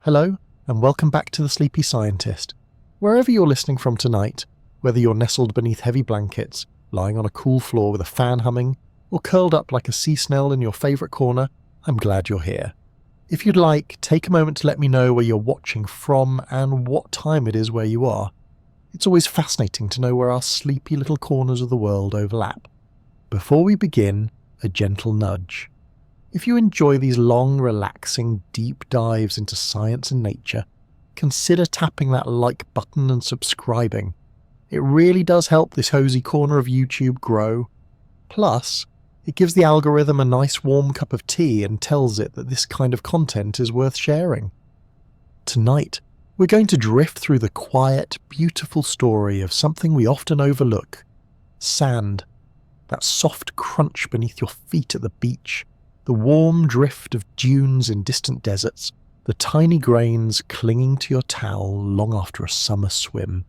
Hello, and welcome back to The Sleepy Scientist. Wherever you're listening from tonight, whether you're nestled beneath heavy blankets, lying on a cool floor with a fan humming, or curled up like a sea snail in your favourite corner, I'm glad you're here. If you'd like, take a moment to let me know where you're watching from and what time it is where you are. It's always fascinating to know where our sleepy little corners of the world overlap. Before we begin, a gentle nudge. If you enjoy these long, relaxing, deep dives into science and nature, consider tapping that like button and subscribing. It really does help this cozy corner of YouTube grow. Plus, it gives the algorithm a nice warm cup of tea and tells it that this kind of content is worth sharing. Tonight, we're going to drift through the quiet, beautiful story of something we often overlook: sand. That soft crunch beneath your feet at the beach, the warm drift of dunes in distant deserts, the tiny grains clinging to your towel long after a summer swim.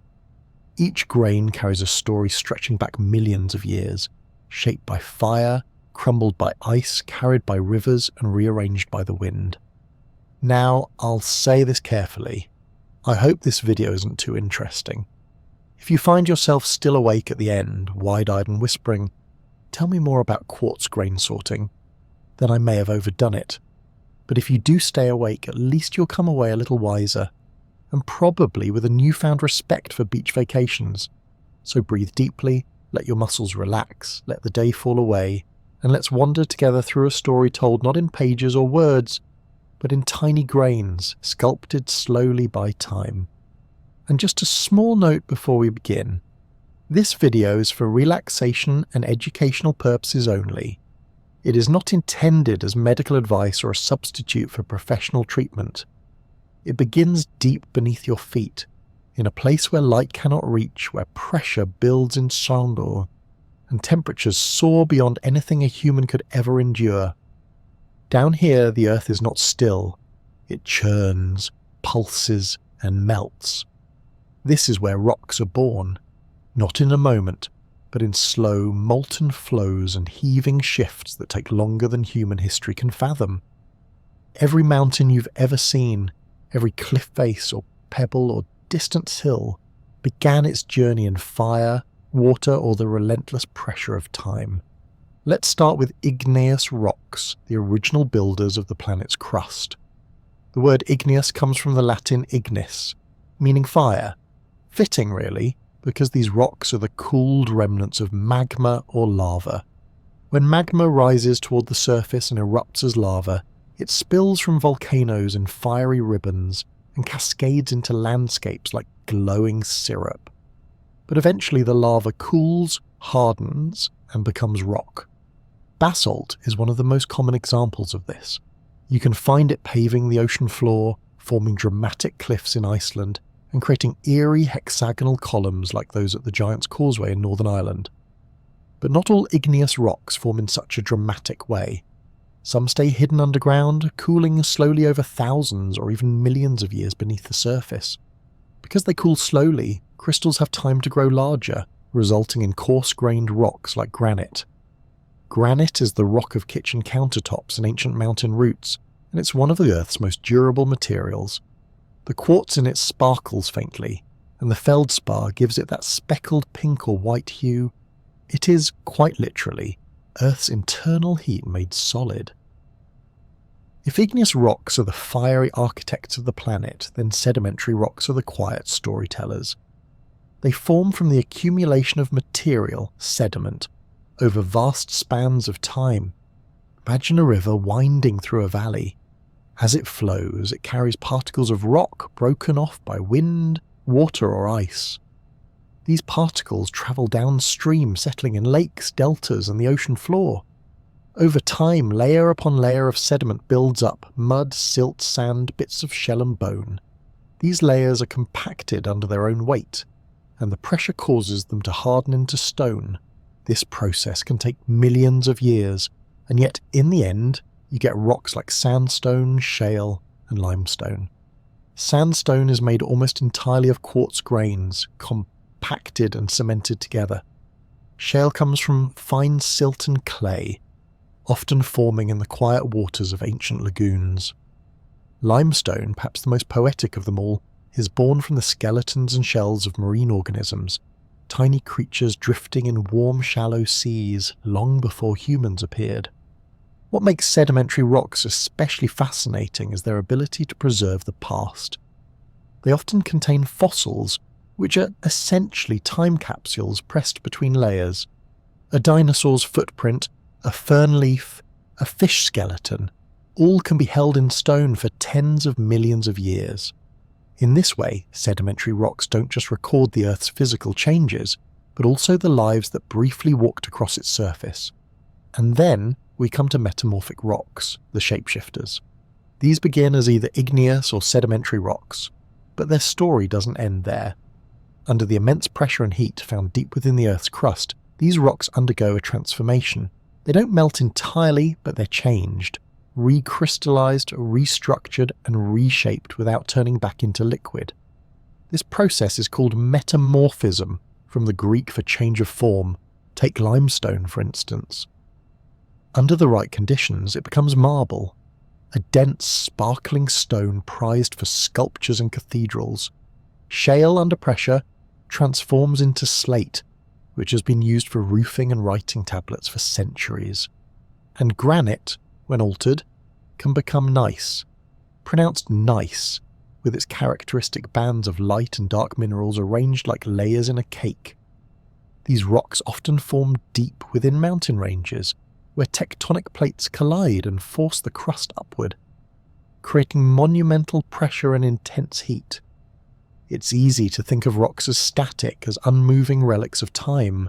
Each grain carries a story stretching back millions of years, shaped by fire, crumbled by ice, carried by rivers, and rearranged by the wind. Now, I'll say this carefully. I hope this video isn't too interesting. If you find yourself still awake at the end, wide-eyed and whispering, "Tell me more about quartz grain sorting," then I may have overdone it. But if you do stay awake, at least you'll come away a little wiser, and probably with a newfound respect for beach vacations. So breathe deeply, let your muscles relax, let the day fall away, and let's wander together through a story told not in pages or words, but in tiny grains, sculpted slowly by time. And just a small note before we begin. This video is for relaxation and educational purposes only. It is not intended as medical advice or a substitute for professional treatment. It begins deep beneath your feet, in a place where light cannot reach, where pressure builds in chandor, and temperatures soar beyond anything a human could ever endure. Down here, the earth is not still. It churns, pulses, and melts. This is where rocks are born, not in a moment, but in slow, molten flows and heaving shifts that take longer than human history can fathom. Every mountain you've ever seen, every cliff face or pebble or distant hill, began its journey in fire, water, or the relentless pressure of time. Let's start with igneous rocks, the original builders of the planet's crust. The word igneous comes from the Latin ignis, meaning fire. Fitting, really, because these rocks are the cooled remnants of magma or lava. When magma rises toward the surface and erupts as lava, it spills from volcanoes in fiery ribbons and cascades into landscapes like glowing syrup. But eventually the lava cools, hardens, and becomes rock. Basalt is one of the most common examples of this. You can find it paving the ocean floor, forming dramatic cliffs in Iceland, and creating eerie hexagonal columns like those at the Giant's Causeway in Northern Ireland. But not all igneous rocks form in such a dramatic way. Some stay hidden underground, cooling slowly over thousands or even millions of years beneath the surface. Because they cool slowly, crystals have time to grow larger, resulting in coarse-grained rocks like granite. Granite is the rock of kitchen countertops and ancient mountain roots, and it's one of the Earth's most durable materials. The quartz in it sparkles faintly, and the feldspar gives it that speckled pink or white hue. It is, quite literally, Earth's internal heat made solid. If igneous rocks are the fiery architects of the planet, then sedimentary rocks are the quiet storytellers. They form from the accumulation of material, sediment, over vast spans of time. Imagine a river winding through a valley. As it flows, it carries particles of rock broken off by wind, water, or ice. These particles travel downstream, settling in lakes, deltas, and the ocean floor. Over time, layer upon layer of sediment builds up: mud, silt, sand, bits of shell and bone. These layers are compacted under their own weight, and the pressure causes them to harden into stone. This process can take millions of years, and yet, in the end, you get rocks like sandstone, shale, and limestone. Sandstone is made almost entirely of quartz grains, compacted and cemented together. Shale comes from fine silt and clay, often forming in the quiet waters of ancient lagoons. Limestone, perhaps the most poetic of them all, is born from the skeletons and shells of marine organisms, tiny creatures drifting in warm, shallow seas long before humans appeared. What makes sedimentary rocks especially fascinating is their ability to preserve the past. They often contain fossils, which are essentially time capsules pressed between layers. A dinosaur's footprint, a fern leaf, a fish skeleton, all can be held in stone for tens of millions of years. In this way, sedimentary rocks don't just record the Earth's physical changes, but also the lives that briefly walked across its surface. And then we come to metamorphic rocks, the shapeshifters. These begin as either igneous or sedimentary rocks, but their story doesn't end there. Under the immense pressure and heat found deep within the Earth's crust, these rocks undergo a transformation. They don't melt entirely, but they're changed, recrystallized, restructured, and reshaped without turning back into liquid. This process is called metamorphism, from the Greek for change of form. Take limestone, for instance. Under the right conditions, it becomes marble, a dense, sparkling stone prized for sculptures and cathedrals. Shale under pressure transforms into slate, which has been used for roofing and writing tablets for centuries. And granite, when altered, can become gneiss, pronounced nice, with its characteristic bands of light and dark minerals arranged like layers in a cake. These rocks often form deep within mountain ranges, where tectonic plates collide and force the crust upward, creating monumental pressure and intense heat. It's easy to think of rocks as static, as unmoving relics of time,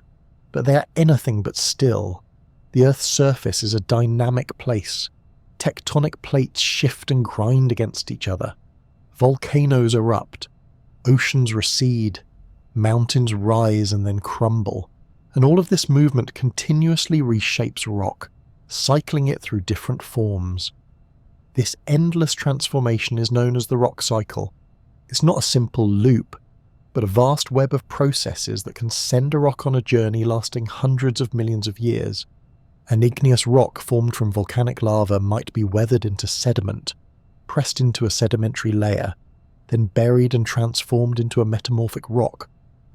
but they are anything but still. The Earth's surface is a dynamic place. Tectonic plates shift and grind against each other. Volcanoes erupt. Oceans recede. Mountains rise and then crumble. And all of this movement continuously reshapes rock, cycling it through different forms. This endless transformation is known as the rock cycle. It's not a simple loop, but a vast web of processes that can send a rock on a journey lasting hundreds of millions of years. An igneous rock formed from volcanic lava might be weathered into sediment, pressed into a sedimentary layer, then buried and transformed into a metamorphic rock,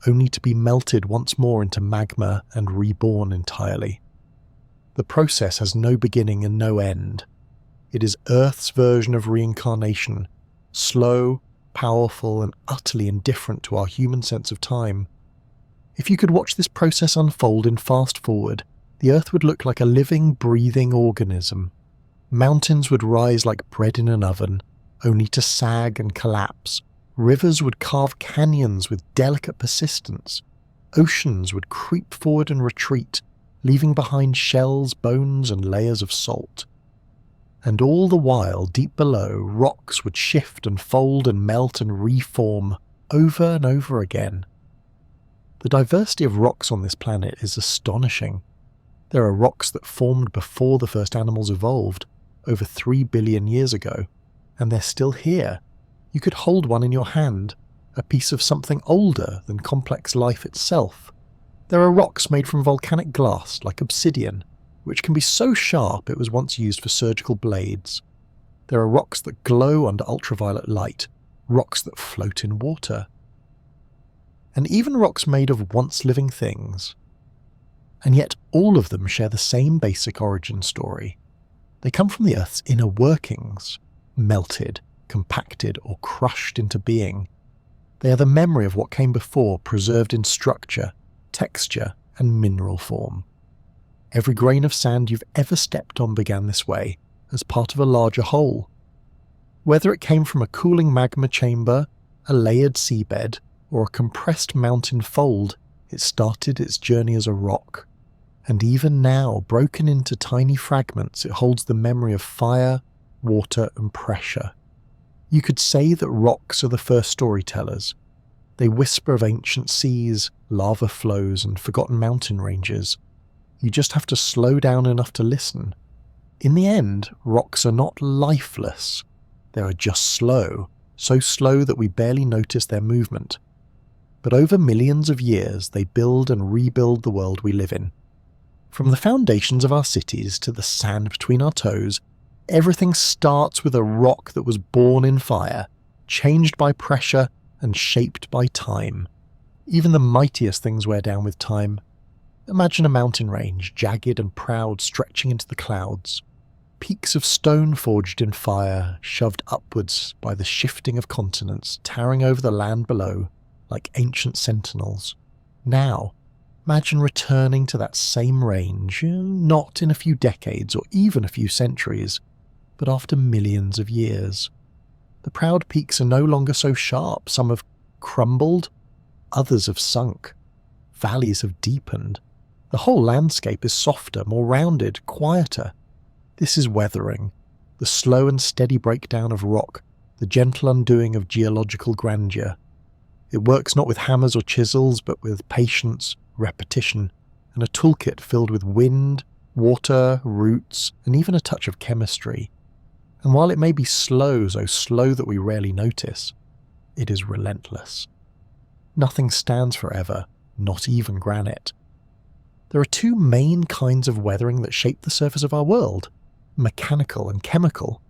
only to be melted once more into magma and reborn entirely. The process has no beginning and no end. It is Earth's version of reincarnation, slow, powerful, and utterly indifferent to our human sense of time. If you could watch this process unfold in fast forward, the Earth would look like a living, breathing organism. Mountains would rise like bread in an oven, only to sag and collapse. Rivers would carve canyons with delicate persistence. Oceans would creep forward and retreat, leaving behind shells, bones, and layers of salt. And all the while, deep below, rocks would shift and fold and melt and reform, over and over again. The diversity of rocks on this planet is astonishing. There are rocks that formed before the first animals evolved, over 3 billion years ago, and they're still here. You could hold one in your hand, a piece of something older than complex life itself. There are rocks made from volcanic glass, like obsidian, which can be so sharp it was once used for surgical blades. There are rocks that glow under ultraviolet light, rocks that float in water. And even rocks made of once living things. And yet all of them share the same basic origin story. They come from the Earth's inner workings, melted, compacted, or crushed into being. They are the memory of what came before, preserved in structure, texture, and mineral form. Every grain of sand you've ever stepped on began this way, as part of a larger whole. Whether it came from a cooling magma chamber, a layered seabed, or a compressed mountain fold, it started its journey as a rock. And even now, broken into tiny fragments, it holds the memory of fire, water, and pressure. You could say that rocks are the first storytellers. They whisper of ancient seas, lava flows, and forgotten mountain ranges. You just have to slow down enough to listen. In the end, rocks are not lifeless. They are just slow, so slow that we barely notice their movement. But over millions of years, they build and rebuild the world we live in. From the foundations of our cities to the sand between our toes, Everything starts with a rock that was born in fire, changed by pressure, and shaped by time. Even the mightiest things wear down with time. Imagine a mountain range, jagged and proud, stretching into the clouds. Peaks of stone forged in fire, shoved upwards by the shifting of continents, towering over the land below, like ancient sentinels. Now, imagine returning to that same range, not in a few decades or even a few centuries, but after millions of years. The proud peaks are no longer so sharp. Some have crumbled, others have sunk. Valleys have deepened. The whole landscape is softer, more rounded, quieter. This is weathering, the slow and steady breakdown of rock, the gentle undoing of geological grandeur. It works not with hammers or chisels, but with patience, repetition, and a toolkit filled with wind, water, roots, and even a touch of chemistry. And while it may be slow, so slow that we rarely notice, it is relentless. Nothing stands forever, not even granite. There are two main kinds of weathering that shape the surface of our world: mechanical and chemical.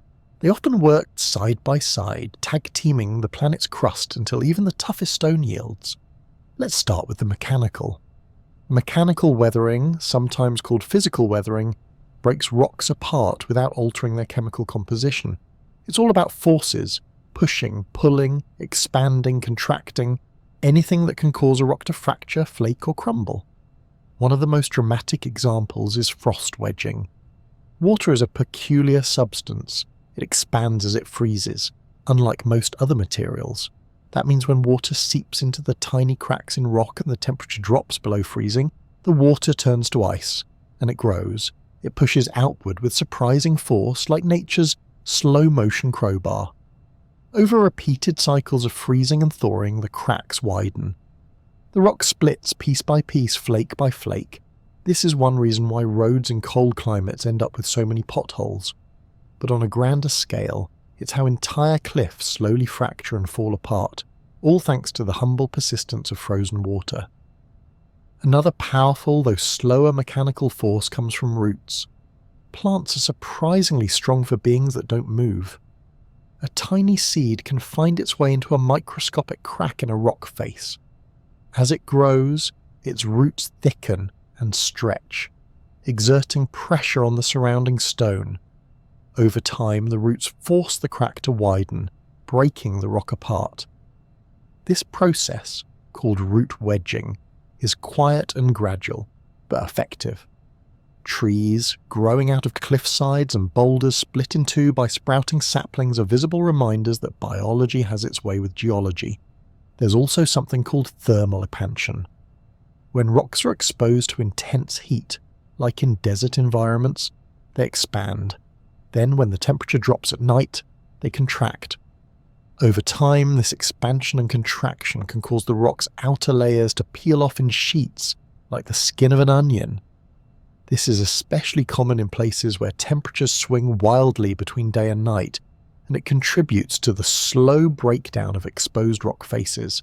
They often work side by side, tag-teaming the planet's crust until even the toughest stone yields. Let's start with the mechanical. Mechanical weathering, sometimes called physical weathering, breaks rocks apart without altering their chemical composition. It's all about forces, pushing, pulling, expanding, contracting, anything that can cause a rock to fracture, flake, or crumble. One of the most dramatic examples is frost wedging. Water is a peculiar substance. It expands as it freezes, unlike most other materials. That means when water seeps into the tiny cracks in rock and the temperature drops below freezing, the water turns to ice, and it grows. It pushes outward with surprising force, like nature's slow-motion crowbar. Over repeated cycles of freezing and thawing, the cracks widen. The rock splits piece by piece, flake by flake. This is one reason why roads in cold climates end up with so many potholes. But on a grander scale, it's how entire cliffs slowly fracture and fall apart, all thanks to the humble persistence of frozen water. Another powerful, though slower mechanical force comes from roots. Plants are surprisingly strong for beings that don't move. A tiny seed can find its way into a microscopic crack in a rock face. As it grows, its roots thicken and stretch, exerting pressure on the surrounding stone. Over time, the roots force the crack to widen, breaking the rock apart. This process, called root wedging, is quiet and gradual, but effective. Trees, growing out of cliff sides and boulders split in two by sprouting saplings, are visible reminders that biology has its way with geology. There's also something called thermal expansion. When rocks are exposed to intense heat, like in desert environments, they expand. Then, when the temperature drops at night, they contract. Over time, this expansion and contraction can cause the rock's outer layers to peel off in sheets, like the skin of an onion. This is especially common in places where temperatures swing wildly between day and night, and it contributes to the slow breakdown of exposed rock faces.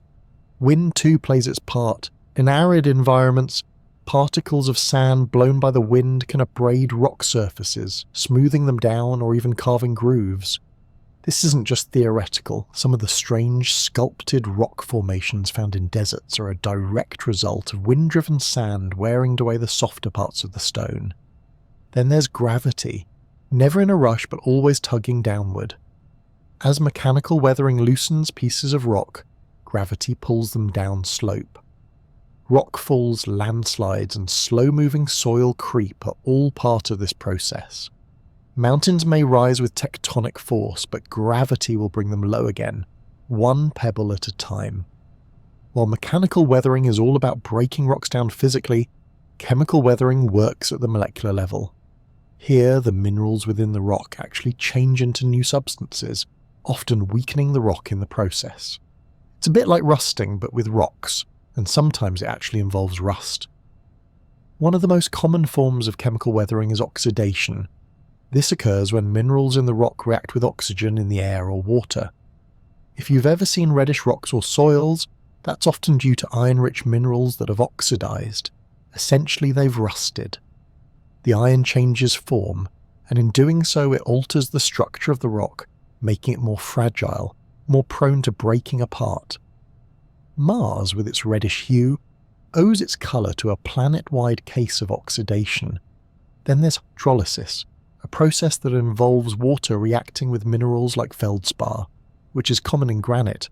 Wind too plays its part. In arid environments, particles of sand blown by the wind can abrade rock surfaces, smoothing them down or even carving grooves. This isn't just theoretical. Some of the strange, sculpted rock formations found in deserts are a direct result of wind-driven sand wearing away the softer parts of the stone. Then there's gravity, never in a rush but always tugging downward. As mechanical weathering loosens pieces of rock, gravity pulls them down slope. Rockfalls, landslides, and slow-moving soil creep are all part of this process. Mountains may rise with tectonic force, but gravity will bring them low again, one pebble at a time. While mechanical weathering is all about breaking rocks down physically, chemical weathering works at the molecular level. Here, the minerals within the rock actually change into new substances, often weakening the rock in the process. It's a bit like rusting, but with rocks, and sometimes it actually involves rust. One of the most common forms of chemical weathering is oxidation. This occurs when minerals in the rock react with oxygen in the air or water. If you've ever seen reddish rocks or soils, that's often due to iron-rich minerals that have oxidized. Essentially, they've rusted. The iron changes form, and in doing so it alters the structure of the rock, making it more fragile, more prone to breaking apart. Mars, with its reddish hue, owes its colour to a planet-wide case of oxidation. Then there's hydrolysis, a process that involves water reacting with minerals like feldspar, which is common in granite.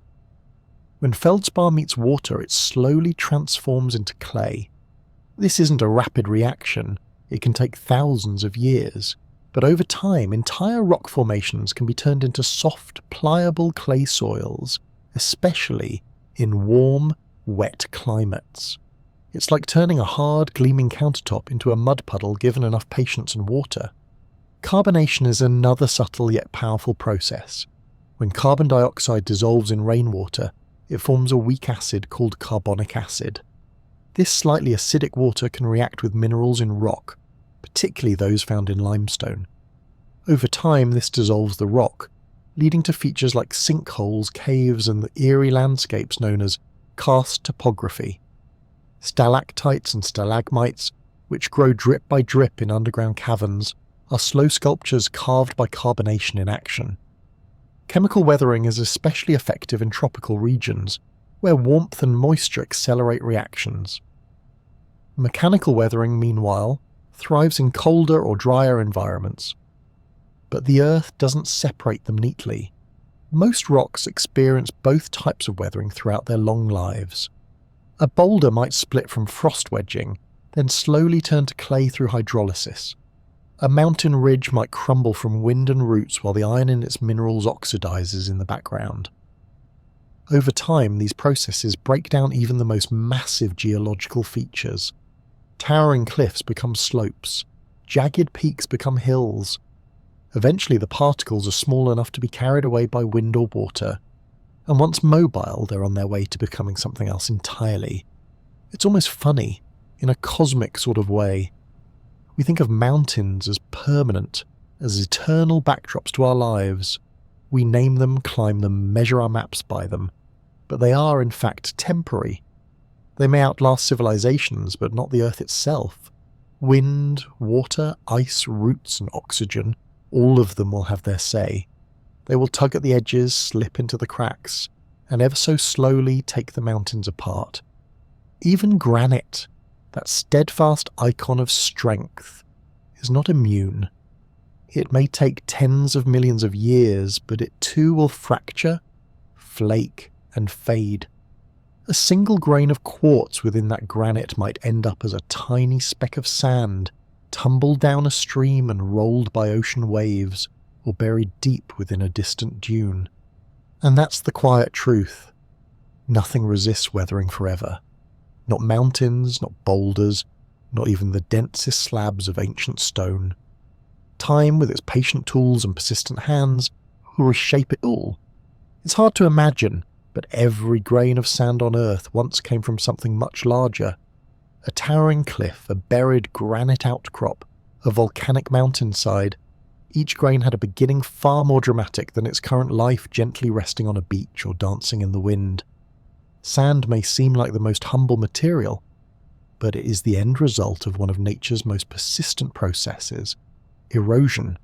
When feldspar meets water, it slowly transforms into clay. This isn't a rapid reaction, it can take thousands of years, but over time entire rock formations can be turned into soft, pliable clay soils, especially in warm, wet climates. It's like turning a hard, gleaming countertop into a mud puddle given enough patience and water. Carbonation is another subtle yet powerful process. When carbon dioxide dissolves in rainwater, it forms a weak acid called carbonic acid. This slightly acidic water can react with minerals in rock, particularly those found in limestone. Over time, this dissolves the rock, leading to features like sinkholes, caves, and the eerie landscapes known as karst topography. Stalactites and stalagmites, which grow drip by drip in underground caverns, are slow sculptures carved by carbonation in action. Chemical weathering is especially effective in tropical regions, where warmth and moisture accelerate reactions. Mechanical weathering, meanwhile, thrives in colder or drier environments. But the Earth doesn't separate them neatly. Most rocks experience both types of weathering throughout their long lives. A boulder might split from frost wedging, then slowly turn to clay through hydrolysis. A mountain ridge might crumble from wind and roots while the iron in its minerals oxidizes in the background. Over time, these processes break down even the most massive geological features. Towering cliffs become slopes, jagged peaks become hills. Eventually the particles are small enough to be carried away by wind or water, and once mobile they're on their way to becoming something else entirely. It's almost funny, in a cosmic sort of way. We think of mountains as permanent, as eternal backdrops to our lives. We name them, climb them, measure our maps by them, but they are in fact temporary. They may outlast civilizations, but not the Earth itself. Wind, water, ice, roots, and oxygen, all of them will have their say. They will tug at the edges, slip into the cracks, and ever so slowly take the mountains apart. Even granite, that steadfast icon of strength, is not immune. It may take tens of millions of years, but it too will fracture, flake, and fade. A single grain of quartz within that granite might end up as a tiny speck of sand, tumbled down a stream and rolled by ocean waves, or buried deep within a distant dune. And that's the quiet truth. Nothing resists weathering forever. Not mountains, not boulders, not even the densest slabs of ancient stone. Time, with its patient tools and persistent hands, will reshape it all. It's hard to imagine, but every grain of sand on Earth once came from something much larger. A towering cliff, a buried granite outcrop, a volcanic mountainside. Each grain had a beginning far more dramatic than its current life gently resting on a beach or dancing in the wind. Sand may seem like the most humble material, but it is the end result of one of nature's most persistent processes, erosion.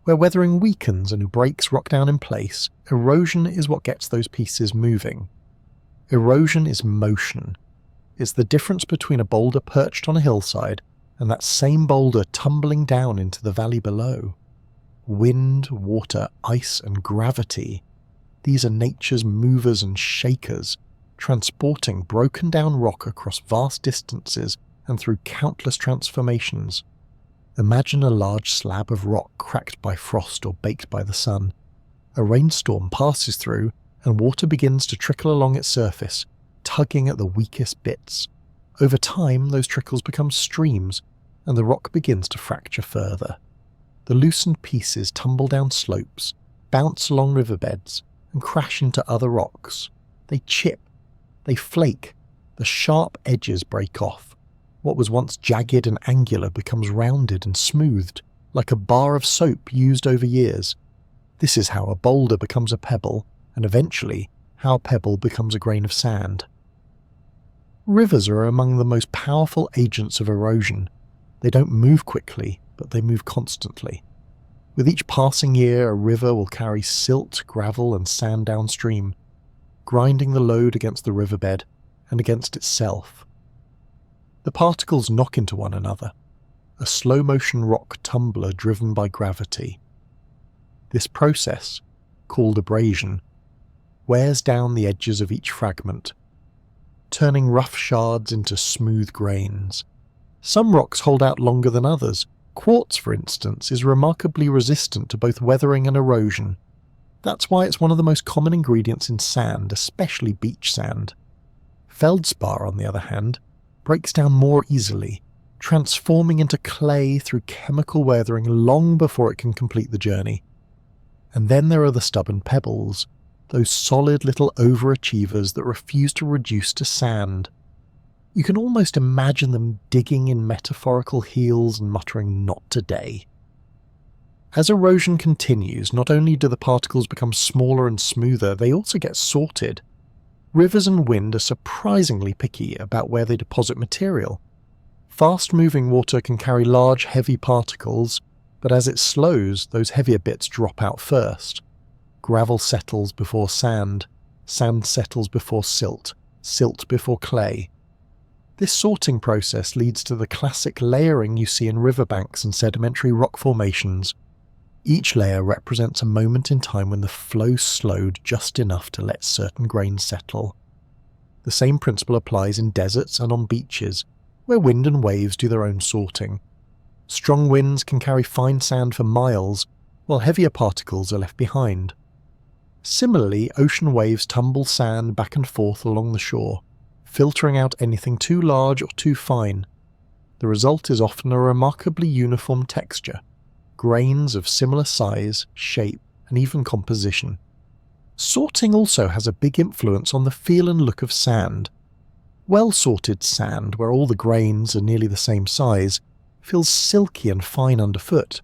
Where weathering weakens and breaks rock down in place, erosion is what gets those pieces moving. Erosion is motion. It's the difference between a boulder perched on a hillside and that same boulder tumbling down into the valley below. Wind, water, ice, and gravity. These are nature's movers and shakers, transporting broken down rock across vast distances and through countless transformations. Imagine a large slab of rock cracked by frost or baked by the sun. A rainstorm passes through, and water begins to trickle along its surface, tugging at the weakest bits. Over time, those trickles become streams, and the rock begins to fracture further. The loosened pieces tumble down slopes, bounce along riverbeds, and crash into other rocks. They chip, they flake, the sharp edges break off. What was once jagged and angular becomes rounded and smoothed, like a bar of soap used over years. This is how a boulder becomes a pebble, and eventually, how a pebble becomes a grain of sand. Rivers are among the most powerful agents of erosion. They don't move quickly, but they move constantly. With each passing year, a river will carry silt, gravel, and sand downstream, grinding the load against the riverbed and against itself. The particles knock into one another, a slow-motion rock tumbler driven by gravity. This process, called abrasion, wears down the edges of each fragment, turning rough shards into smooth grains. Some rocks hold out longer than others. Quartz, for instance, is remarkably resistant to both weathering and erosion. That's why it's one of the most common ingredients in sand, especially beach sand. Feldspar, on the other hand, breaks down more easily, transforming into clay through chemical weathering long before it can complete the journey. And then there are the stubborn pebbles, those solid little overachievers that refuse to reduce to sand. You can almost imagine them digging in metaphorical heels and muttering, "Not today." As erosion continues, not only do the particles become smaller and smoother, they also get sorted. Rivers and wind are surprisingly picky about where they deposit material. Fast-moving water can carry large, heavy particles, but as it slows, those heavier bits drop out first. Gravel settles before sand settles before silt before clay. This sorting process leads to the classic layering you see in riverbanks and sedimentary rock formations. Each layer represents a moment in time when the flow slowed just enough to let certain grains settle. The same principle applies in deserts and on beaches, where wind and waves do their own sorting. Strong winds can carry fine sand for miles, while heavier particles are left behind. Similarly, ocean waves tumble sand back and forth along the shore, filtering out anything too large or too fine. The result is often a remarkably uniform texture, grains of similar size, shape, and even composition. Sorting also has a big influence on the feel and look of sand. Well-sorted sand, where all the grains are nearly the same size, feels silky and fine underfoot.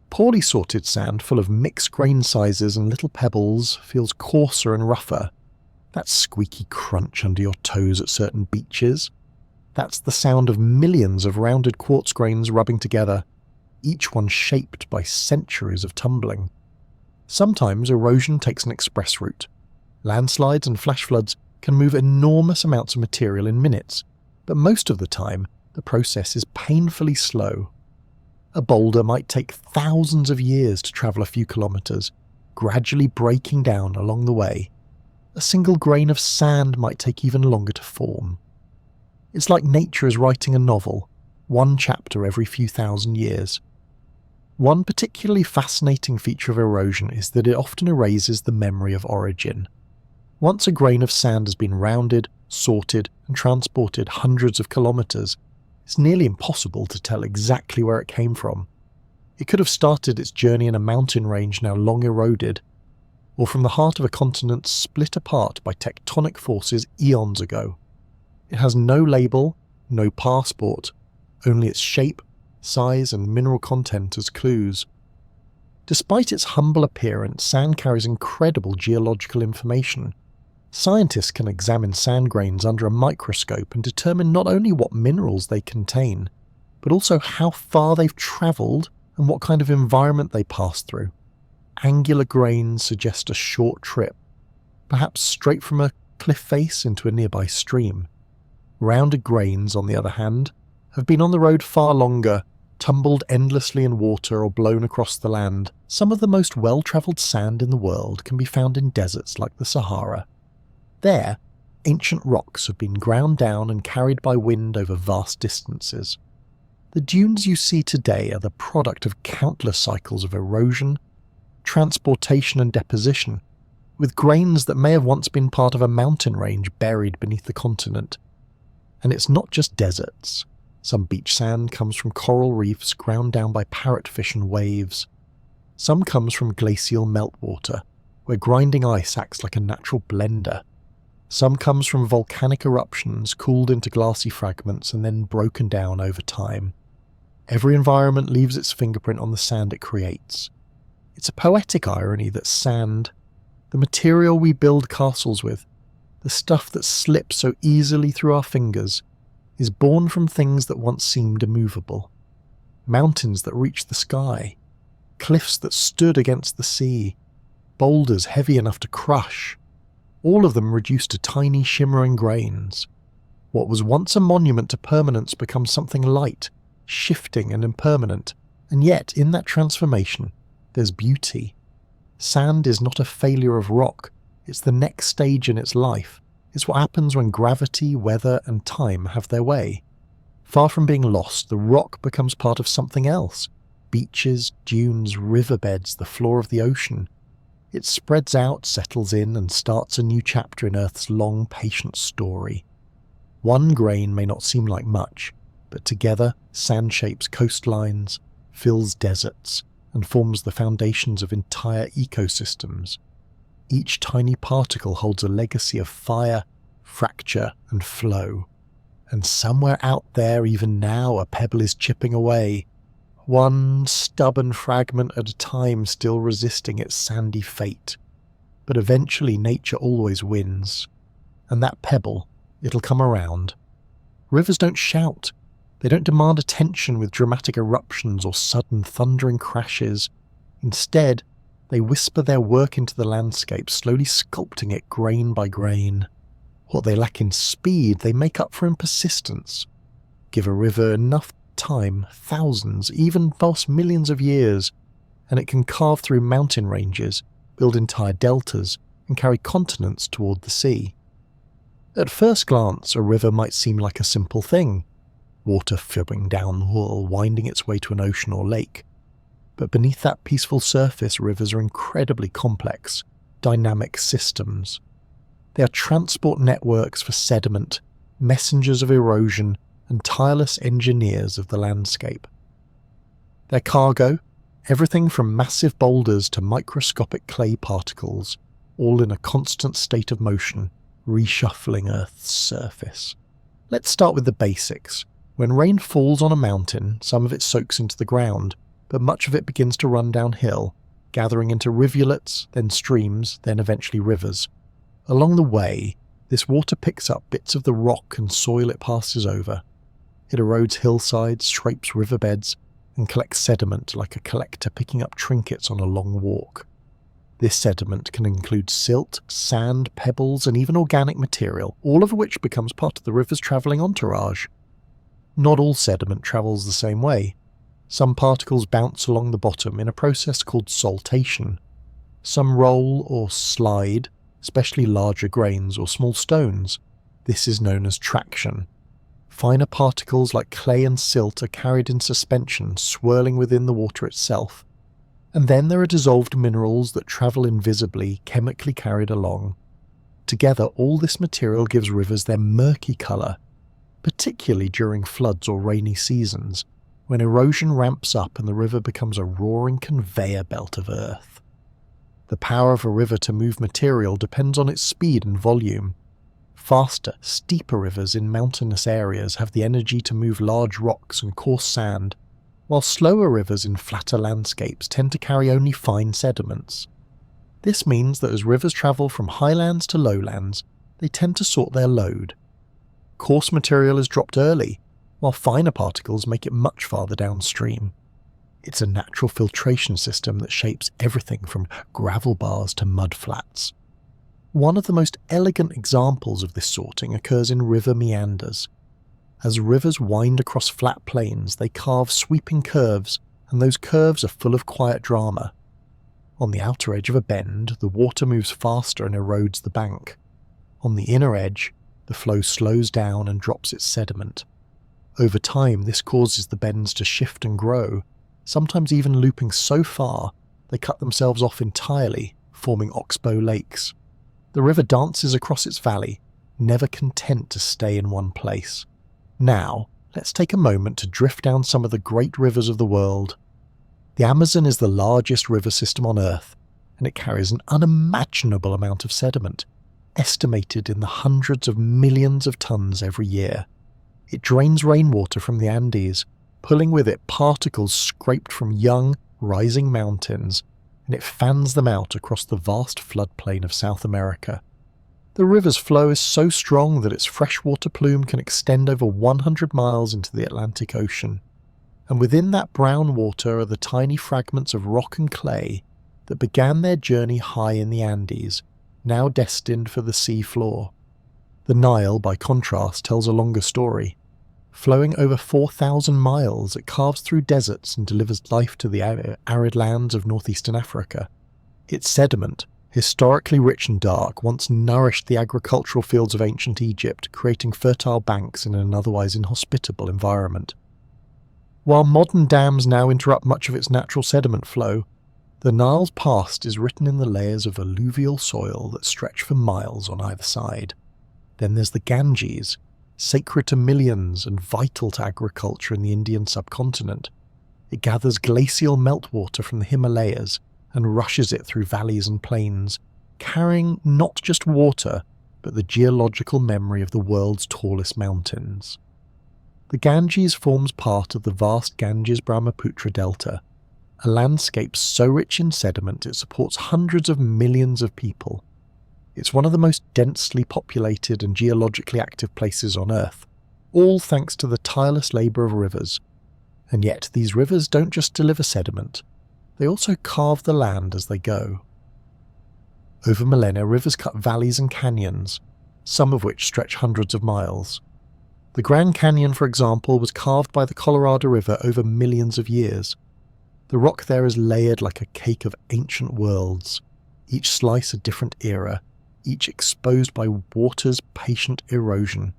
Poorly sorted sand, full of mixed grain sizes and little pebbles, feels coarser and rougher. That squeaky crunch under your toes at certain beaches. That's the sound of millions of rounded quartz grains rubbing together, each one shaped by centuries of tumbling. Sometimes erosion takes an express route. Landslides and flash floods can move enormous amounts of material in minutes, but most of the time, the process is painfully slow. A boulder might take thousands of years to travel a few kilometers, gradually breaking down along the way. A single grain of sand might take even longer to form. It's like nature is writing a novel, one chapter every few thousand years. One particularly fascinating feature of erosion is that it often erases the memory of origin. Once a grain of sand has been rounded, sorted, and transported hundreds of kilometers, it's nearly impossible to tell exactly where it came from. It could have started its journey in a mountain range now long eroded, or from the heart of a continent split apart by tectonic forces eons ago. It has no label, no passport, only its shape, size, and mineral content as clues. Despite its humble appearance, sand carries incredible geological information. Scientists can examine sand grains under a microscope and determine not only what minerals they contain, but also how far they've travelled and what kind of environment they passed through. Angular grains suggest a short trip, perhaps straight from a cliff face into a nearby stream. Rounded grains, on the other hand, have been on the road far longer, tumbled endlessly in water or blown across the land. Some of the most well-travelled sand in the world can be found in deserts like the Sahara. There, ancient rocks have been ground down and carried by wind over vast distances. The dunes you see today are the product of countless cycles of erosion, transportation and deposition, with grains that may have once been part of a mountain range buried beneath the continent. And it's not just deserts. Some beach sand comes from coral reefs ground down by parrotfish and waves. Some comes from glacial meltwater, where grinding ice acts like a natural blender. Some comes from volcanic eruptions cooled into glassy fragments and then broken down over time. Every environment leaves its fingerprint on the sand it creates. It's a poetic irony that sand, the material we build castles with, the stuff that slips so easily through our fingers, is born from things that once seemed immovable. Mountains that reach the sky, cliffs that stood against the sea, boulders heavy enough to crush, all of them reduced to tiny shimmering grains. What was once a monument to permanence becomes something light, shifting and impermanent, and yet in that transformation there's beauty. Sand is not a failure of rock, it's the next stage in its life. It's what happens when gravity, weather and time have their way. Far from being lost, the rock becomes part of something else. Beaches, dunes, riverbeds, the floor of the ocean. It spreads out, settles in, and starts a new chapter in Earth's long, patient story. One grain may not seem like much, but together sand shapes coastlines, fills deserts, and forms the foundations of entire ecosystems. Each tiny particle holds a legacy of fire, fracture, and flow. And somewhere out there, even now, a pebble is chipping away, one stubborn fragment at a time, still resisting its sandy fate. But eventually nature always wins. And that pebble, it'll come around. Rivers don't shout. They don't demand attention with dramatic eruptions or sudden thundering crashes. Instead, they whisper their work into the landscape, slowly sculpting it grain by grain. What they lack in speed, they make up for in persistence. Give a river enough time, thousands, even vast millions of years, and it can carve through mountain ranges, build entire deltas, and carry continents toward the sea. At first glance, a river might seem like a simple thing, water flowing downhill, winding its way to an ocean or lake. But beneath that peaceful surface, rivers are incredibly complex, dynamic systems. They are transport networks for sediment, messengers of erosion, and tireless engineers of the landscape. Their cargo, everything from massive boulders to microscopic clay particles, all in a constant state of motion, reshuffling Earth's surface. Let's start with the basics. When rain falls on a mountain, some of it soaks into the ground, but much of it begins to run downhill, gathering into rivulets, then streams, then eventually rivers. Along the way, this water picks up bits of the rock and soil it passes over. It erodes hillsides, scrapes riverbeds, and collects sediment like a collector picking up trinkets on a long walk. This sediment can include silt, sand, pebbles, and even organic material, all of which becomes part of the river's travelling entourage. Not all sediment travels the same way. Some particles bounce along the bottom in a process called saltation. Some roll or slide, especially larger grains or small stones. This is known as traction. Finer particles like clay and silt are carried in suspension, swirling within the water itself. And then there are dissolved minerals that travel invisibly, chemically carried along. Together, all this material gives rivers their murky colour, particularly during floods or rainy seasons, when erosion ramps up and the river becomes a roaring conveyor belt of earth. The power of a river to move material depends on its speed and volume. Faster, steeper rivers in mountainous areas have the energy to move large rocks and coarse sand, while slower rivers in flatter landscapes tend to carry only fine sediments. This means that as rivers travel from highlands to lowlands, they tend to sort their load. Coarse material is dropped early, while finer particles make it much farther downstream. It's a natural filtration system that shapes everything from gravel bars to mud flats. One of the most elegant examples of this sorting occurs in river meanders. As rivers wind across flat plains, they carve sweeping curves, and those curves are full of quiet drama. On the outer edge of a bend, the water moves faster and erodes the bank. On the inner edge, the flow slows down and drops its sediment. Over time, this causes the bends to shift and grow, sometimes even looping so far they cut themselves off entirely, forming oxbow lakes. The river dances across its valley, never content to stay in one place. Now, let's take a moment to drift down some of the great rivers of the world. The Amazon is the largest river system on Earth, and it carries an unimaginable amount of sediment, estimated in the hundreds of millions of tons every year. It drains rainwater from the Andes, pulling with it particles scraped from young, rising mountains, and it fans them out across the vast floodplain of South America. The river's flow is so strong that its freshwater plume can extend over 100 miles into the Atlantic Ocean. and within that brown water are the tiny fragments of rock and clay that began their journey high in the Andes, now destined for the sea floor. The Nile, by contrast, tells a longer story. Flowing over 4,000 miles, it carves through deserts and delivers life to the arid lands of northeastern Africa. Its sediment, historically rich and dark, once nourished the agricultural fields of ancient Egypt, creating fertile banks in an otherwise inhospitable environment. While modern dams now interrupt much of its natural sediment flow, the Nile's past is written in the layers of alluvial soil that stretch for miles on either side. Then there's the Ganges, sacred to millions and vital to agriculture in the Indian subcontinent. It gathers glacial meltwater from the Himalayas and rushes it through valleys and plains, carrying not just water, but the geological memory of the world's tallest mountains. The Ganges forms part of the vast Ganges-Brahmaputra Delta, a landscape so rich in sediment it supports hundreds of millions of people. It's one of the most densely populated and geologically active places on Earth, all thanks to the tireless labour of rivers. And yet these rivers don't just deliver sediment, they also carve the land as they go. Over millennia, rivers cut valleys and canyons, some of which stretch hundreds of miles. The Grand Canyon, for example, was carved by the Colorado River over millions of years. The rock there is layered like a cake of ancient worlds, each slice a different era, each exposed by water's patient erosion.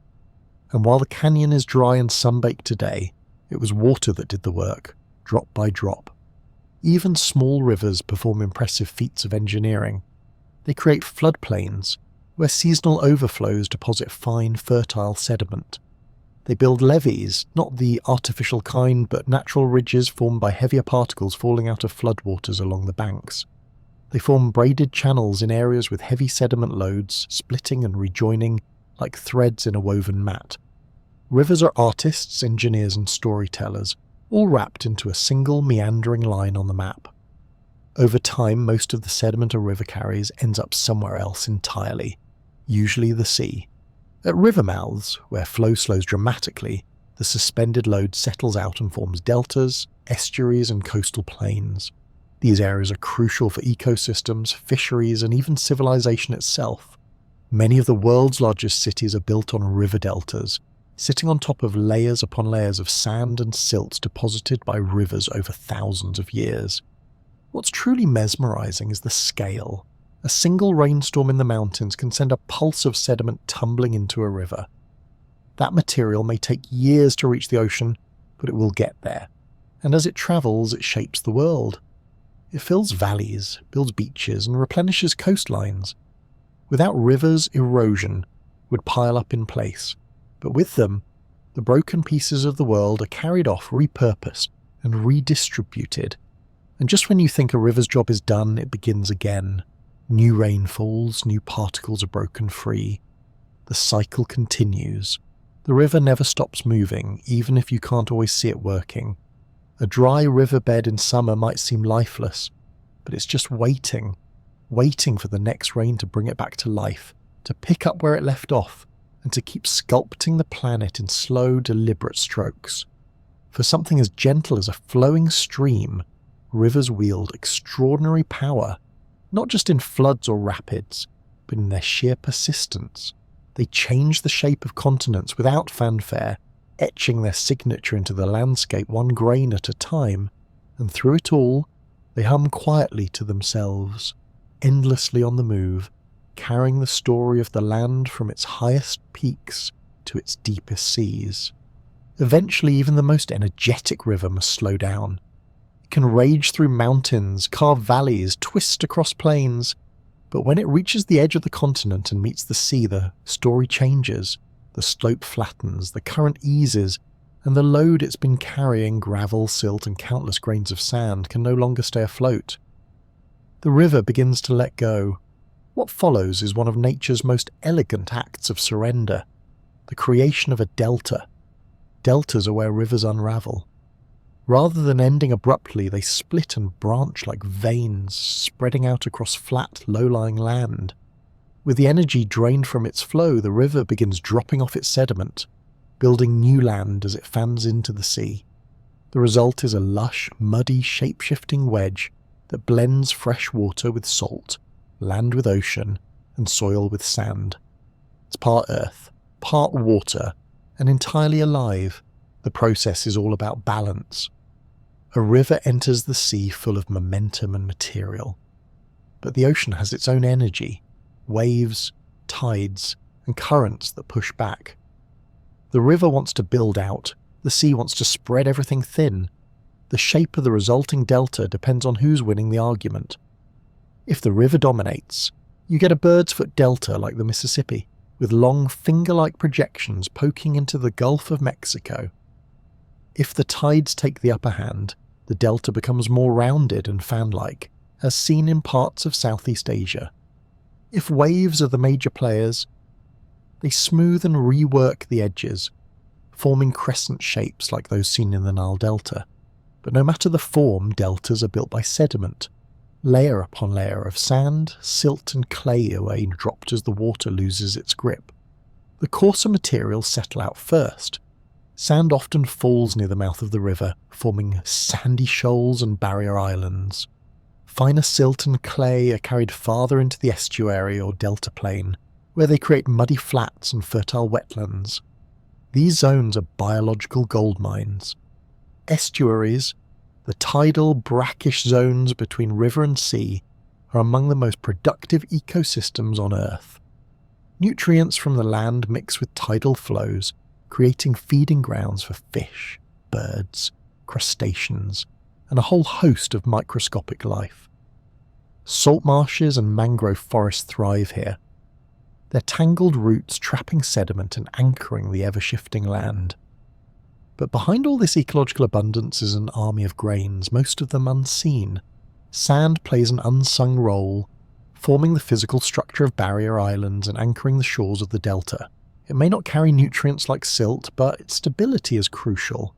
And while the canyon is dry and sunbaked today, it was water that did the work, drop by drop. Even small rivers perform impressive feats of engineering. They create floodplains, where seasonal overflows deposit fine, fertile sediment. They build levees, not the artificial kind, but natural ridges formed by heavier particles falling out of floodwaters along the banks. They form braided channels in areas with heavy sediment loads, splitting and rejoining like threads in a woven mat. Rivers are artists, engineers and storytellers, all wrapped into a single meandering line on the map. Over time, most of the sediment a river carries ends up somewhere else entirely, usually the sea. At river mouths, where flow slows dramatically, the suspended load settles out and forms deltas, estuaries and coastal plains. These areas are crucial for ecosystems, fisheries, and even civilization itself. Many of the world's largest cities are built on river deltas, sitting on top of layers upon layers of sand and silt deposited by rivers over thousands of years. What's truly mesmerizing is the scale. A single rainstorm in the mountains can send a pulse of sediment tumbling into a river. That material may take years to reach the ocean, but it will get there. And as it travels, it shapes the world. It fills valleys, builds beaches, and replenishes coastlines. Without rivers, erosion would pile up in place, but with them, the broken pieces of the world are carried off, repurposed, and redistributed. And just when you think a river's job is done, it begins again. New rain falls, new particles are broken free. The cycle continues. The river never stops moving, even if you can't always see it working. A dry riverbed in summer might seem lifeless, but it's just waiting for the next rain to bring it back to life, to pick up where it left off, and to keep sculpting the planet in slow, deliberate strokes. For something as gentle as a flowing stream, rivers wield extraordinary power, not just in floods or rapids, but in their sheer persistence. They change the shape of continents without fanfare, etching their signature into the landscape one grain at a time, and through it all, they hum quietly to themselves, endlessly on the move, carrying the story of the land from its highest peaks to its deepest seas. Eventually, even the most energetic river must slow down. It can rage through mountains, carve valleys, twist across plains, but when it reaches the edge of the continent and meets the sea, the story changes. The slope flattens, the current eases, and the load it's been carrying, gravel, silt, and countless grains of sand, can no longer stay afloat. The river begins to let go. What follows is one of nature's most elegant acts of surrender, the creation of a delta. Deltas are where rivers unravel. Rather than ending abruptly, they split and branch like veins, spreading out across flat, low-lying land. With the energy drained from its flow, the river begins dropping off its sediment, building new land as it fans into the sea. The result is a lush, muddy, shape-shifting wedge that blends fresh water with salt, land with ocean, and soil with sand. It's part earth, part water, and entirely alive. The process is all about balance. A river enters the sea full of momentum and material. But the ocean has its own energy, waves, tides, and currents that push back. The river wants to build out, the sea wants to spread everything thin. The shape of the resulting delta depends on who's winning the argument. If the river dominates, you get a bird's foot delta like the Mississippi, with long finger-like projections poking into the Gulf of Mexico. If the tides take the upper hand, the delta becomes more rounded and fan-like, as seen in parts of Southeast Asia. If waves are the major players, they smooth and rework the edges, forming crescent shapes like those seen in the Nile Delta. But no matter the form, deltas are built by sediment, layer upon layer of sand, silt and clay away dropped as the water loses its grip. The coarser materials settle out first. Sand often falls near the mouth of the river, forming sandy shoals and barrier islands. Finer silt and clay are carried farther into the estuary or delta plain, where they create muddy flats and fertile wetlands. These zones are biological gold mines. Estuaries, the tidal, brackish zones between river and sea, are among the most productive ecosystems on Earth. Nutrients from the land mix with tidal flows, creating feeding grounds for fish, birds, crustaceans, and a whole host of microscopic life. Salt marshes and mangrove forests thrive here, their tangled roots trapping sediment and anchoring the ever-shifting land. But behind all this ecological abundance is an army of grains, most of them unseen. Sand plays an unsung role, forming the physical structure of barrier islands and anchoring the shores of the delta. It may not carry nutrients like silt, but its stability is crucial.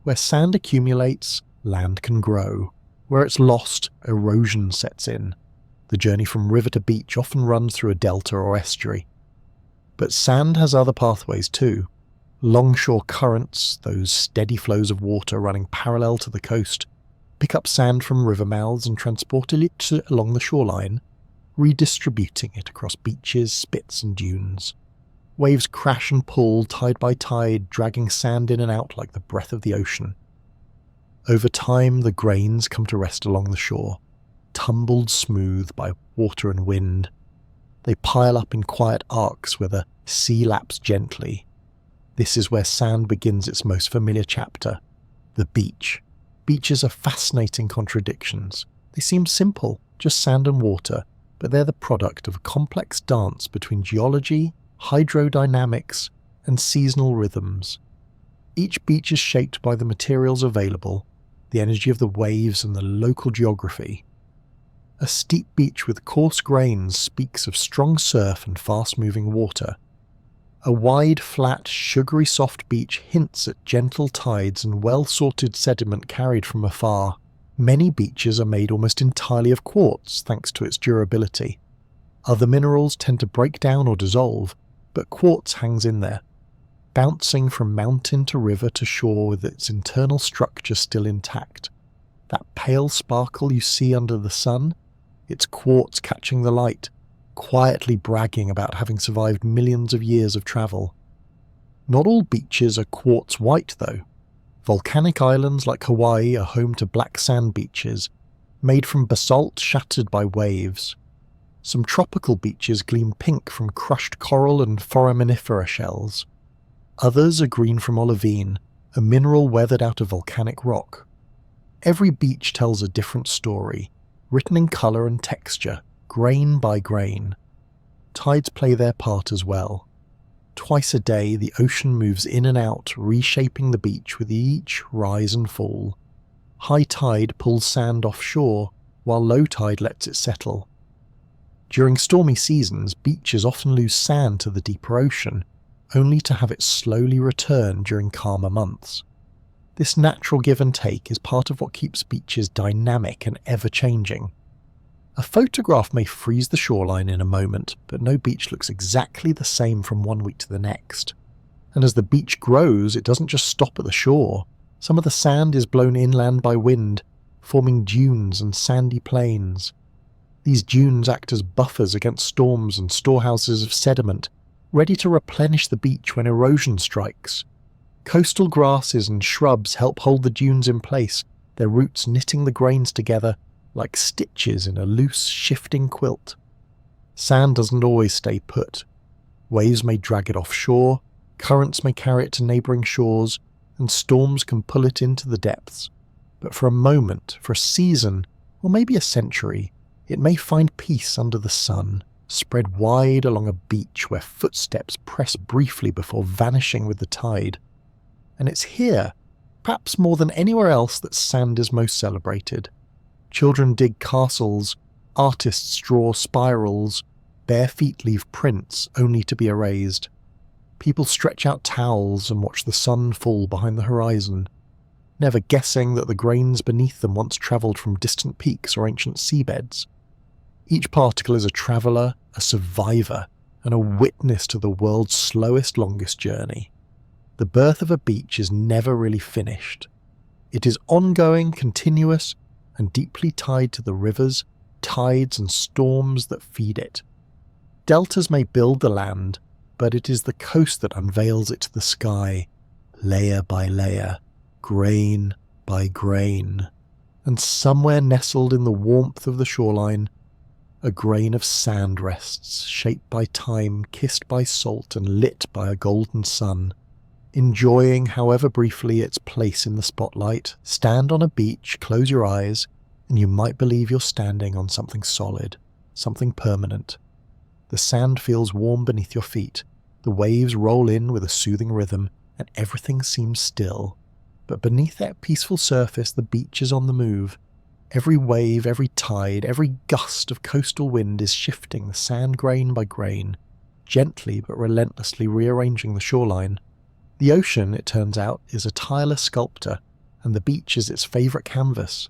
Where sand accumulates, land can grow. Where it's lost, erosion sets in. The journey from river to beach often runs through a delta or estuary. But sand has other pathways too. Longshore currents, those steady flows of water running parallel to the coast, pick up sand from river mouths and transport it along the shoreline, redistributing it across beaches, spits and dunes. Waves crash and pull tide by tide, dragging sand in and out like the breath of the ocean. Over time, the grains come to rest along the shore, tumbled smooth by water and wind. They pile up in quiet arcs where the sea laps gently. This is where sand begins its most familiar chapter, the beach. Beaches are fascinating contradictions. They seem simple, just sand and water, but they're the product of a complex dance between geology, hydrodynamics, and seasonal rhythms. Each beach is shaped by the materials available, the energy of the waves and the local geography. A steep beach with coarse grains speaks of strong surf and fast-moving water. A wide, flat, sugary soft beach hints at gentle tides and well-sorted sediment carried from afar. Many beaches are made almost entirely of quartz thanks to its durability. Other minerals tend to break down or dissolve, but quartz hangs in there, bouncing from mountain to river to shore with its internal structure still intact. That pale sparkle you see under the sun, it's quartz catching the light, quietly bragging about having survived millions of years of travel. Not all beaches are quartz white though. Volcanic islands like Hawaii are home to black sand beaches, made from basalt shattered by waves. Some tropical beaches gleam pink from crushed coral and foraminifera shells. Others are green from olivine, a mineral weathered out of volcanic rock. Every beach tells a different story, written in colour and texture, grain by grain. Tides play their part as well. Twice a day, the ocean moves in and out, reshaping the beach with each rise and fall. High tide pulls sand offshore, while low tide lets it settle. During stormy seasons, beaches often lose sand to the deeper ocean, only to have it slowly return during calmer months. This natural give and take is part of what keeps beaches dynamic and ever-changing. A photograph may freeze the shoreline in a moment, but no beach looks exactly the same from one week to the next. And as the beach grows, it doesn't just stop at the shore. Some of the sand is blown inland by wind, forming dunes and sandy plains. These dunes act as buffers against storms and storehouses of sediment, ready to replenish the beach when erosion strikes. Coastal grasses and shrubs help hold the dunes in place, their roots knitting the grains together like stitches in a loose, shifting quilt. Sand doesn't always stay put. Waves may drag it offshore, currents may carry it to neighbouring shores, and storms can pull it into the depths. But for a moment, for a season, or maybe a century, it may find peace under the sun, spread wide along a beach where footsteps press briefly before vanishing with the tide. And it's here, perhaps more than anywhere else, that sand is most celebrated. Children dig castles, artists draw spirals, bare feet leave prints only to be erased. People stretch out towels and watch the sun fall behind the horizon, never guessing that the grains beneath them once travelled from distant peaks or ancient seabeds. Each particle is a traveller, a survivor, and a witness to the world's slowest, longest journey. The birth of a beach is never really finished. It is ongoing, continuous, and deeply tied to the rivers, tides, and storms that feed it. Deltas may build the land, but it is the coast that unveils it to the sky, layer by layer, grain by grain. And somewhere nestled in the warmth of the shoreline, a grain of sand rests, shaped by time, kissed by salt, and lit by a golden sun. Enjoying, however briefly, its place in the spotlight, stand on a beach, close your eyes, and you might believe you're standing on something solid, something permanent. The sand feels warm beneath your feet, the waves roll in with a soothing rhythm, and everything seems still. But beneath that peaceful surface, the beach is on the move. Every wave, every tide, every gust of coastal wind is shifting the sand grain by grain, gently but relentlessly rearranging the shoreline. The ocean, it turns out, is a tireless sculptor, and the beach is its favourite canvas.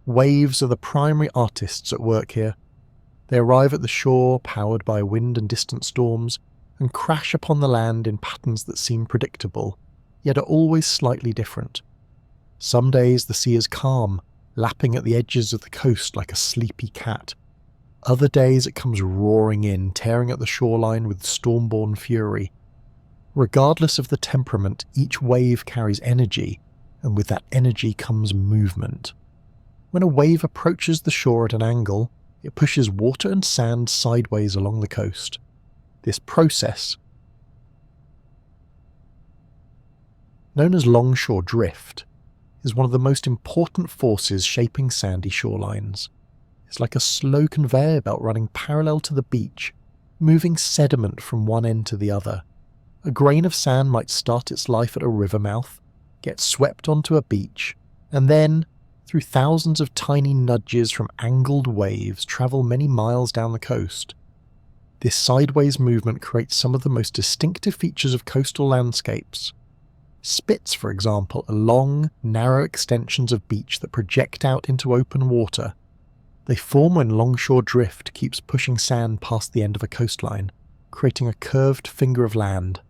Waves are the primary artists at work here. They arrive at the shore, powered by wind and distant storms, and crash upon the land in patterns that seem predictable, yet are always slightly different. Some days the sea is calm, lapping at the edges of the coast like a sleepy cat. Other days it comes roaring in, tearing at the shoreline with storm-born fury. Regardless of the temperament, each wave carries energy, and with that energy comes movement. When a wave approaches the shore at an angle, it pushes water and sand sideways along the coast. This process, known as longshore drift, is one of the most important forces shaping sandy shorelines. It's like a slow conveyor belt running parallel to the beach, moving sediment from one end to the other. A grain of sand might start its life at a river mouth, get swept onto a beach, and then, through thousands of tiny nudges from angled waves, travel many miles down the coast. This sideways movement creates some of the most distinctive features of coastal landscapes. Spits, for example, are long, narrow extensions of beach that project out into open water. They form when longshore drift keeps pushing sand past the end of a coastline, creating a curved finger of land.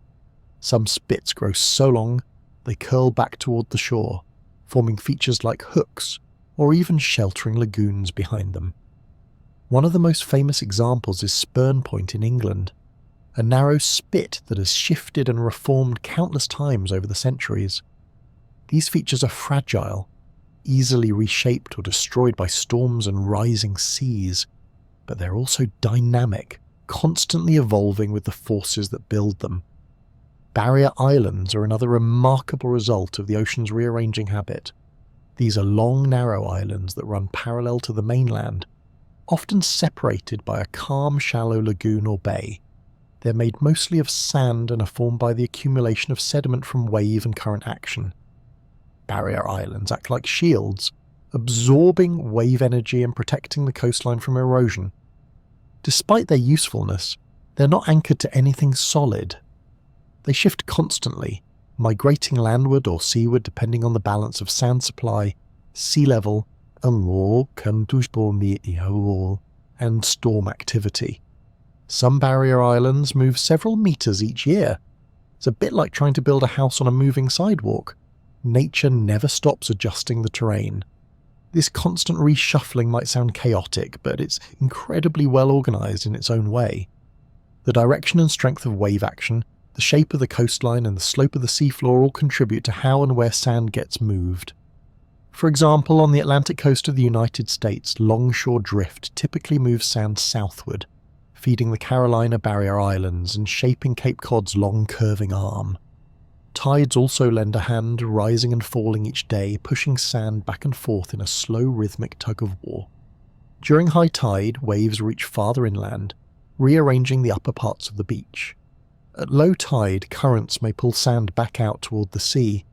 Some spits grow so long they curl back toward the shore, forming features like hooks or even sheltering lagoons behind them. One of the most famous examples is Spurn Point in England, a narrow spit that has shifted and reformed countless times over the centuries. These features are fragile, easily reshaped or destroyed by storms and rising seas, but they're also dynamic, constantly evolving with the forces that build them. Barrier islands are another remarkable result of the ocean's rearranging habit. These are long, narrow islands that run parallel to the mainland, often separated by a calm, shallow lagoon or bay. They're made mostly of sand and are formed by the accumulation of sediment from wave and current action. Barrier islands act like shields, absorbing wave energy and protecting the coastline from erosion. Despite their usefulness, they're not anchored to anything solid. They shift constantly, migrating landward or seaward depending on the balance of sand supply, sea level, and storm activity. Some barrier islands move several meters each year. It's a bit like trying to build a house on a moving sidewalk. nature never stops adjusting the terrain. This constant reshuffling might sound chaotic, but it's incredibly well organised in its own way. The direction and strength of wave action, the shape of the coastline and the slope of the seafloor all contribute to how and where sand gets moved. For example, on the Atlantic coast of the United States, longshore drift typically moves sand southward, feeding the Carolina Barrier Islands and shaping Cape Cod's long curving arm. Tides also lend a hand, rising and falling each day, pushing sand back and forth in a slow rhythmic tug-of-war. During high tide, waves reach farther inland, rearranging the upper parts of the beach. At low tide, currents may pull sand back out toward the sea.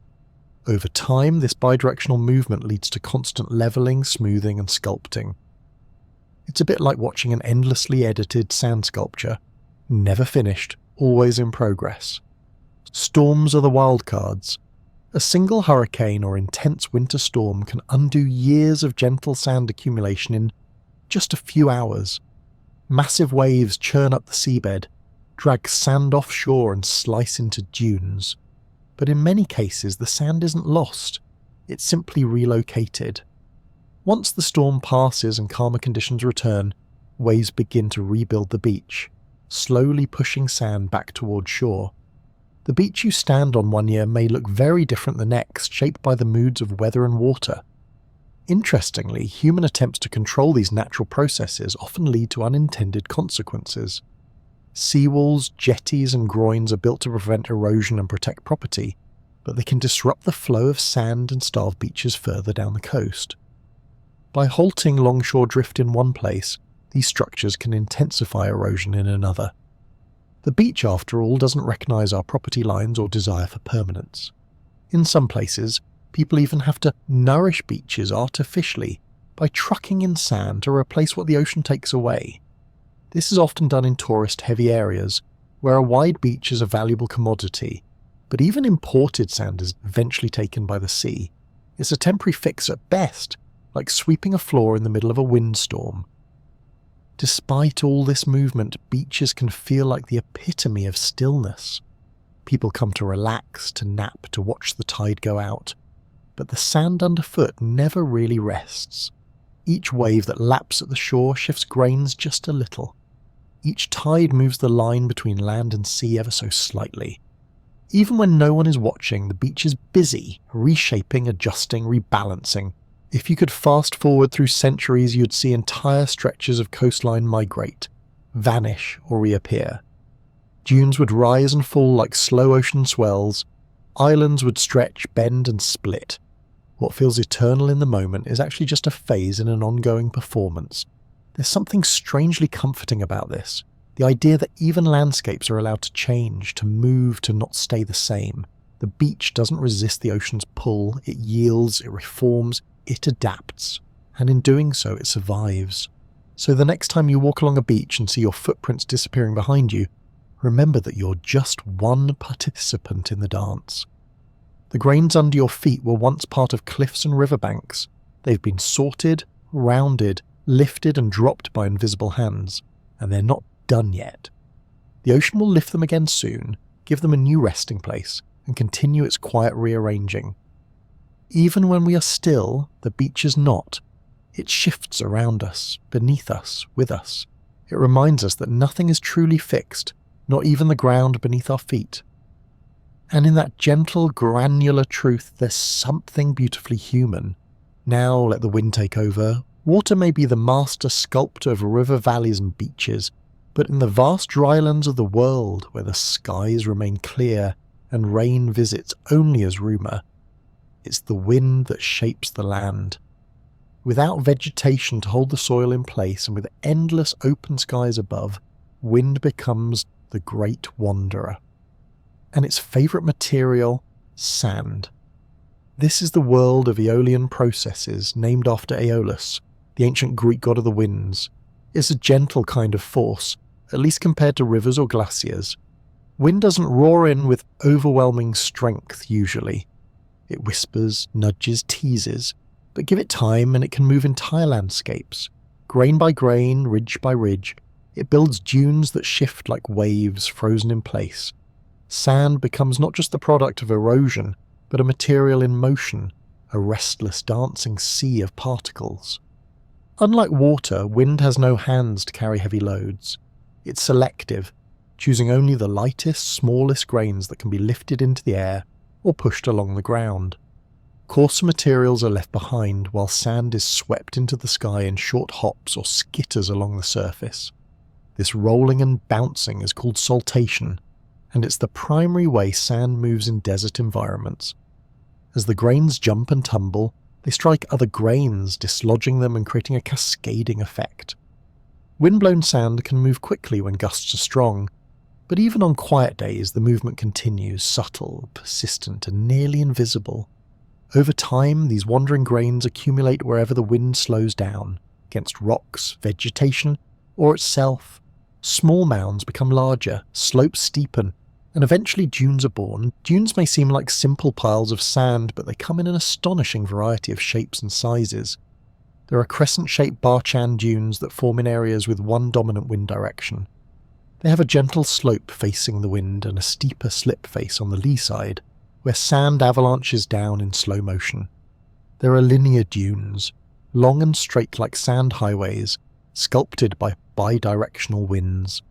Over time, this bidirectional movement leads to constant levelling, smoothing and sculpting. It's a bit like watching an endlessly edited sand sculpture, never finished, always in progress. Storms are the wildcards. A single hurricane or intense winter storm can undo years of gentle sand accumulation in just a few hours. Massive waves churn up the seabed, drag sand offshore and slice into dunes. But in many cases, the sand isn't lost, it's simply relocated. Once the storm passes and calmer conditions return, waves begin to rebuild the beach, slowly pushing sand back toward shore. The beach you stand on one year may look very different the next, shaped by the moods of weather and water. Interestingly, human attempts to control these natural processes often lead to unintended consequences. Seawalls, jetties and groins are built to prevent erosion and protect property, but they can disrupt the flow of sand and starve beaches further down the coast. By halting longshore drift in one place, these structures can intensify erosion in another. The beach, after all, doesn't recognise our property lines or desire for permanence. In some places, people even have to nourish beaches artificially by trucking in sand to replace what the ocean takes away. This is often done in tourist-heavy areas, where a wide beach is a valuable commodity, but even imported sand is eventually taken by the sea. It's a temporary fix at best, like sweeping a floor in the middle of a windstorm. Despite all this movement, beaches can feel like the epitome of stillness. People come to relax, to nap, to watch the tide go out. But the sand underfoot never really rests. Each wave that laps at the shore shifts grains just a little. Each tide moves the line between land and sea ever so slightly. Even when no one is watching, the beach is busy, reshaping, adjusting, rebalancing. If you could fast forward through centuries, you'd see entire stretches of coastline migrate, vanish or reappear. Dunes would rise and fall like slow ocean swells. Islands would stretch, bend and split. What feels eternal in the moment is actually just a phase in an ongoing performance. There's something strangely comforting about this. The idea that even landscapes are allowed to change, to move, to not stay the same. The beach doesn't resist the ocean's pull, it yields, it reforms, it adapts, and in doing so it survives. So the next time you walk along a beach and see your footprints disappearing behind you, remember that you're just one participant in the dance. The grains under your feet were once part of cliffs and riverbanks. They've been sorted, rounded, lifted and dropped by invisible hands, and they're not done yet. The ocean will lift them again soon, give them a new resting place, and continue its quiet rearranging. Even when we are still, the beach is not. It shifts around us, beneath us, with us. It reminds us that nothing is truly fixed, not even the ground beneath our feet. And in that gentle, granular truth, there's something beautifully human. Now let the wind take over. Water may be the master sculptor of river valleys and beaches, but in the vast drylands of the world, where the skies remain clear and rain visits only as rumour, it's the wind that shapes the land. Without vegetation to hold the soil in place and with endless open skies above, wind becomes the great wanderer. And its favourite material, sand. This is the world of Aeolian processes, named after Aeolus, the ancient Greek god of the winds. It's a gentle kind of force, at least compared to rivers or glaciers. Wind doesn't roar in with overwhelming strength usually. It whispers, nudges, teases, but give it time and it can move entire landscapes. Grain by grain, ridge by ridge, it builds dunes that shift like waves frozen in place. Sand becomes not just the product of erosion, but but a material in motion, a restless dancing sea of particles. Unlike water, wind has no hands to carry heavy loads. It's selective, choosing only the lightest, smallest grains that can be lifted into the air or pushed along the ground. Coarser materials are left behind, while sand is swept into the sky in short hops or skitters along the surface. This rolling and bouncing is called saltation, and it's the primary way sand moves in desert environments. As the grains jump and tumble, they strike other grains, dislodging them and creating a cascading effect. Windblown sand can move quickly when gusts are strong, but even on quiet days the movement continues, subtle, persistent, and nearly invisible. Over time, these wandering grains accumulate wherever the wind slows down, against rocks, vegetation, or itself. Small mounds become larger, slopes steepen, and eventually dunes are born. Dunes may seem like simple piles of sand, but they come in an astonishing variety of shapes and sizes. There are crescent-shaped barchan dunes that form in areas with one dominant wind direction. They have a gentle slope facing the wind and a steeper slip face on the lee side, where sand avalanches down in slow motion. There are linear dunes, long and straight like sand highways, sculpted by bidirectional winds.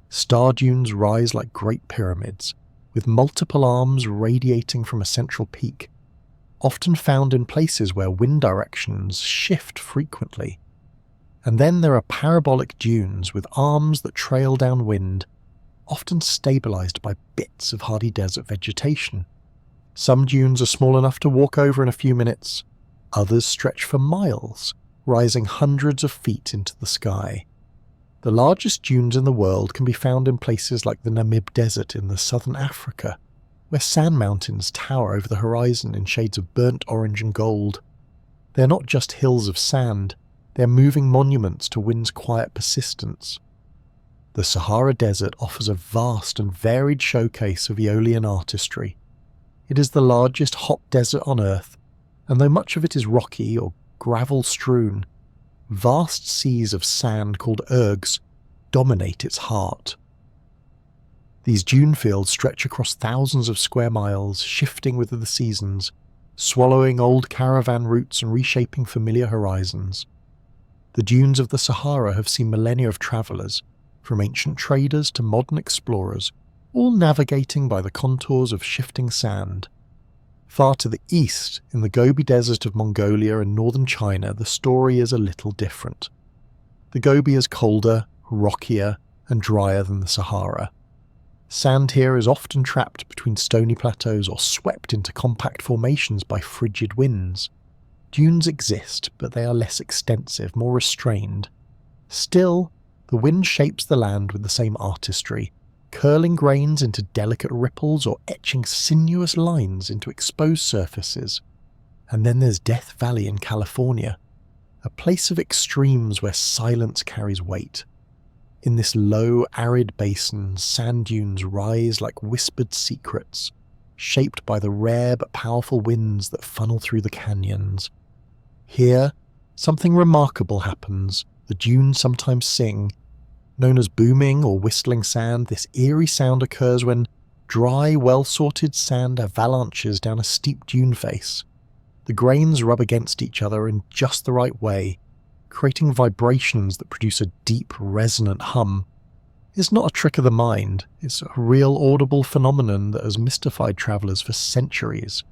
Star dunes rise like great pyramids, with multiple arms radiating from a central peak, often found in places where wind directions shift frequently. And then there are parabolic dunes with arms that trail downwind, often stabilized by bits of hardy desert vegetation. Some dunes are small enough to walk over in a few minutes, others stretch for miles, rising hundreds of feet into the sky. The largest dunes in the world can be found in places like the Namib Desert in the southern Africa, where sand mountains tower over the horizon in shades of burnt orange and gold. They are not just hills of sand, they are moving monuments to wind's quiet persistence. The Sahara Desert offers a vast and varied showcase of Aeolian artistry. It is the largest hot desert on Earth, and though much of it is rocky or gravel-strewn, vast seas of sand called ergs dominate its heart. These dune fields stretch across thousands of square miles, shifting with the seasons, swallowing old caravan routes and reshaping familiar horizons. The dunes of the Sahara have seen millennia of travellers, from ancient traders to modern explorers, all navigating by the contours of shifting sand. Far to the east, in the Gobi Desert of Mongolia and northern China, the story is a little different. The Gobi is colder, rockier, and drier than the Sahara. Sand here is often trapped between stony plateaus or swept into compact formations by frigid winds. Dunes exist, but they are less extensive, more restrained. Still, the wind shapes the land with the same artistry, curling grains into delicate ripples or etching sinuous lines into exposed surfaces. And then there's Death Valley in California, a place of extremes where silence carries weight. In this low, arid basin, sand dunes rise like whispered secrets, shaped by the rare but powerful winds that funnel through the canyons. Here, something remarkable happens. The dunes sometimes sing. Known as booming or whistling sand, this eerie sound occurs when dry, well-sorted sand avalanches down a steep dune face. The grains rub against each other in just the right way, creating vibrations that produce a deep, resonant hum. It's not a trick of the mind, it's a real audible phenomenon that has mystified travellers for centuries.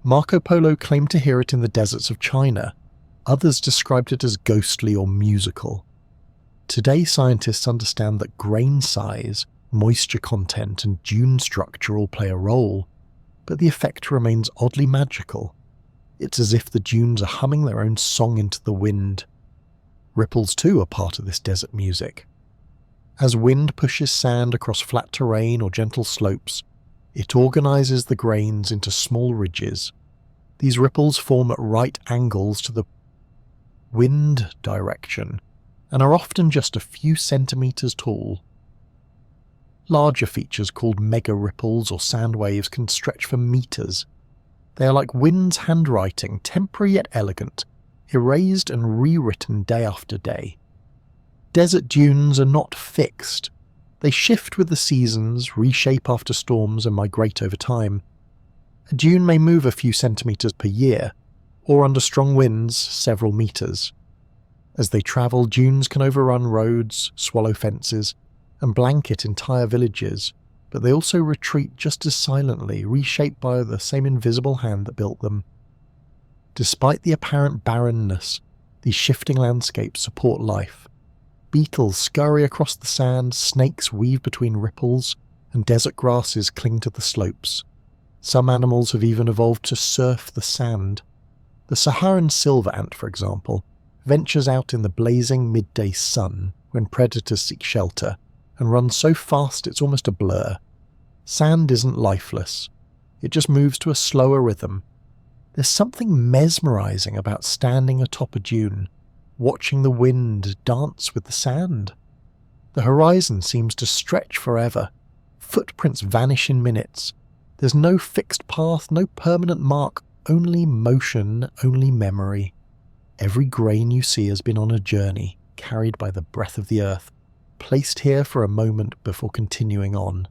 Marco Polo claimed to hear it in the deserts of China. Others described it as ghostly or musical. Today, scientists understand that grain size, moisture content, and dune structure all play a role, but the effect remains oddly magical. It's as if the dunes are humming their own song into the wind. Ripples too are part of this desert music. As wind pushes sand across flat terrain or gentle slopes, it organizes the grains into small ridges. These ripples form at right angles to the wind direction, and are often just a few centimeters tall. Larger features called mega ripples or sand waves can stretch for meters. They are like wind's handwriting, temporary yet elegant, erased and rewritten day after day. Desert dunes are not fixed. They shift with the seasons, reshape after storms, and migrate over time. A dune may move a few centimetres per year, or under strong winds, several metres. As they travel, dunes can overrun roads, swallow fences, and blanket entire villages, but they also retreat just as silently, reshaped by the same invisible hand that built them. Despite the apparent barrenness, these shifting landscapes support life. Beetles scurry across the sand, snakes weave between ripples, and desert grasses cling to the slopes. Some animals have even evolved to surf the sand. The Saharan silver ant, for example, ventures out in the blazing midday sun when predators seek shelter, and runs so fast it's almost a blur. Sand isn't lifeless. It just moves to a slower rhythm. There's something mesmerizing about standing atop a dune, watching the wind dance with the sand. The horizon seems to stretch forever. Footprints vanish in minutes. There's no fixed path, no permanent mark, only motion, only memory. Every grain you see has been on a journey, carried by the breath of the earth, placed here for a moment before continuing on.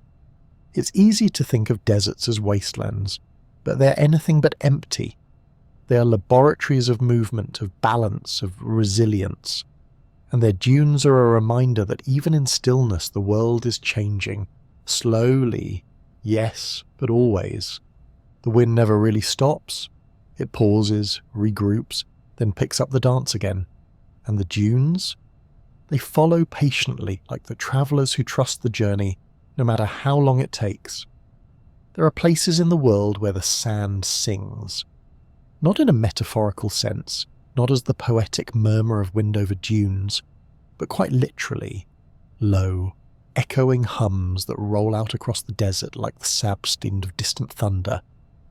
It's easy to think of deserts as wastelands, but they're anything but empty. They are laboratories of movement, of balance, of resilience. And their dunes are a reminder that even in stillness the world is changing. Slowly, yes, but always. The wind never really stops. It pauses, regroups, then picks up the dance again. And the dunes? They follow patiently, like the travellers who trust the journey, no matter how long it takes. There are places in the world where the sand sings. Not in a metaphorical sense, not as the poetic murmur of wind over dunes, but quite literally, low, echoing hums that roll out across the desert like the Sabstund of distant thunder,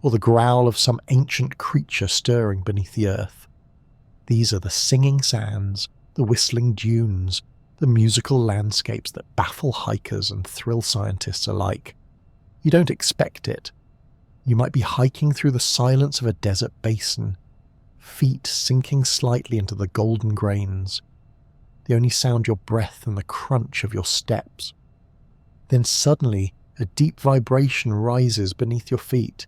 or the growl of some ancient creature stirring beneath the earth. These are the singing sands, the whistling dunes, the musical landscapes that baffle hikers and thrill scientists alike. You don't expect it. You might be hiking through the silence of a desert basin, feet sinking slightly into the golden grains. The only sound your breath and the crunch of your steps. Then suddenly, a deep vibration rises beneath your feet.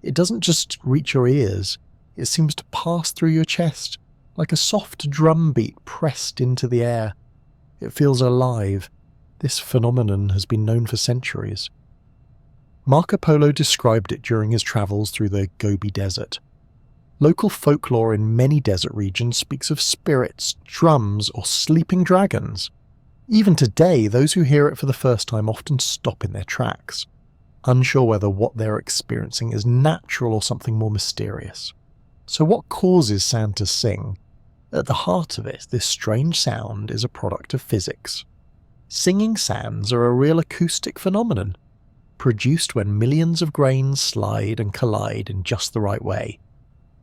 It doesn't just reach your ears, it seems to pass through your chest, like a soft drum beat pressed into the air. It feels alive. This phenomenon has been known for centuries. Marco Polo described it during his travels through the Gobi Desert. Local folklore in many desert regions speaks of spirits, drums, or sleeping dragons. Even today, those who hear it for the first time often stop in their tracks, unsure whether what they're experiencing is natural or something more mysterious. So what causes sand to sing? At the heart of it, this strange sound is a product of physics. Singing sands are a real acoustic phenomenon, produced when millions of grains slide and collide in just the right way.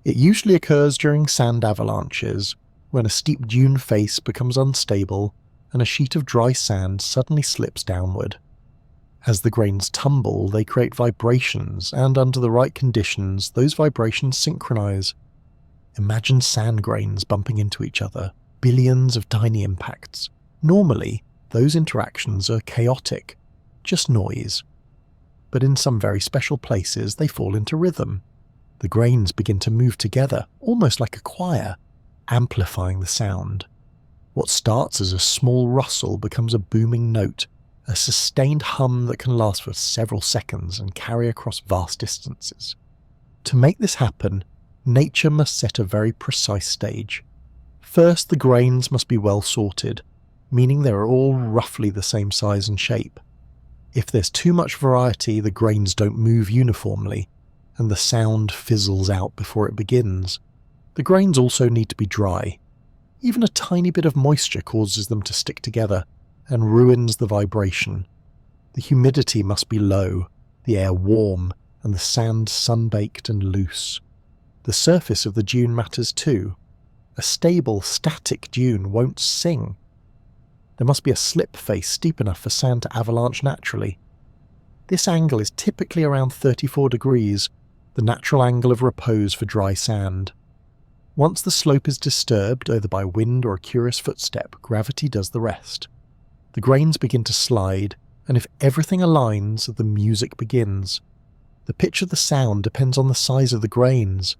It usually occurs during sand avalanches, when a steep dune face becomes unstable and a sheet of dry sand suddenly slips downward. As the grains tumble, they create vibrations, and under the right conditions, those vibrations synchronize. Imagine sand grains bumping into each other, billions of tiny impacts. Normally, those interactions are chaotic, just noise. But in some very special places, they fall into rhythm. The grains begin to move together, almost like a choir, amplifying the sound. What starts as a small rustle becomes a booming note, a sustained hum that can last for several seconds and carry across vast distances. To make this happen, nature must set a very precise stage. First, the grains must be well sorted, meaning they are all roughly the same size and shape. If there's too much variety, the grains don't move uniformly, and the sound fizzles out before it begins. The grains also need to be dry. Even a tiny bit of moisture causes them to stick together and ruins the vibration. The humidity must be low, the air warm, and the sand sun-baked and loose. The surface of the dune matters too. A stable, static dune won't sing. There must be a slip face steep enough for sand to avalanche naturally. This angle is typically around 34 degrees, the natural angle of repose for dry sand. Once the slope is disturbed, either by wind or a curious footstep, gravity does the rest. The grains begin to slide, and if everything aligns, the music begins. The pitch of the sound depends on the size of the grains.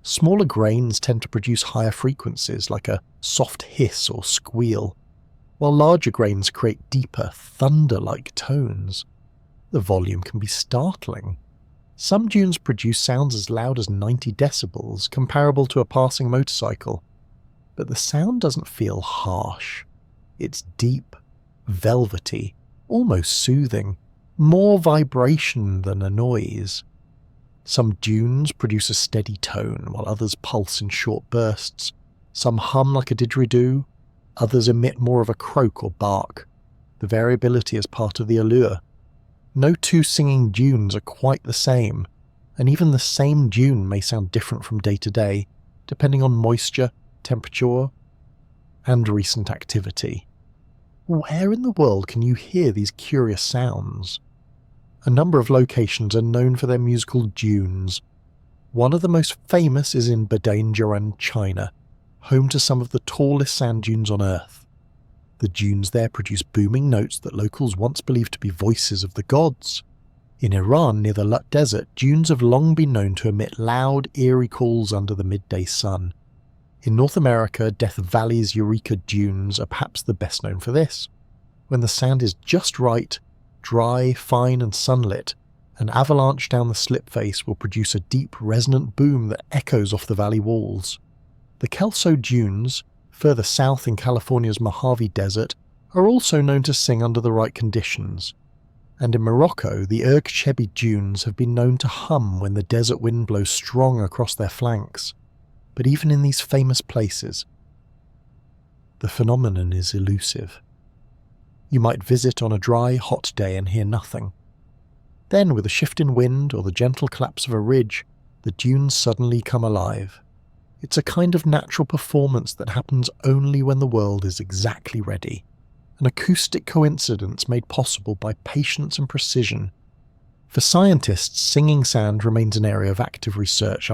Smaller grains tend to produce higher frequencies, like a soft hiss or squeal, while larger grains create deeper, thunder-like tones. The volume can be startling. Some dunes produce sounds as loud as 90 decibels, comparable to a passing motorcycle. But the sound doesn't feel harsh. It's deep, velvety, almost soothing, more vibration than a noise. Some dunes produce a steady tone, while others pulse in short bursts. Some hum like a didgeridoo, others emit more of a croak or bark. The variability is part of the allure. No two singing dunes are quite the same, and even the same dune may sound different from day to day, depending on moisture, temperature, and recent activity. Where in the world can you hear these curious sounds? A number of locations are known for their musical dunes. One of the most famous is in Badainjian, China, home to some of the tallest sand dunes on Earth. The dunes there produce booming notes that locals once believed to be voices of the gods. In Iran, near the Lut Desert, dunes have long been known to emit loud, eerie calls under the midday sun. In North America, Death Valley's Eureka dunes are perhaps the best known for this. When the sand is just right, dry, fine and sunlit, an avalanche down the slip face will produce a deep, resonant boom that echoes off the valley walls. The Kelso dunes, further south in California's Mojave Desert, are also known to sing under the right conditions. And in Morocco, the Erg Chebi dunes have been known to hum when the desert wind blows strong across their flanks. But even in these famous places, the phenomenon is elusive. You might visit on a dry, hot day and hear nothing. Then, with a shift in wind or the gentle collapse of a ridge, the dunes suddenly come alive. It's a kind of natural performance that happens only when the world is exactly ready. An acoustic coincidence made possible by patience and precision. For scientists, singing sand remains an area of active research.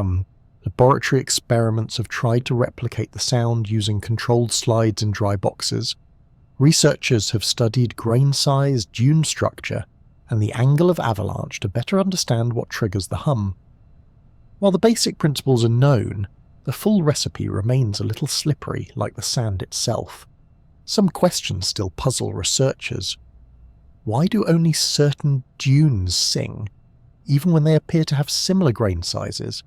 Laboratory experiments have tried to replicate the sound using controlled slides in dry boxes. Researchers have studied grain size, dune structure, and the angle of avalanche to better understand what triggers the hum. While the basic principles are known, the full recipe remains a little slippery, like the sand itself. Some questions still puzzle researchers. Why do only certain dunes sing, even when they appear to have similar grain sizes?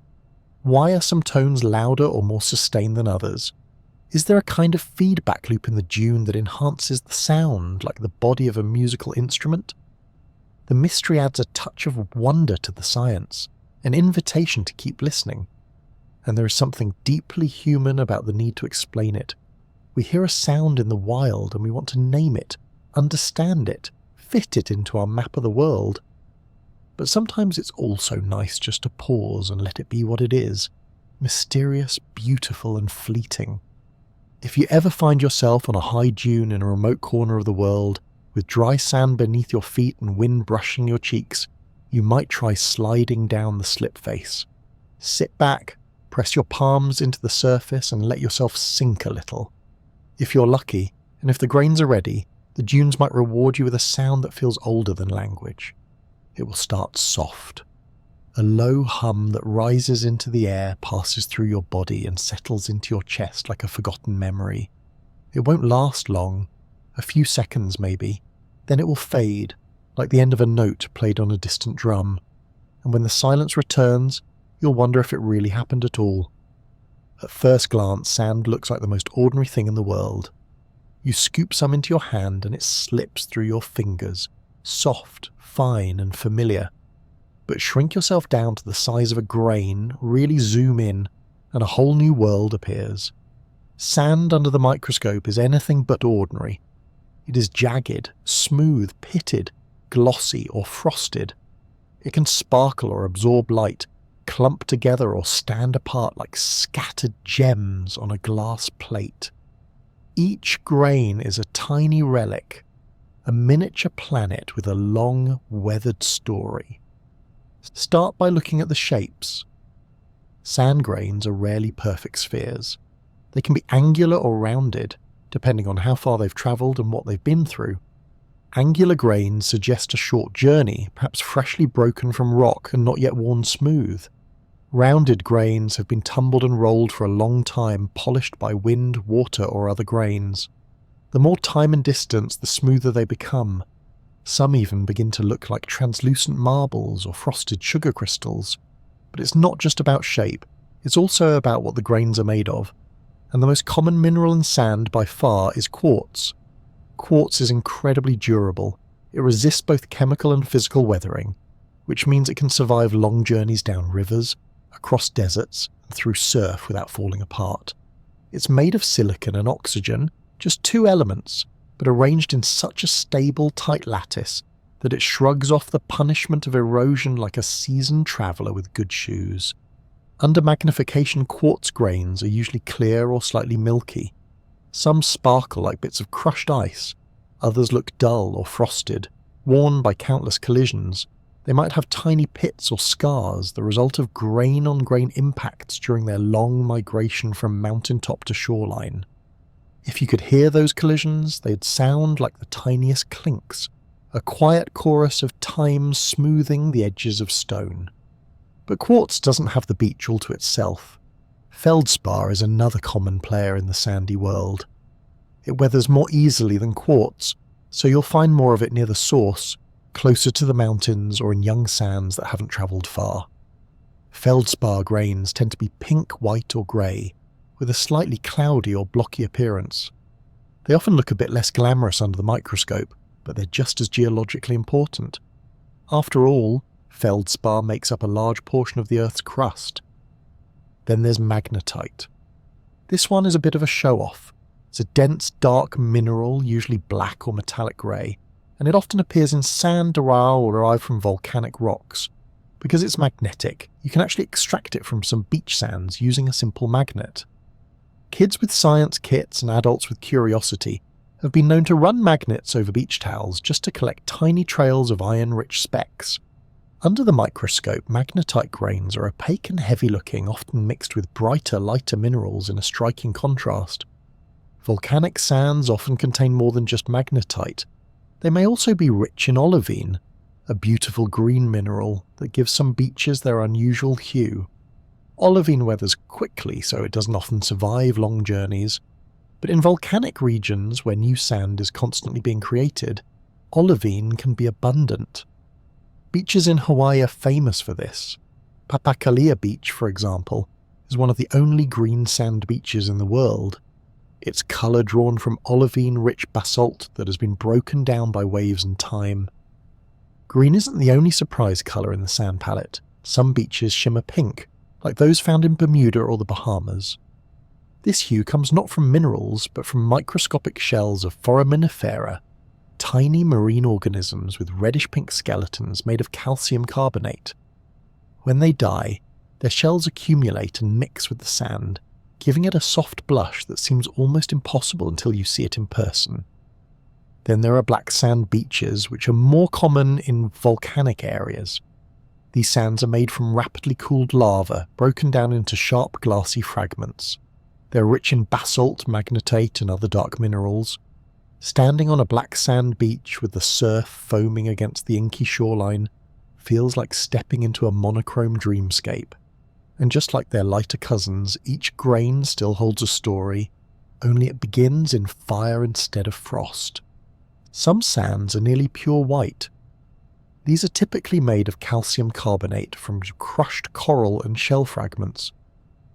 Why are some tones louder or more sustained than others? Is there a kind of feedback loop in the dune that enhances the sound, like the body of a musical instrument? The mystery adds a touch of wonder to the science, an invitation to keep listening. And there is something deeply human about the need to explain it. We hear a sound in the wild and we want to name it, understand it, fit it into our map of the world. But sometimes it's also nice just to pause and let it be what it is, mysterious, beautiful and fleeting. If you ever find yourself on a high dune in a remote corner of the world, with dry sand beneath your feet and wind brushing your cheeks, you might try sliding down the slip face. Sit back, press your palms into the surface and let yourself sink a little. If you're lucky, and if the grains are ready, the dunes might reward you with a sound that feels older than language. It will start soft. A low hum that rises into the air, passes through your body and settles into your chest like a forgotten memory. It won't last long, a few seconds maybe, then it will fade, like the end of a note played on a distant drum, and when the silence returns, you'll wonder if it really happened at all. At first glance, sand looks like the most ordinary thing in the world. You scoop some into your hand and it slips through your fingers, soft, fine and familiar. But shrink yourself down to the size of a grain, really zoom in, and a whole new world appears. Sand under the microscope is anything but ordinary. It is jagged, smooth, pitted, glossy or frosted. It can sparkle or absorb light, clump together or stand apart like scattered gems on a glass plate. Each grain is a tiny relic, a miniature planet with a long, weathered story. Start by looking at the shapes. Sand grains are rarely perfect spheres. They can be angular or rounded, depending on how far they've travelled and what they've been through. Angular grains suggest a short journey, perhaps freshly broken from rock and not yet worn smooth. Rounded grains have been tumbled and rolled for a long time, polished by wind, water, or other grains. The more time and distance, the smoother they become. Some even begin to look like translucent marbles or frosted sugar crystals. But it's not just about shape, it's also about what the grains are made of. And the most common mineral in sand by far is quartz. Quartz is incredibly durable. It resists both chemical and physical weathering, which means it can survive long journeys down rivers, across deserts, and through surf without falling apart. It's made of silicon and oxygen, just two elements, but arranged in such a stable, tight lattice that it shrugs off the punishment of erosion like a seasoned traveller with good shoes. Under magnification, quartz grains are usually clear or slightly milky. Some sparkle like bits of crushed ice, others look dull or frosted, worn by countless collisions. They might have tiny pits or scars, the result of grain-on-grain impacts during their long migration from mountaintop to shoreline. If you could hear those collisions, they'd sound like the tiniest clinks, a quiet chorus of time smoothing the edges of stone. But quartz doesn't have the beach all to itself. Feldspar is another common player in the sandy world. It weathers more easily than quartz, so you'll find more of it near the source, closer to the mountains or in young sands that haven't travelled far. Feldspar grains tend to be pink, white or grey, with a slightly cloudy or blocky appearance. They often look a bit less glamorous under the microscope, but they're just as geologically important. After all, feldspar makes up a large portion of the Earth's crust. Then there's magnetite. This one is a bit of a show-off. It's a dense, dark mineral, usually black or metallic grey, and it often appears in sand derived from volcanic rocks. Because it's magnetic, you can actually extract it from some beach sands using a simple magnet. Kids with science kits and adults with curiosity have been known to run magnets over beach towels just to collect tiny trails of iron-rich specks. Under the microscope, magnetite grains are opaque and heavy-looking, often mixed with brighter, lighter minerals in a striking contrast. Volcanic sands often contain more than just magnetite. They may also be rich in olivine, a beautiful green mineral that gives some beaches their unusual hue. Olivine weathers quickly, so it doesn't often survive long journeys, but in volcanic regions where new sand is constantly being created, olivine can be abundant. Beaches in Hawaii are famous for this. Papakalia Beach, for example, is one of the only green sand beaches in the world. Its colour drawn from olivine-rich basalt that has been broken down by waves and time. Green isn't the only surprise colour in the sand palette. Some beaches shimmer pink, like those found in Bermuda or the Bahamas. This hue comes not from minerals, but from microscopic shells of foraminifera, tiny marine organisms with reddish-pink skeletons made of calcium carbonate. When they die, their shells accumulate and mix with the sand, giving it a soft blush that seems almost impossible until you see it in person. Then there are black sand beaches, which are more common in volcanic areas. These sands are made from rapidly cooled lava, broken down into sharp glassy fragments. They're rich in basalt, magnetite and other dark minerals. Standing on a black sand beach with the surf foaming against the inky shoreline feels like stepping into a monochrome dreamscape. And just like their lighter cousins, each grain still holds a story, only it begins in fire instead of frost. Some sands are nearly pure white. These are typically made of calcium carbonate from crushed coral and shell fragments.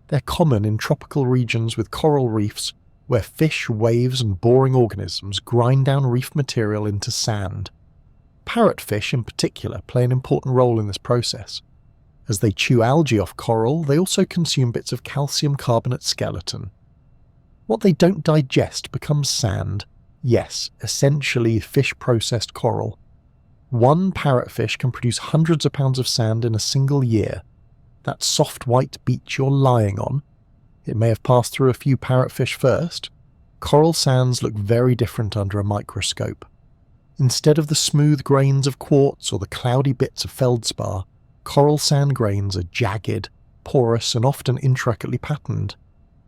They're common in tropical regions with coral reefs where fish, waves and boring organisms grind down reef material into sand. Parrotfish in particular play an important role in this process. As they chew algae off coral, they also consume bits of calcium carbonate skeleton. What they don't digest becomes sand. Yes, essentially fish-processed coral. One parrotfish can produce hundreds of pounds of sand in a single year. That soft white beach you're lying on, it may have passed through a few parrotfish first. Coral sands look very different under a microscope. Instead of the smooth grains of quartz or the cloudy bits of feldspar, coral sand grains are jagged, porous and often intricately patterned.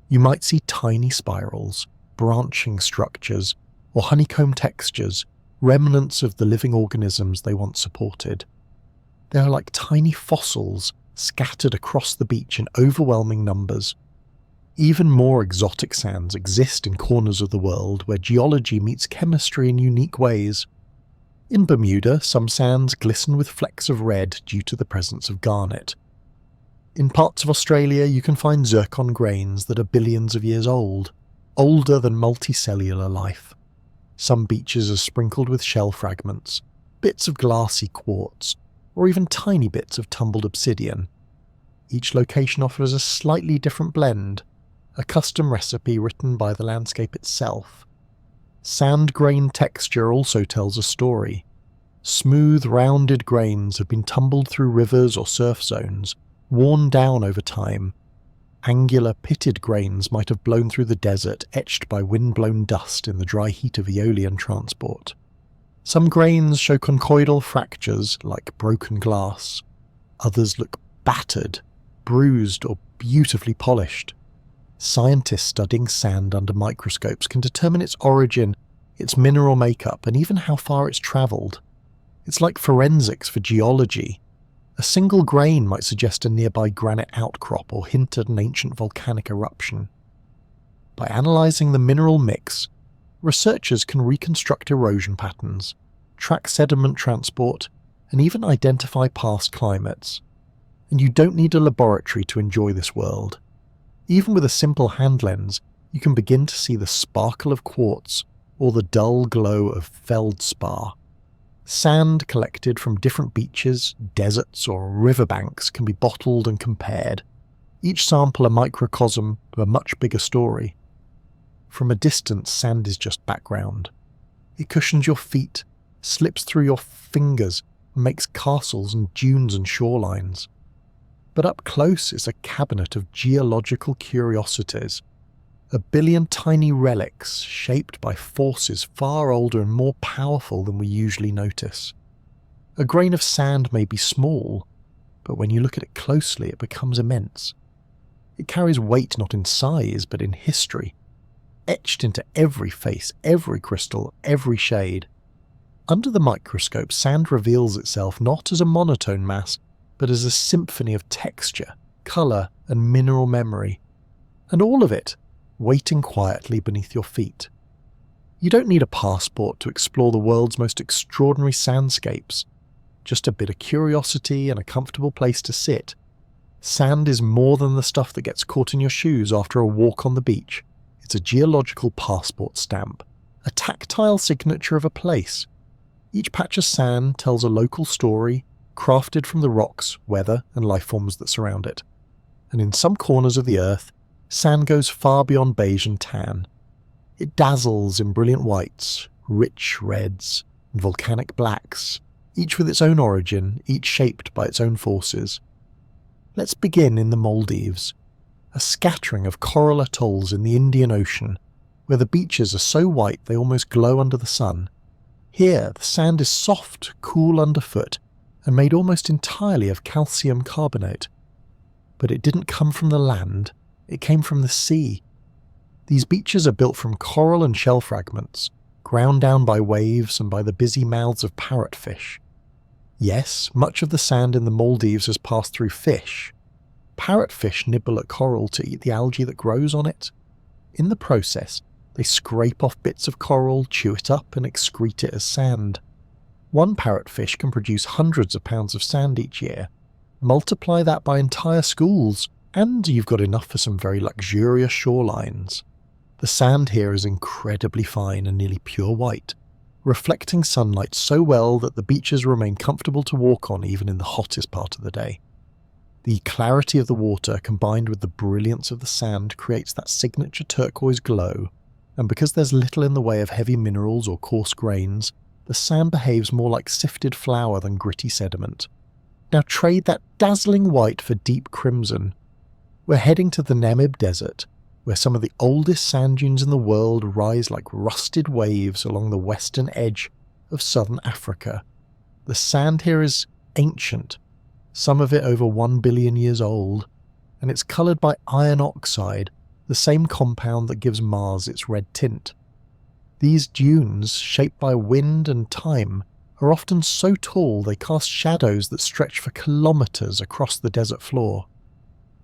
You might see tiny spirals, branching structures, or honeycomb textures, remnants of the living organisms they once supported. They are like tiny fossils scattered across the beach in overwhelming numbers. Even more exotic sands exist in corners of the world where geology meets chemistry in unique ways. In Bermuda, some sands glisten with flecks of red due to the presence of garnet. In parts of Australia, you can find zircon grains that are billions of years old, older than multicellular life. Some beaches are sprinkled with shell fragments, bits of glassy quartz, or even tiny bits of tumbled obsidian. Each location offers a slightly different blend, a custom recipe written by the landscape itself. Sand grain texture also tells a story. Smooth, rounded grains have been tumbled through rivers or surf zones, worn down over time. Angular, pitted grains might have blown through the desert, etched by wind-blown dust in the dry heat of Aeolian transport. Some grains show conchoidal fractures, like broken glass. Others look battered, bruised, or beautifully polished. Scientists studying sand under microscopes can determine its origin, its mineral makeup, and even how far it's travelled. It's like forensics for geology. A single grain might suggest a nearby granite outcrop or hint at an ancient volcanic eruption. By analysing the mineral mix, researchers can reconstruct erosion patterns, track sediment transport, and even identify past climates. And you don't need a laboratory to enjoy this world. Even with a simple hand lens, you can begin to see the sparkle of quartz or the dull glow of feldspar. Sand collected from different beaches, deserts, or riverbanks can be bottled and compared, each sample a microcosm of a much bigger story. From a distance, sand is just background. It cushions your feet, slips through your fingers, and makes castles and dunes and shorelines. But up close is a cabinet of geological curiosities, a billion tiny relics shaped by forces far older and more powerful than we usually notice. A grain of sand may be small, but when you look at it closely it becomes immense. It carries weight not in size but in history, etched into every face, every crystal, every shade. Under the microscope, sand reveals itself not as a monotone mass, but as a symphony of texture, colour, and mineral memory. And all of it waiting quietly beneath your feet. You don't need a passport to explore the world's most extraordinary sandscapes. Just a bit of curiosity and a comfortable place to sit. Sand is more than the stuff that gets caught in your shoes after a walk on the beach. It's a geological passport stamp, a tactile signature of a place. Each patch of sand tells a local story, crafted from the rocks, weather, and life forms that surround it. And in some corners of the earth, sand goes far beyond beige and tan. It dazzles in brilliant whites, rich reds, and volcanic blacks, each with its own origin, each shaped by its own forces. Let's begin in the Maldives, a scattering of coral atolls in the Indian Ocean, where the beaches are so white they almost glow under the sun. Here, the sand is soft, cool underfoot, and made almost entirely of calcium carbonate. But it didn't come from the land, it came from the sea. These beaches are built from coral and shell fragments, ground down by waves and by the busy mouths of parrotfish. Yes, much of the sand in the Maldives has passed through fish. Parrotfish nibble at coral to eat the algae that grows on it. In the process, they scrape off bits of coral, chew it up, and excrete it as sand. One parrotfish can produce hundreds of pounds of sand each year. Multiply that by entire schools, and you've got enough for some very luxurious shorelines. The sand here is incredibly fine and nearly pure white, reflecting sunlight so well that the beaches remain comfortable to walk on even in the hottest part of the day. The clarity of the water combined with the brilliance of the sand creates that signature turquoise glow, and because there's little in the way of heavy minerals or coarse grains, the sand behaves more like sifted flour than gritty sediment. Now trade that dazzling white for deep crimson. We're heading to the Namib Desert, where some of the oldest sand dunes in the world rise like rusted waves along the western edge of southern Africa. The sand here is ancient, some of it over 1 billion years old, and it's coloured by iron oxide, the same compound that gives Mars its red tint. These dunes, shaped by wind and time, are often so tall they cast shadows that stretch for kilometres across the desert floor.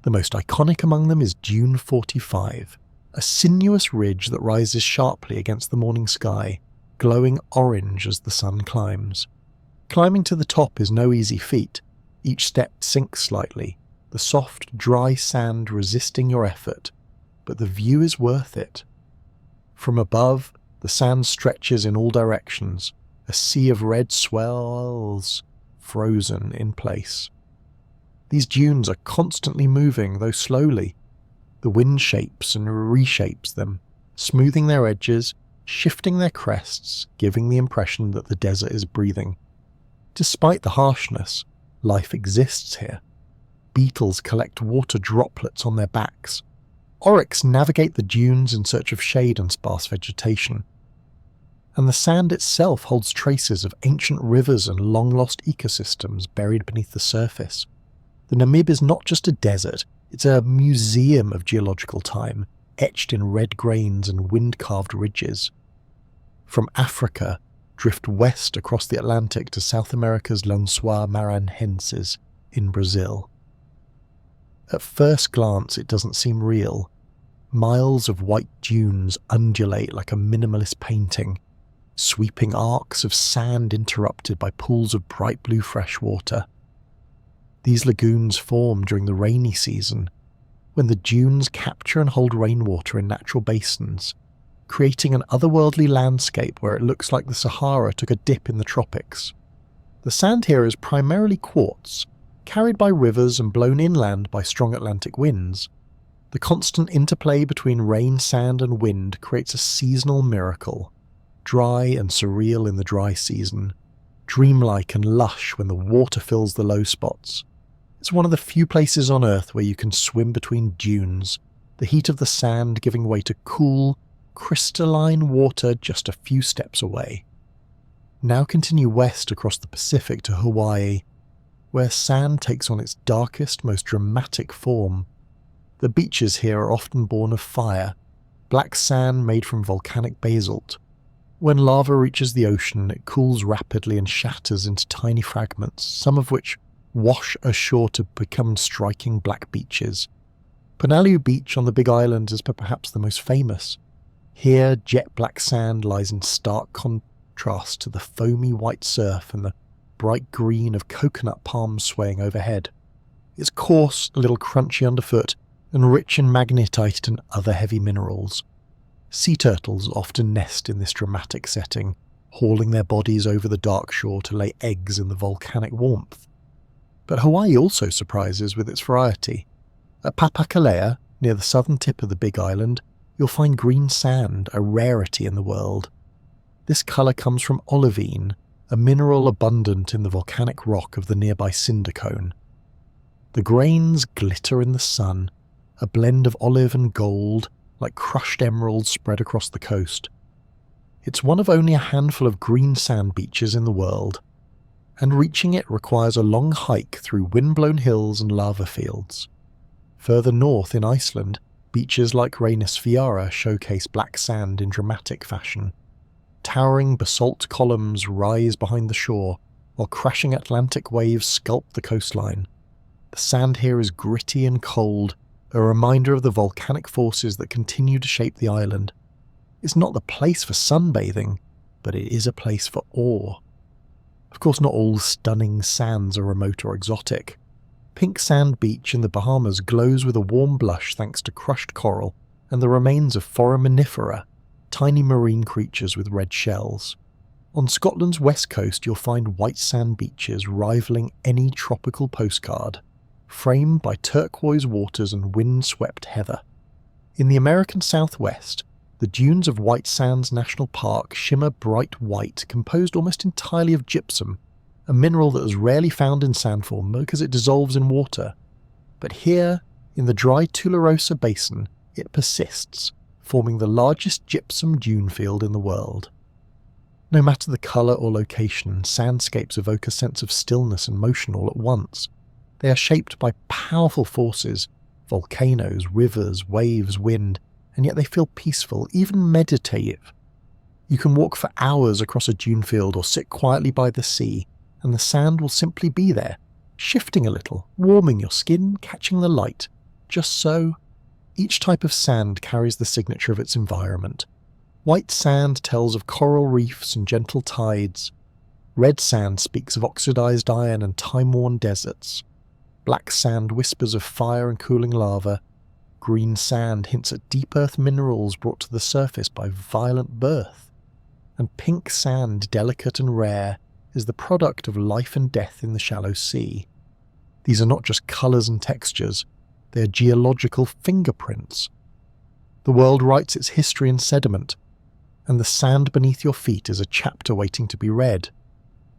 The most iconic among them is Dune 45, a sinuous ridge that rises sharply against the morning sky, glowing orange as the sun climbs. Climbing to the top is no easy feat. Each step sinks slightly, the soft, dry sand resisting your effort, but the view is worth it. From above, the sand stretches in all directions, a sea of red swells, frozen in place. These dunes are constantly moving, though slowly. The wind shapes and reshapes them, smoothing their edges, shifting their crests, giving the impression that the desert is breathing. Despite the harshness, life exists here. Beetles collect water droplets on their backs. Oryx navigate the dunes in search of shade and sparse vegetation. And the sand itself holds traces of ancient rivers and long-lost ecosystems buried beneath the surface. The Namib is not just a desert, it's a museum of geological time, etched in red grains and wind-carved ridges. From Africa, drift west across the Atlantic to South America's Lençóis Maranhenses in Brazil. At first glance, it doesn't seem real. Miles of white dunes undulate like a minimalist painting, sweeping arcs of sand interrupted by pools of bright blue fresh water. These lagoons form during the rainy season, when the dunes capture and hold rainwater in natural basins, creating an otherworldly landscape where it looks like the Sahara took a dip in the tropics. The sand here is primarily quartz, carried by rivers and blown inland by strong Atlantic winds. The constant interplay between rain, sand and wind creates a seasonal miracle, dry and surreal in the dry season, dreamlike and lush when the water fills the low spots. It's one of the few places on Earth where you can swim between dunes, the heat of the sand giving way to cool, crystalline water just a few steps away. Now continue west across the Pacific to Hawaii, where sand takes on its darkest, most dramatic form. The beaches here are often born of fire, black sand made from volcanic basalt. When lava reaches the ocean, it cools rapidly and shatters into tiny fragments, some of which wash ashore to become striking black beaches. Penalhu Beach on the Big Island is perhaps the most famous. Here, jet black sand lies in stark contrast to the foamy white surf and the bright green of coconut palms swaying overhead. It's coarse, a little crunchy underfoot, and rich in magnetite and other heavy minerals. Sea turtles often nest in this dramatic setting, hauling their bodies over the dark shore to lay eggs in the volcanic warmth. But Hawaii also surprises with its variety. At Papakalea, near the southern tip of the Big Island, you'll find green sand, a rarity in the world. This colour comes from olivine, a mineral abundant in the volcanic rock of the nearby cinder cone. The grains glitter in the sun, a blend of olive and gold, like crushed emeralds spread across the coast. It's one of only a handful of green sand beaches in the world, and reaching it requires a long hike through wind-blown hills and lava fields. Further north in Iceland, beaches like Reynisfjara showcase black sand in dramatic fashion. Towering basalt columns rise behind the shore, while crashing Atlantic waves sculpt the coastline. The sand here is gritty and cold, a reminder of the volcanic forces that continue to shape the island. It's not the place for sunbathing, but it is a place for awe. Of course, not all stunning sands are remote or exotic. Pink Sand Beach in the Bahamas glows with a warm blush thanks to crushed coral and the remains of foraminifera, tiny marine creatures with red shells. On Scotland's west coast, you'll find white sand beaches rivaling any tropical postcard, framed by turquoise waters and wind-swept heather. In the American Southwest, the dunes of White Sands National Park shimmer bright white, composed almost entirely of gypsum, a mineral that is rarely found in sand form because it dissolves in water. But here, in the dry Tularosa Basin, it persists, forming the largest gypsum dune field in the world. No matter the colour or location, sandscapes evoke a sense of stillness and motion all at once. They are shaped by powerful forces, volcanoes, rivers, waves, wind, and yet they feel peaceful, even meditative. You can walk for hours across a dune field or sit quietly by the sea, and the sand will simply be there, shifting a little, warming your skin, catching the light. Just so. Each type of sand carries the signature of its environment. White sand tells of coral reefs and gentle tides. Red sand speaks of oxidized iron and time-worn deserts. Black sand whispers of fire and cooling lava. Green sand hints at deep earth minerals brought to the surface by violent birth. And pink sand, delicate and rare, is the product of life and death in the shallow sea. These are not just colours and textures, they are geological fingerprints. The world writes its history in sediment, and the sand beneath your feet is a chapter waiting to be read.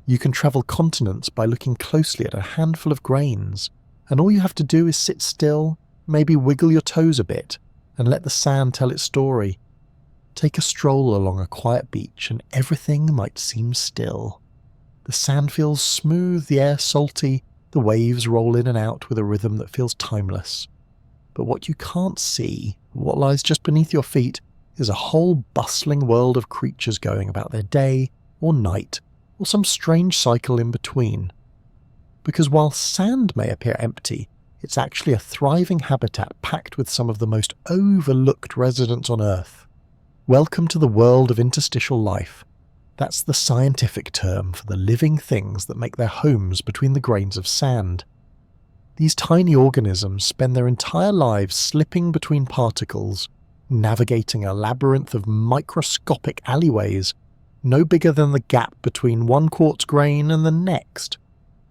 You can travel continents by looking closely at a handful of grains, and all you have to do is sit still, maybe wiggle your toes a bit, and let the sand tell its story. Take a stroll along a quiet beach and everything might seem still. The sand feels smooth, the air salty, the waves roll in and out with a rhythm that feels timeless. But what you can't see, what lies just beneath your feet, is a whole bustling world of creatures going about their day, or night, or some strange cycle in between. Because while sand may appear empty, it's actually a thriving habitat packed with some of the most overlooked residents on Earth. Welcome to the world of interstitial life. That's the scientific term for the living things that make their homes between the grains of sand. These tiny organisms spend their entire lives slipping between particles, navigating a labyrinth of microscopic alleyways, no bigger than the gap between one quartz grain and the next.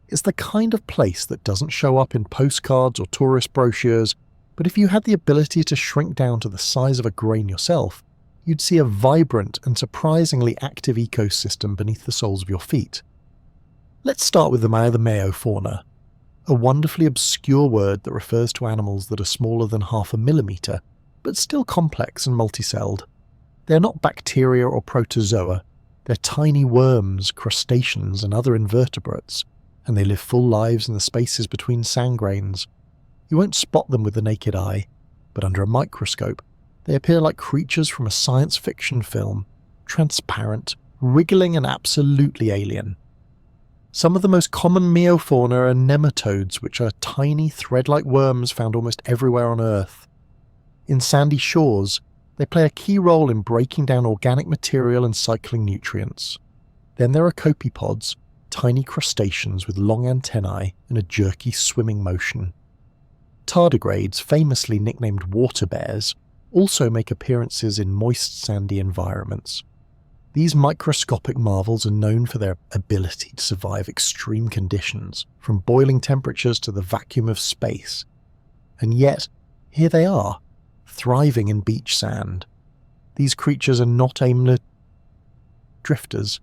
It's the kind of place that doesn't show up in postcards or tourist brochures, but if you had the ability to shrink down to the size of a grain yourself, you'd see a vibrant and surprisingly active ecosystem beneath the soles of your feet. Let's start with the meofauna, a wonderfully obscure word that refers to animals that are smaller than 0.5 millimeter, but still complex and multicelled. They're not bacteria or protozoa, they're tiny worms, crustaceans and other invertebrates, and they live full lives in the spaces between sand grains. You won't spot them with the naked eye, but under a microscope, they appear like creatures from a science fiction film, transparent, wriggling and absolutely alien. Some of the most common meofauna are nematodes, which are tiny thread-like worms found almost everywhere on Earth. In sandy shores, they play a key role in breaking down organic material and cycling nutrients. Then there are copepods, tiny crustaceans with long antennae and a jerky swimming motion. Tardigrades, famously nicknamed water bears, also make appearances in moist sandy environments. These microscopic marvels are known for their ability to survive extreme conditions, from boiling temperatures to the vacuum of space. And yet, here they are, thriving in beach sand. These creatures are not aimless drifters.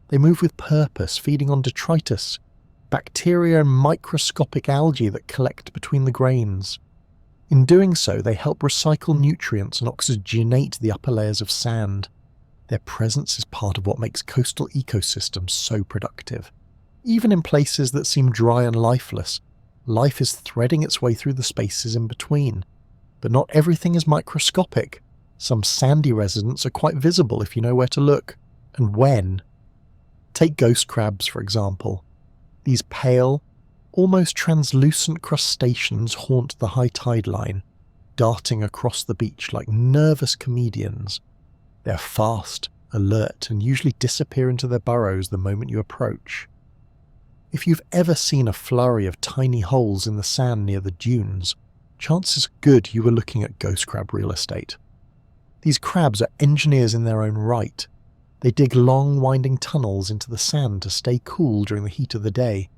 They move with purpose, feeding on detritus, bacteria and microscopic algae that collect between the grains. In doing so, they help recycle nutrients and oxygenate the upper layers of sand. Their presence is part of what makes coastal ecosystems so productive. Even in places that seem dry and lifeless, life is threading its way through the spaces in between. But not everything is microscopic. Some sandy residents are quite visible if you know where to look, and when. Take ghost crabs, for example. These pale, almost translucent crustaceans haunt the high tide line, darting across the beach like nervous comedians. They're fast, alert, and usually disappear into their burrows the moment you approach. If you've ever seen a flurry of tiny holes in the sand near the dunes, chances are good you were looking at ghost crab real estate. These crabs are engineers in their own right. They dig long, winding tunnels into the sand to stay cool during the heat of the day.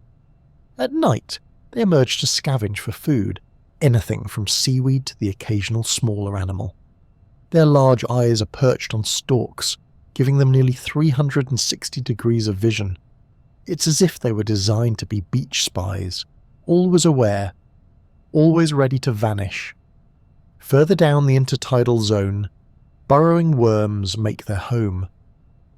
At night, they emerge to scavenge for food, anything from seaweed to the occasional smaller animal. Their large eyes are perched on stalks, giving them nearly 360 degrees of vision. It's as if they were designed to be beach spies, always aware, always ready to vanish. Further down the intertidal zone, burrowing worms make their home.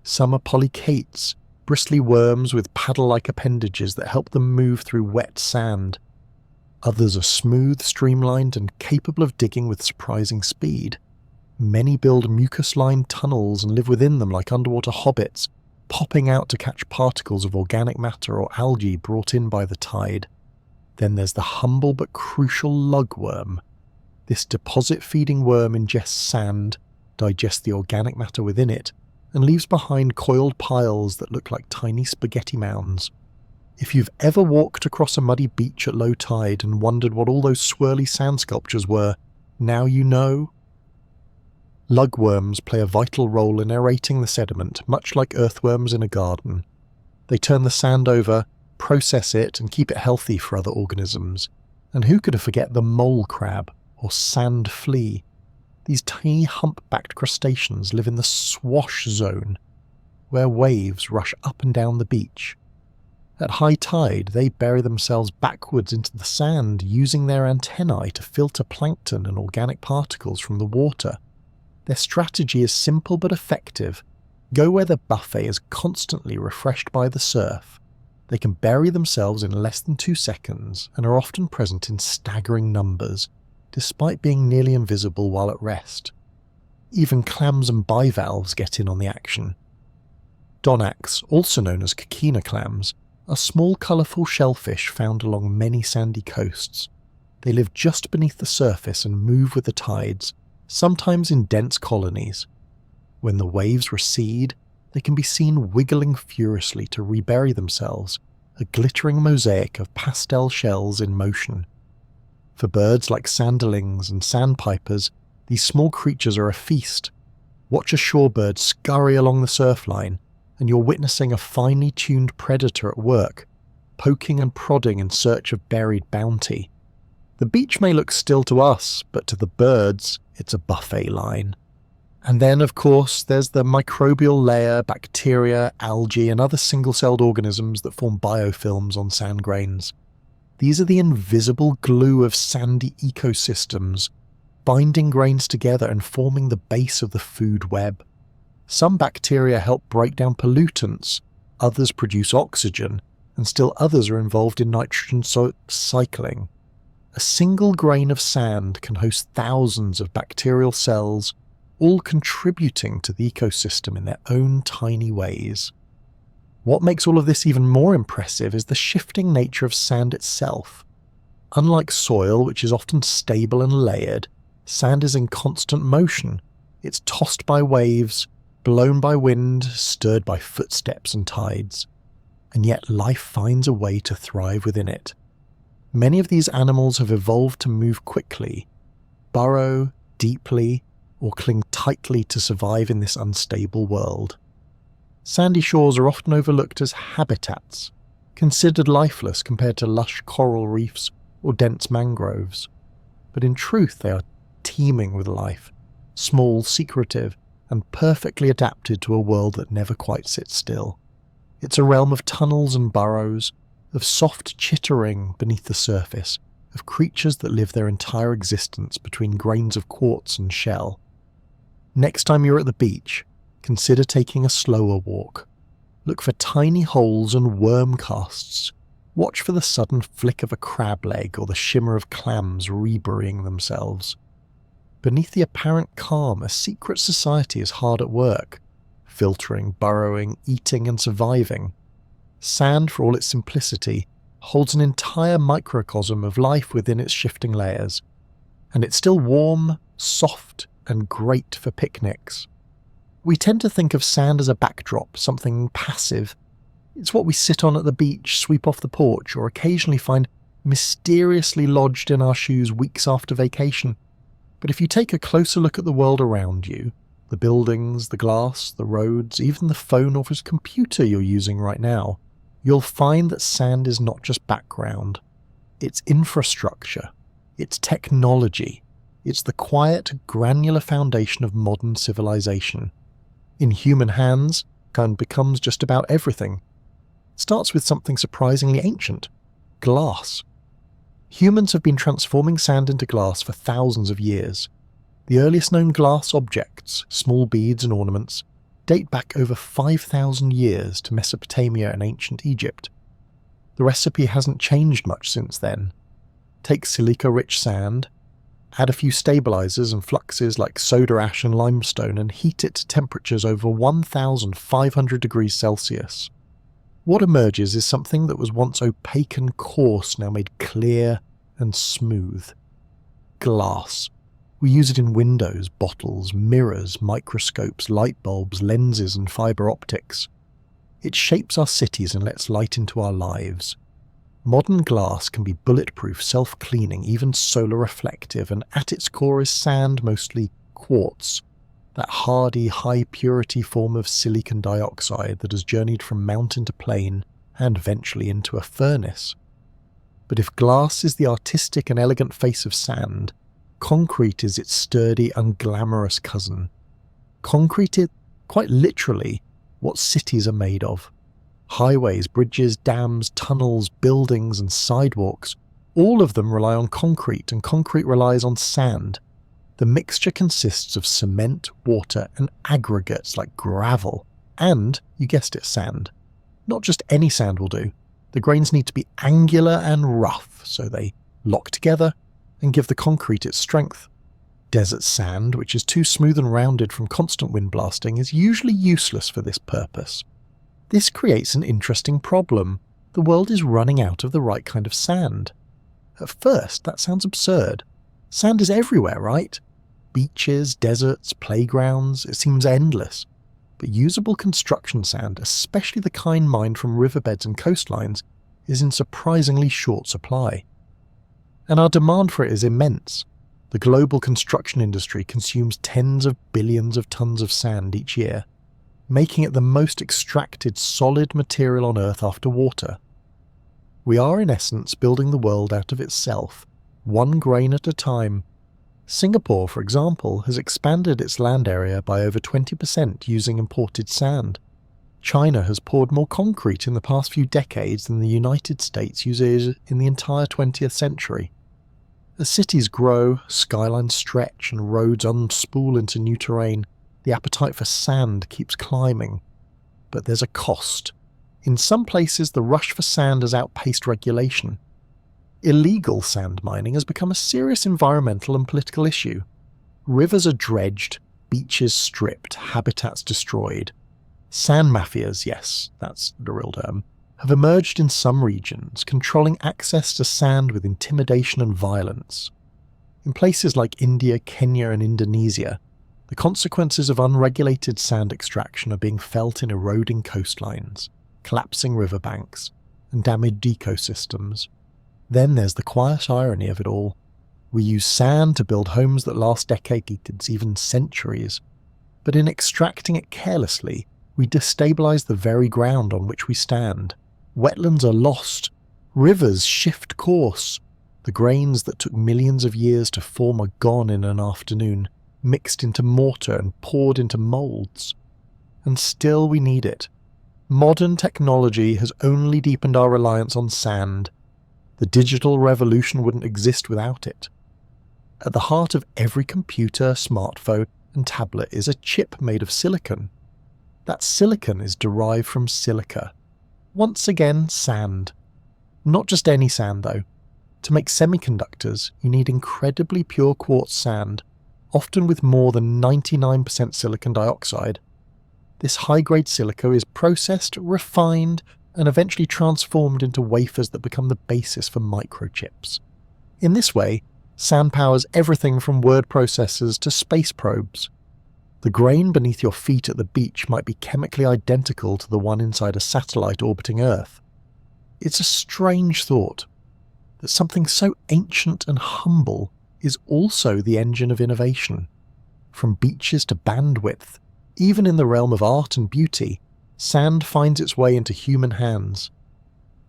Some are polychaetes, bristly worms with paddle-like appendages that help them move through wet sand. Others are smooth, streamlined, and capable of digging with surprising speed. Many build mucus-lined tunnels and live within them like underwater hobbits, popping out to catch particles of organic matter or algae brought in by the tide. Then there's the humble but crucial lugworm. This deposit-feeding worm ingests sand, digests the organic matter within it, and leaves behind coiled piles that look like tiny spaghetti mounds. If you've ever walked across a muddy beach at low tide and wondered what all those swirly sand sculptures were, now you know. Lugworms play a vital role in aerating the sediment, much like earthworms in a garden. They turn the sand over, process it, and keep it healthy for other organisms. And who could forget the mole crab, or sand flea? These tiny humpbacked crustaceans live in the swash zone, where waves rush up and down the beach. At high tide, they bury themselves backwards into the sand, using their antennae to filter plankton and organic particles from the water. Their strategy is simple but effective. Go where the buffet is constantly refreshed by the surf. They can bury themselves in less than 2 seconds and are often present in staggering numbers, despite being nearly invisible while at rest. Even clams and bivalves get in on the action. Donax, also known as coquina clams, are small colourful shellfish found along many sandy coasts. They live just beneath the surface and move with the tides, sometimes in dense colonies. When the waves recede, they can be seen wiggling furiously to rebury themselves, a glittering mosaic of pastel shells in motion. For birds like sanderlings and sandpipers, these small creatures are a feast. Watch a shorebird scurry along the surf line, and you're witnessing a finely tuned predator at work, poking and prodding in search of buried bounty. The beach may look still to us, but to the birds, it's a buffet line. And then, of course, there's the microbial layer, bacteria, algae, and other single-celled organisms that form biofilms on sand grains. These are the invisible glue of sandy ecosystems, binding grains together and forming the base of the food web. Some bacteria help break down pollutants, others produce oxygen, and still others are involved in nitrogen cycling. A single grain of sand can host thousands of bacterial cells, all contributing to the ecosystem in their own tiny ways. What makes all of this even more impressive is the shifting nature of sand itself. Unlike soil, which is often stable and layered, sand is in constant motion. It's tossed by waves, blown by wind, stirred by footsteps and tides. And yet life finds a way to thrive within it. Many of these animals have evolved to move quickly, burrow deeply, or cling tightly to survive in this unstable world. Sandy shores are often overlooked as habitats, considered lifeless compared to lush coral reefs or dense mangroves. But in truth, they are teeming with life, small, secretive, and perfectly adapted to a world that never quite sits still. It's a realm of tunnels and burrows, of soft chittering beneath the surface, of creatures that live their entire existence between grains of quartz and shell. Next time you're at the beach, consider taking a slower walk. Look for tiny holes and worm casts. Watch for the sudden flick of a crab leg or the shimmer of clams reburying themselves. Beneath the apparent calm, a secret society is hard at work, filtering, burrowing, eating, and surviving. Sand, for all its simplicity, holds an entire microcosm of life within its shifting layers, and it's still warm, soft, and great for picnics. We tend to think of sand as a backdrop, something passive. It's what we sit on at the beach, sweep off the porch, or occasionally find mysteriously lodged in our shoes weeks after vacation. But if you take a closer look at the world around you, the buildings, the glass, the roads, even the phone or computer you're using right now, you'll find that sand is not just background. It's infrastructure. It's technology. It's the quiet, granular foundation of modern civilization. In human hands, sand becomes just about everything. It starts with something surprisingly ancient: glass. Humans have been transforming sand into glass for thousands of years. The earliest known glass objects, small beads and ornaments, date back over 5,000 years to Mesopotamia and ancient Egypt. The recipe hasn't changed much since then. Take silica-rich sand, Add a few stabilizers and fluxes like soda ash and limestone and heat it to temperatures over 1,500 degrees Celsius. What emerges is something that was once opaque and coarse, now made clear and smooth. Glass. We use it in windows, bottles, mirrors, microscopes, light bulbs, lenses and fibre optics. It shapes our cities and lets light into our lives. Modern glass can be bulletproof, self-cleaning, even solar reflective, and at its core is sand, mostly quartz, that hardy, high-purity form of silicon dioxide that has journeyed from mountain to plain and eventually into a furnace. But if glass is the artistic and elegant face of sand, concrete is its sturdy, unglamorous cousin. Concrete is, quite literally, what cities are made of. Highways, bridges, dams, tunnels, buildings and sidewalks, all of them rely on concrete, and concrete relies on sand. The mixture consists of cement, water and aggregates like gravel, and, you guessed it, sand. Not just any sand will do. The grains need to be angular and rough, so they lock together and give the concrete its strength. Desert sand, which is too smooth and rounded from constant wind blasting, is usually useless for this purpose. This creates an interesting problem. The world is running out of the right kind of sand. At first, that sounds absurd. Sand is everywhere, right? Beaches, deserts, playgrounds, it seems endless. But usable construction sand, especially the kind mined from riverbeds and coastlines, is in surprisingly short supply. And our demand for it is immense. The global construction industry consumes tens of billions of tons of sand each year, making it the most extracted solid material on Earth after water. We are in essence building the world out of itself, one grain at a time. Singapore, for example, has expanded its land area by over 20% using imported sand. China has poured more concrete in the past few decades than the United States uses in the entire 20th century. As cities grow, skylines stretch and roads unspool into new terrain, the appetite for sand keeps climbing. But there's a cost. In some places, the rush for sand has outpaced regulation. Illegal sand mining has become a serious environmental and political issue. Rivers are dredged, beaches stripped, habitats destroyed. Sand mafias, yes, that's the real term, have emerged in some regions, controlling access to sand with intimidation and violence. In places like India, Kenya and Indonesia, the consequences of unregulated sand extraction are being felt in eroding coastlines, collapsing riverbanks, and damaged ecosystems. Then there's the quiet irony of it all. We use sand to build homes that last decades, even centuries. But in extracting it carelessly, we destabilize the very ground on which we stand. Wetlands are lost. Rivers shift course. The grains that took millions of years to form are gone in an afternoon, mixed into mortar and poured into moulds. And still we need it. Modern technology has only deepened our reliance on sand. The digital revolution wouldn't exist without it. At the heart of every computer, smartphone and tablet is a chip made of silicon. That silicon is derived from silica. Once again, sand. Not just any sand though. To make semiconductors, you need incredibly pure quartz sand, often with more than 99% silicon dioxide. This high-grade silica is processed, refined, and eventually transformed into wafers that become the basis for microchips. In this way, sand powers everything from word processors to space probes. The grain beneath your feet at the beach might be chemically identical to the one inside a satellite orbiting Earth. It's a strange thought that something so ancient and humble is also the engine of innovation. From beaches to bandwidth, even in the realm of art and beauty, sand finds its way into human hands.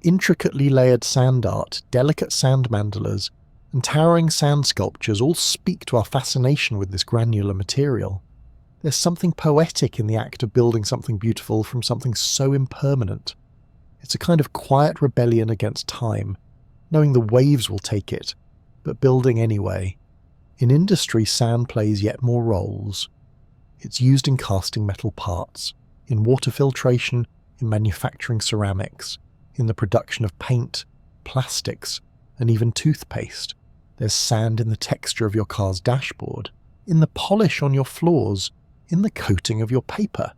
Intricately layered sand art, delicate sand mandalas, and towering sand sculptures all speak to our fascination with this granular material. There's something poetic in the act of building something beautiful from something so impermanent. It's a kind of quiet rebellion against time, knowing the waves will take it, but building anyway. In industry, sand plays yet more roles. It's used in casting metal parts, in water filtration, in manufacturing ceramics, in the production of paint, plastics, and even toothpaste. There's sand in the texture of your car's dashboard, in the polish on your floors, in the coating of your paper.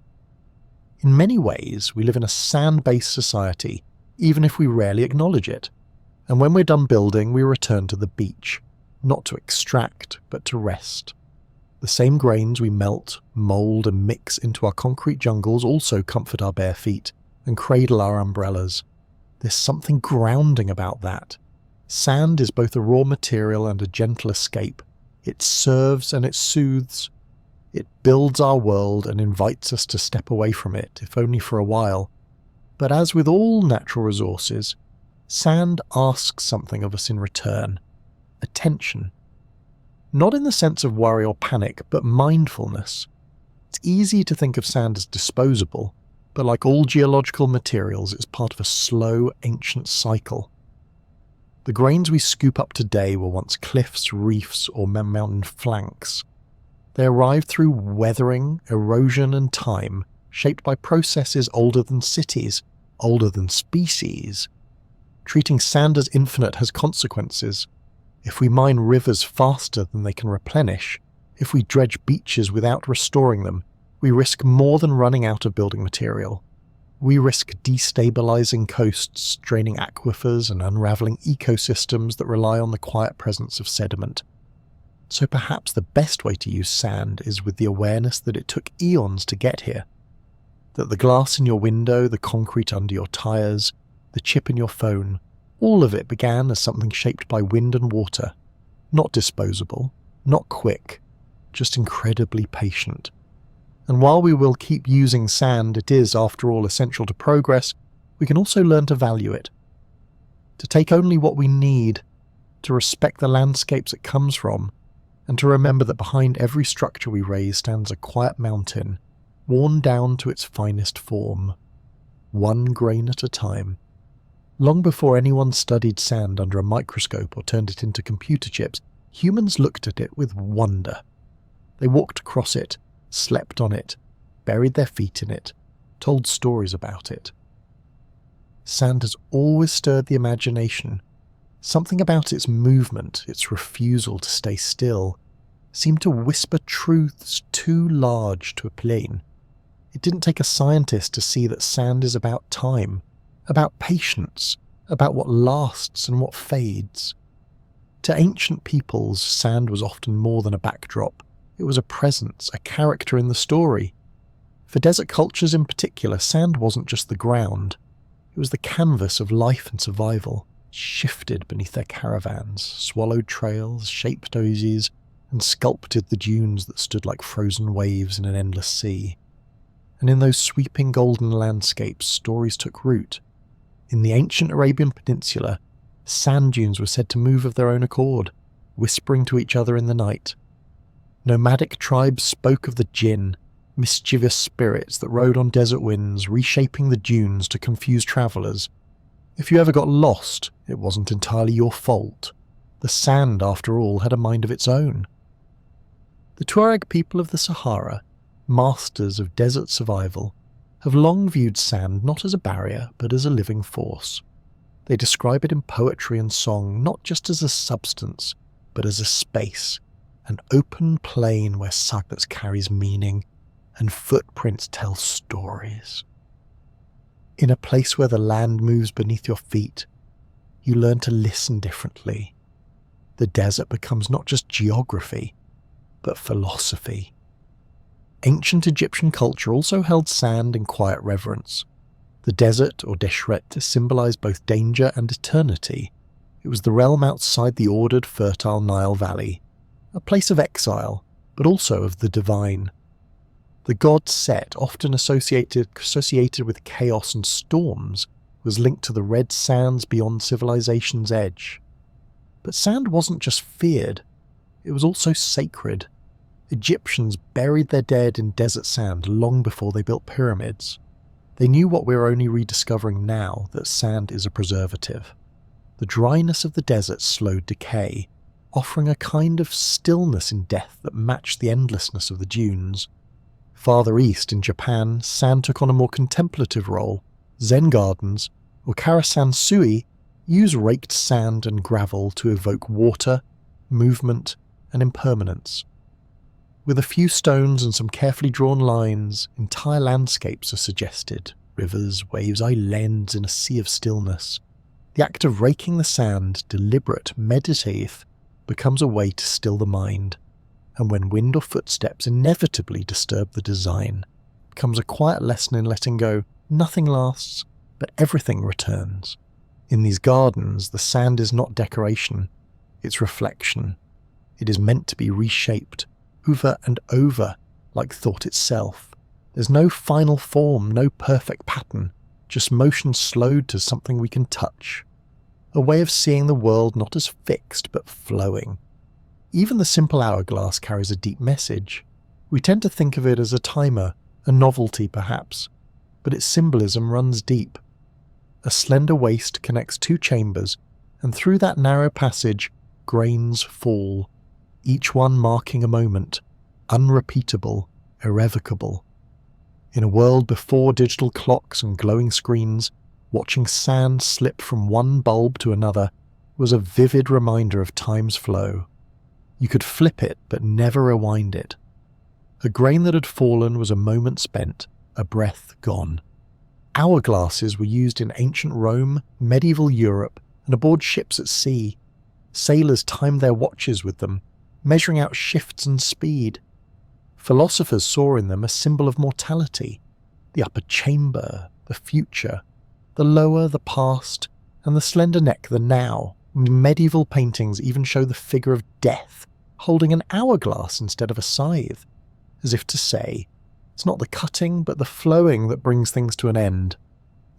In many ways, we live in a sand-based society, even if we rarely acknowledge it. And when we're done building, we return to the beach, not to extract, but to rest. The same grains we melt, mould and mix into our concrete jungles also comfort our bare feet and cradle our umbrellas. There's something grounding about that. Sand is both a raw material and a gentle escape. It serves and it soothes. It builds our world and invites us to step away from it, if only for a while. But as with all natural resources, sand asks something of us in return. Attention. Not in the sense of worry or panic, but mindfulness. It's easy to think of sand as disposable, but like all geological materials, it's part of a slow, ancient cycle. The grains we scoop up today were once cliffs, reefs, or mountain flanks. They arrived through weathering, erosion, and time, shaped by processes older than cities, older than species. Treating sand as infinite has consequences. If we mine rivers faster than they can replenish, if we dredge beaches without restoring them, we risk more than running out of building material. We risk destabilizing coasts, draining aquifers, and unraveling ecosystems that rely on the quiet presence of sediment. So perhaps the best way to use sand is with the awareness that it took eons to get here. That the glass in your window, the concrete under your tires, the chip in your phone, all of it began as something shaped by wind and water. Not disposable, not quick, just incredibly patient. And while we will keep using sand, it is, after all, essential to progress, we can also learn to value it. To take only what we need, to respect the landscapes it comes from, and to remember that behind every structure we raise stands a quiet mountain, worn down to its finest form, one grain at a time. Long before anyone studied sand under a microscope or turned it into computer chips, humans looked at it with wonder. They walked across it, slept on it, buried their feet in it, told stories about it. Sand has always stirred the imagination. Something about its movement, its refusal to stay still, seemed to whisper truths too large to explain. It didn't take a scientist to see that sand is about time, about patience, about what lasts and what fades. To ancient peoples, sand was often more than a backdrop. It was a presence, a character in the story. For desert cultures in particular, sand wasn't just the ground. It was the canvas of life and survival, shifted beneath their caravans, swallowed trails, shaped oases, and sculpted the dunes that stood like frozen waves in an endless sea. And in those sweeping golden landscapes, stories took root. In the ancient Arabian Peninsula, sand dunes were said to move of their own accord, whispering to each other in the night. Nomadic tribes spoke of the jinn, mischievous spirits that rode on desert winds, reshaping the dunes to confuse travellers. If you ever got lost, it wasn't entirely your fault. The sand, after all, had a mind of its own. The Tuareg people of the Sahara, masters of desert survival, have long viewed sand not as a barrier, but as a living force. They describe it in poetry and song not just as a substance, but as a space, an open plain where silence carries meaning and footprints tell stories. In a place where the land moves beneath your feet, you learn to listen differently. The desert becomes not just geography, but philosophy. Ancient Egyptian culture also held sand in quiet reverence. The desert, or deshret, symbolized both danger and eternity. It was the realm outside the ordered, fertile Nile Valley, a place of exile, but also of the divine. The god Set, often associated with chaos and storms, was linked to the red sands beyond civilization's edge. But sand wasn't just feared, it was also sacred. Egyptians buried their dead in desert sand long before they built pyramids. They knew what we're only rediscovering now, that sand is a preservative. The dryness of the desert slowed decay, offering a kind of stillness in death that matched the endlessness of the dunes. Farther east, in Japan, sand took on a more contemplative role. Zen gardens, or karasan sui, use raked sand and gravel to evoke water, movement, and impermanence. With a few stones and some carefully drawn lines, entire landscapes are suggested, rivers, waves, islands in a sea of stillness. The act of raking the sand, deliberate, meditative, becomes a way to still the mind, and when wind or footsteps inevitably disturb the design, becomes a quiet lesson in letting go. Nothing lasts, but everything returns. In these gardens, the sand is not decoration, it's reflection. It is meant to be reshaped, over and over, like thought itself. There's no final form, no perfect pattern, just motion slowed to something we can touch. A way of seeing the world not as fixed, but flowing. Even the simple hourglass carries a deep message. We tend to think of it as a timer, a novelty perhaps, but its symbolism runs deep. A slender waist connects two chambers, and through that narrow passage, grains fall, each one marking a moment, unrepeatable, irrevocable. In a world before digital clocks and glowing screens, watching sand slip from one bulb to another was a vivid reminder of time's flow. You could flip it, but never rewind it. A grain that had fallen was a moment spent, a breath gone. Hourglasses were used in ancient Rome, medieval Europe, and aboard ships at sea. Sailors timed their watches with them, measuring out shifts and speed. Philosophers saw in them a symbol of mortality, the upper chamber, the future, the lower, the past, and the slender neck, the now. Medieval paintings even show the figure of death, holding an hourglass instead of a scythe, as if to say, it's not the cutting but the flowing that brings things to an end.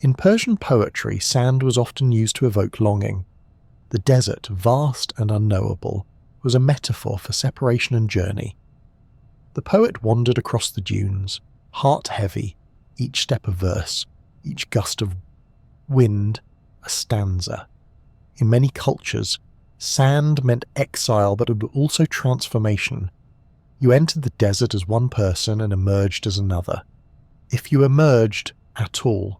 In Persian poetry, sand was often used to evoke longing. The desert, vast and unknowable, was a metaphor for separation and journey. The poet wandered across the dunes, heart heavy, each step a verse, each gust of wind a stanza. In many cultures, sand meant exile but also transformation. You entered the desert as one person and emerged as another, if you emerged at all.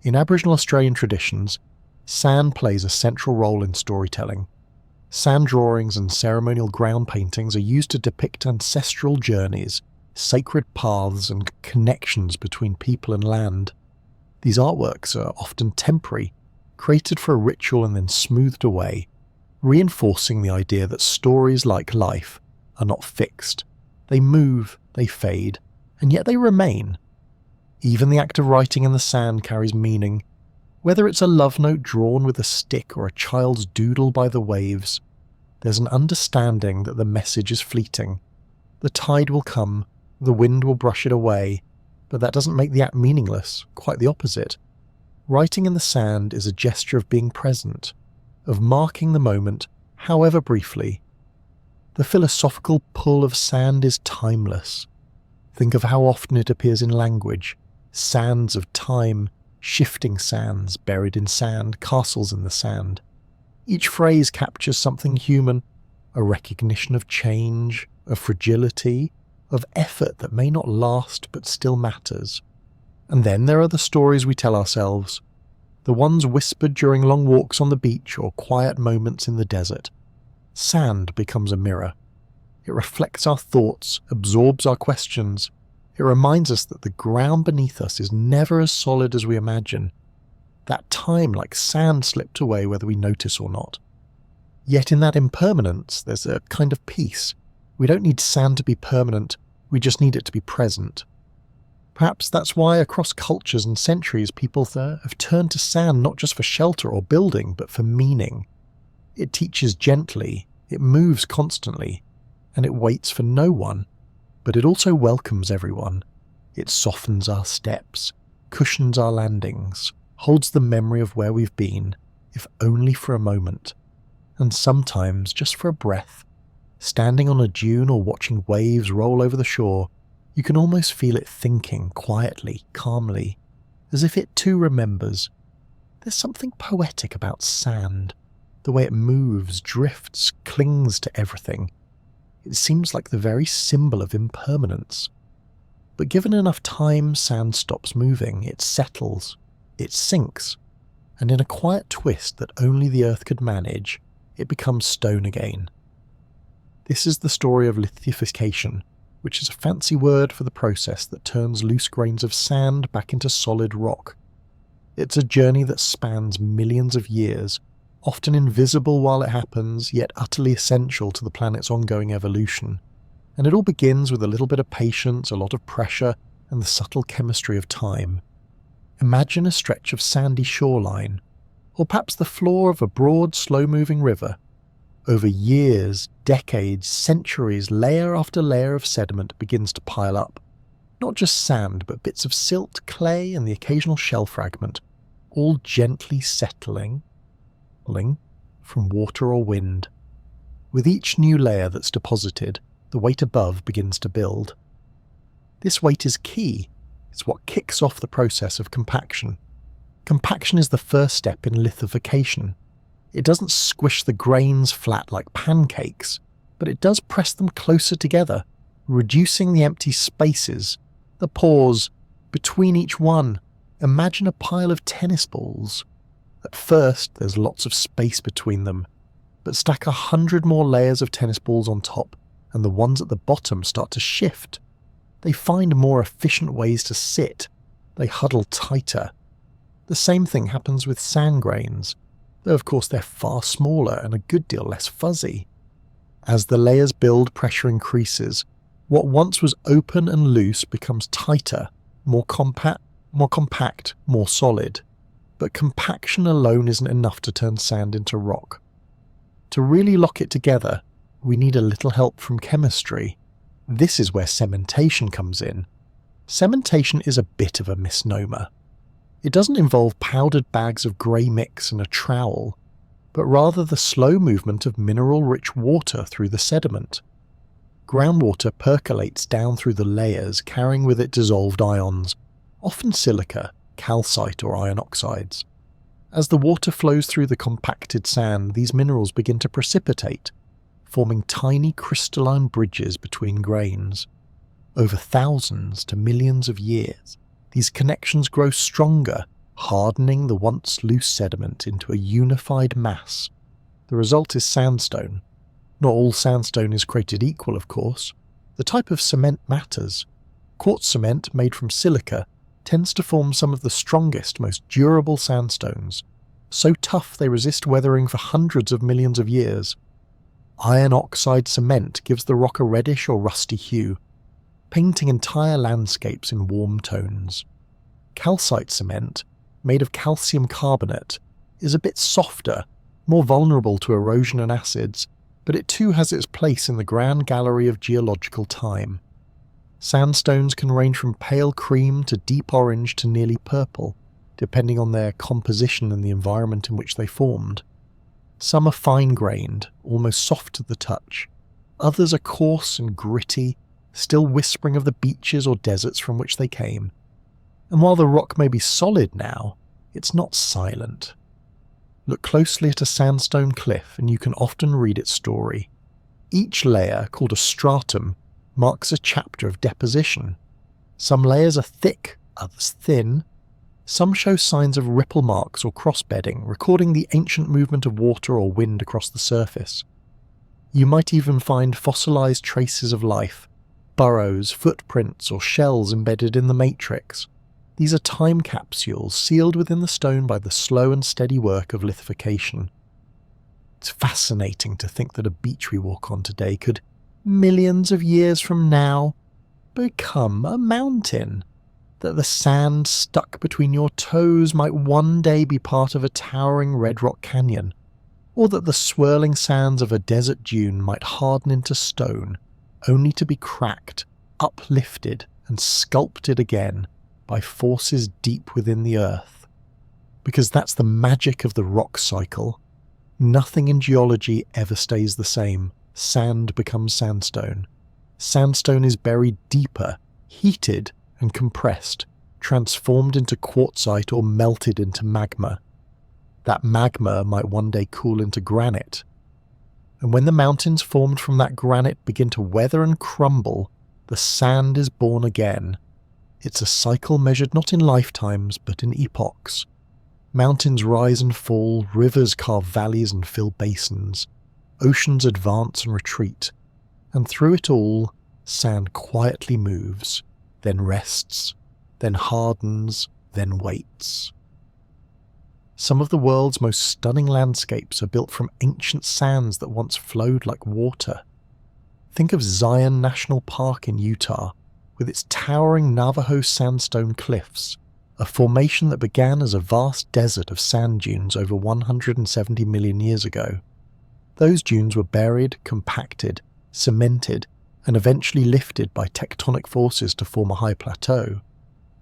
In Aboriginal Australian traditions, sand plays a central role in storytelling. Sand drawings and ceremonial ground paintings are used to depict ancestral journeys, sacred paths and connections between people and land. These artworks are often temporary, created for a ritual and then smoothed away, reinforcing the idea that stories like life are not fixed. They move, they fade, and yet they remain. Even the act of writing in the sand carries meaning. Whether it's a love note drawn with a stick or a child's doodle by the waves, there's an understanding that the message is fleeting. The tide will come, the wind will brush it away, but that doesn't make the act meaningless, quite the opposite. Writing in the sand is a gesture of being present, of marking the moment, however briefly. The philosophical pull of sand is timeless. Think of how often it appears in language, sands of time, shifting sands buried in sand, castles in the sand. Each phrase captures something human, a recognition of change, of fragility, of effort that may not last but still matters. And then there are the stories we tell ourselves, the ones whispered during long walks on the beach or quiet moments in the desert. Sand becomes a mirror. It reflects our thoughts, absorbs our questions. It reminds us that the ground beneath us is never as solid as we imagine. That time, like sand, slipped away whether we notice or not. Yet in that impermanence, there's a kind of peace. We don't need sand to be permanent, we just need it to be present. Perhaps that's why across cultures and centuries people have turned to sand not just for shelter or building, but for meaning. It teaches gently, it moves constantly, and it waits for no one, but it also welcomes everyone. It softens our steps, cushions our landings, holds the memory of where we've been, if only for a moment, and sometimes just for a breath. Standing on a dune or watching waves roll over the shore, you can almost feel it thinking quietly, calmly, as if it too remembers. There's something poetic about sand, the way it moves, drifts, clings to everything. It seems like the very symbol of impermanence. But given enough time, sand stops moving, it settles, it sinks, and in a quiet twist that only the earth could manage, it becomes stone again. This is the story of lithification, which is a fancy word for the process that turns loose grains of sand back into solid rock. It's a journey that spans millions of years, often invisible while it happens, yet utterly essential to the planet's ongoing evolution. And it all begins with a little bit of patience, a lot of pressure, and the subtle chemistry of time. Imagine a stretch of sandy shoreline, or perhaps the floor of a broad, slow-moving river. Over years, decades, centuries, layer after layer of sediment begins to pile up. Not just sand, but bits of silt, clay, and the occasional shell fragment, all gently settling from water or wind. With each new layer that's deposited, the weight above begins to build. This weight is key. It's what kicks off the process of compaction. Compaction is the first step in lithification. It doesn't squish the grains flat like pancakes, but it does press them closer together, reducing the empty spaces, the pores, between each one. Imagine a pile of tennis balls. At first, there's lots of space between them, but stack 100 more layers of tennis balls on top, and the ones at the bottom start to shift. They find more efficient ways to sit. They huddle tighter. The same thing happens with sand grains, though of course they're far smaller and a good deal less fuzzy. As the layers build, pressure increases. What once was open and loose becomes tighter, more compact, more solid. But compaction alone isn't enough to turn sand into rock. To really lock it together, we need a little help from chemistry. This is where cementation comes in. Cementation is a bit of a misnomer. It doesn't involve powdered bags of grey mix and a trowel, but rather the slow movement of mineral-rich water through the sediment. Groundwater percolates down through the layers, carrying with it dissolved ions, often silica, calcite or iron oxides. As the water flows through the compacted sand, these minerals begin to precipitate, forming tiny crystalline bridges between grains. Over thousands to millions of years, these connections grow stronger, hardening the once loose sediment into a unified mass. The result is sandstone. Not all sandstone is created equal, of course. The type of cement matters. Quartz cement made from silica tends to form some of the strongest, most durable sandstones, so tough they resist weathering for hundreds of millions of years. Iron oxide cement gives the rock a reddish or rusty hue, painting entire landscapes in warm tones. Calcite cement, made of calcium carbonate, is a bit softer, more vulnerable to erosion and acids, but it too has its place in the grand gallery of geological time. Sandstones can range from pale cream to deep orange to nearly purple, depending on their composition and the environment in which they formed. Some are fine-grained, almost soft to the touch. Others are coarse and gritty, still whispering of the beaches or deserts from which they came. And while the rock may be solid now, it's not silent. Look closely at a sandstone cliff and you can often read its story. Each layer, called a stratum, marks a chapter of deposition. Some layers are thick, others thin. Some show signs of ripple marks or cross-bedding, recording the ancient movement of water or wind across the surface. You might even find fossilized traces of life, burrows, footprints, or shells embedded in the matrix. These are time capsules sealed within the stone by the slow and steady work of lithification. It's fascinating to think that a beach we walk on today could, millions of years from now, become a mountain. That the sand stuck between your toes might one day be part of a towering red rock canyon, or that the swirling sands of a desert dune might harden into stone, only to be cracked, uplifted, and sculpted again by forces deep within the earth. Because that's the magic of the rock cycle. Nothing in geology ever stays the same. Sand becomes sandstone. Sandstone is buried deeper, heated and compressed, transformed into quartzite or melted into magma. That magma might one day cool into granite. And when the mountains formed from that granite begin to weather and crumble, the sand is born again. It's a cycle measured not in lifetimes, but in epochs. Mountains rise and fall, rivers carve valleys and fill basins. Oceans advance and retreat. And through it all, sand quietly moves, then rests, then hardens, then waits. Some of the world's most stunning landscapes are built from ancient sands that once flowed like water. Think of Zion National Park in Utah, with its towering Navajo sandstone cliffs, a formation that began as a vast desert of sand dunes over 170 million years ago. Those dunes were buried, compacted, cemented, and eventually lifted by tectonic forces to form a high plateau.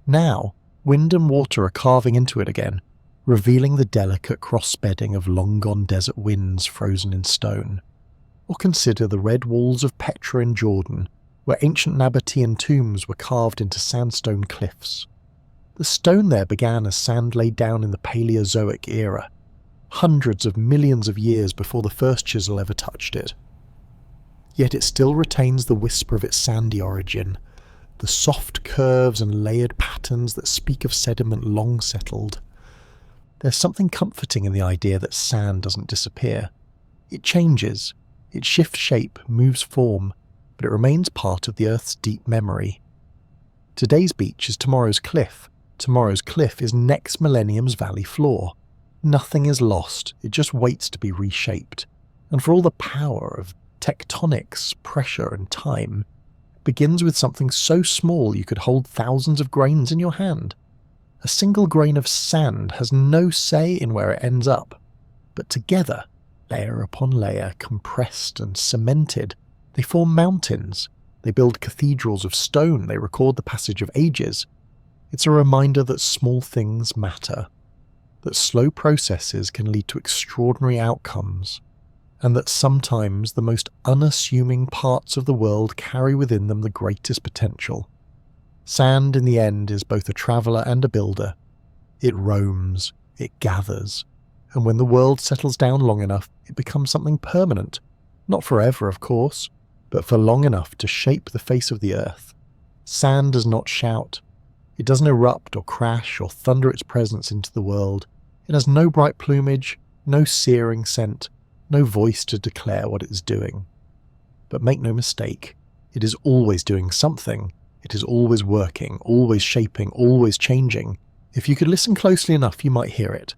Now, wind and water are carving into it again, revealing the delicate cross-bedding of long-gone desert winds frozen in stone. Or consider the red walls of Petra in Jordan, where ancient Nabatean tombs were carved into sandstone cliffs. The stone there began as sand laid down in the Paleozoic era, hundreds of millions of years before the first chisel ever touched it. Yet it still retains the whisper of its sandy origin, the soft curves and layered patterns that speak of sediment long settled. There's something comforting in the idea that sand doesn't disappear. It changes, it shifts shape, moves form, but it remains part of the Earth's deep memory. Today's beach is tomorrow's cliff. Tomorrow's cliff is next millennium's valley floor. Nothing is lost, it just waits to be reshaped. And for all the power of tectonics, pressure and time, it begins with something so small you could hold thousands of grains in your hand. A single grain of sand has no say in where it ends up, but together, layer upon layer, compressed and cemented, they form mountains, they build cathedrals of stone, they record the passage of ages. It's a reminder that small things matter, that slow processes can lead to extraordinary outcomes, and that sometimes the most unassuming parts of the world carry within them the greatest potential. Sand, in the end, is both a traveller and a builder. It roams, it gathers, and when the world settles down long enough, it becomes something permanent. Not forever, of course, but for long enough to shape the face of the earth. Sand does not shout. It doesn't erupt or crash or thunder its presence into the world. It has no bright plumage, no searing scent, no voice to declare what it is doing. But make no mistake, it is always doing something. It is always working, always shaping, always changing. If you could listen closely enough, you might hear it.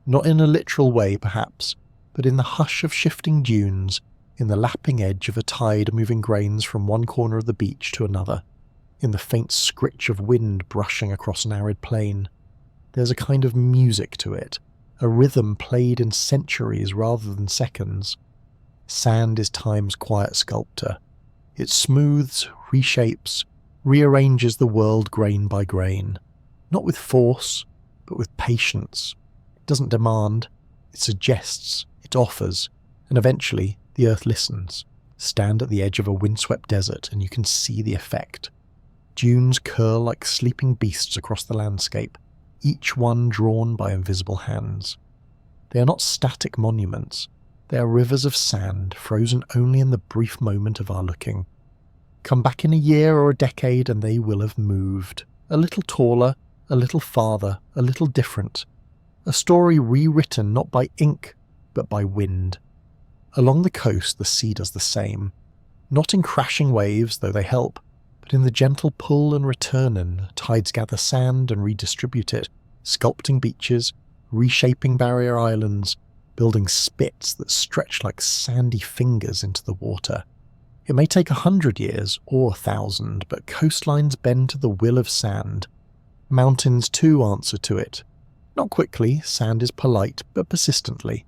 Not in a literal way, perhaps, but in the hush of shifting dunes, in the lapping edge of a tide moving grains from one corner of the beach to another, in the faint scritch of wind brushing across an arid plain. There's a kind of music to it, a rhythm played in centuries rather than seconds. Sand is time's quiet sculptor. It smooths, reshapes, rearranges the world grain by grain, not with force, but with patience. It doesn't demand, it suggests, it offers, and eventually the earth listens. Stand at the edge of a windswept desert and you can see the effect. Dunes curl like sleeping beasts across the landscape, each one drawn by invisible hands. They are not static monuments, they are rivers of sand frozen only in the brief moment of our looking. Come back in a year or a decade and they will have moved, a little taller, a little farther, a little different. A story rewritten not by ink, but by wind. Along the coast the sea does the same, not in crashing waves, though they help, but in the gentle pull and return in, tides gather sand and redistribute it, sculpting beaches, reshaping barrier islands, building spits that stretch like sandy fingers into the water. It may take 100 years or 1,000, but coastlines bend to the will of sand. Mountains too answer to it. Not quickly, sand is polite, but persistently.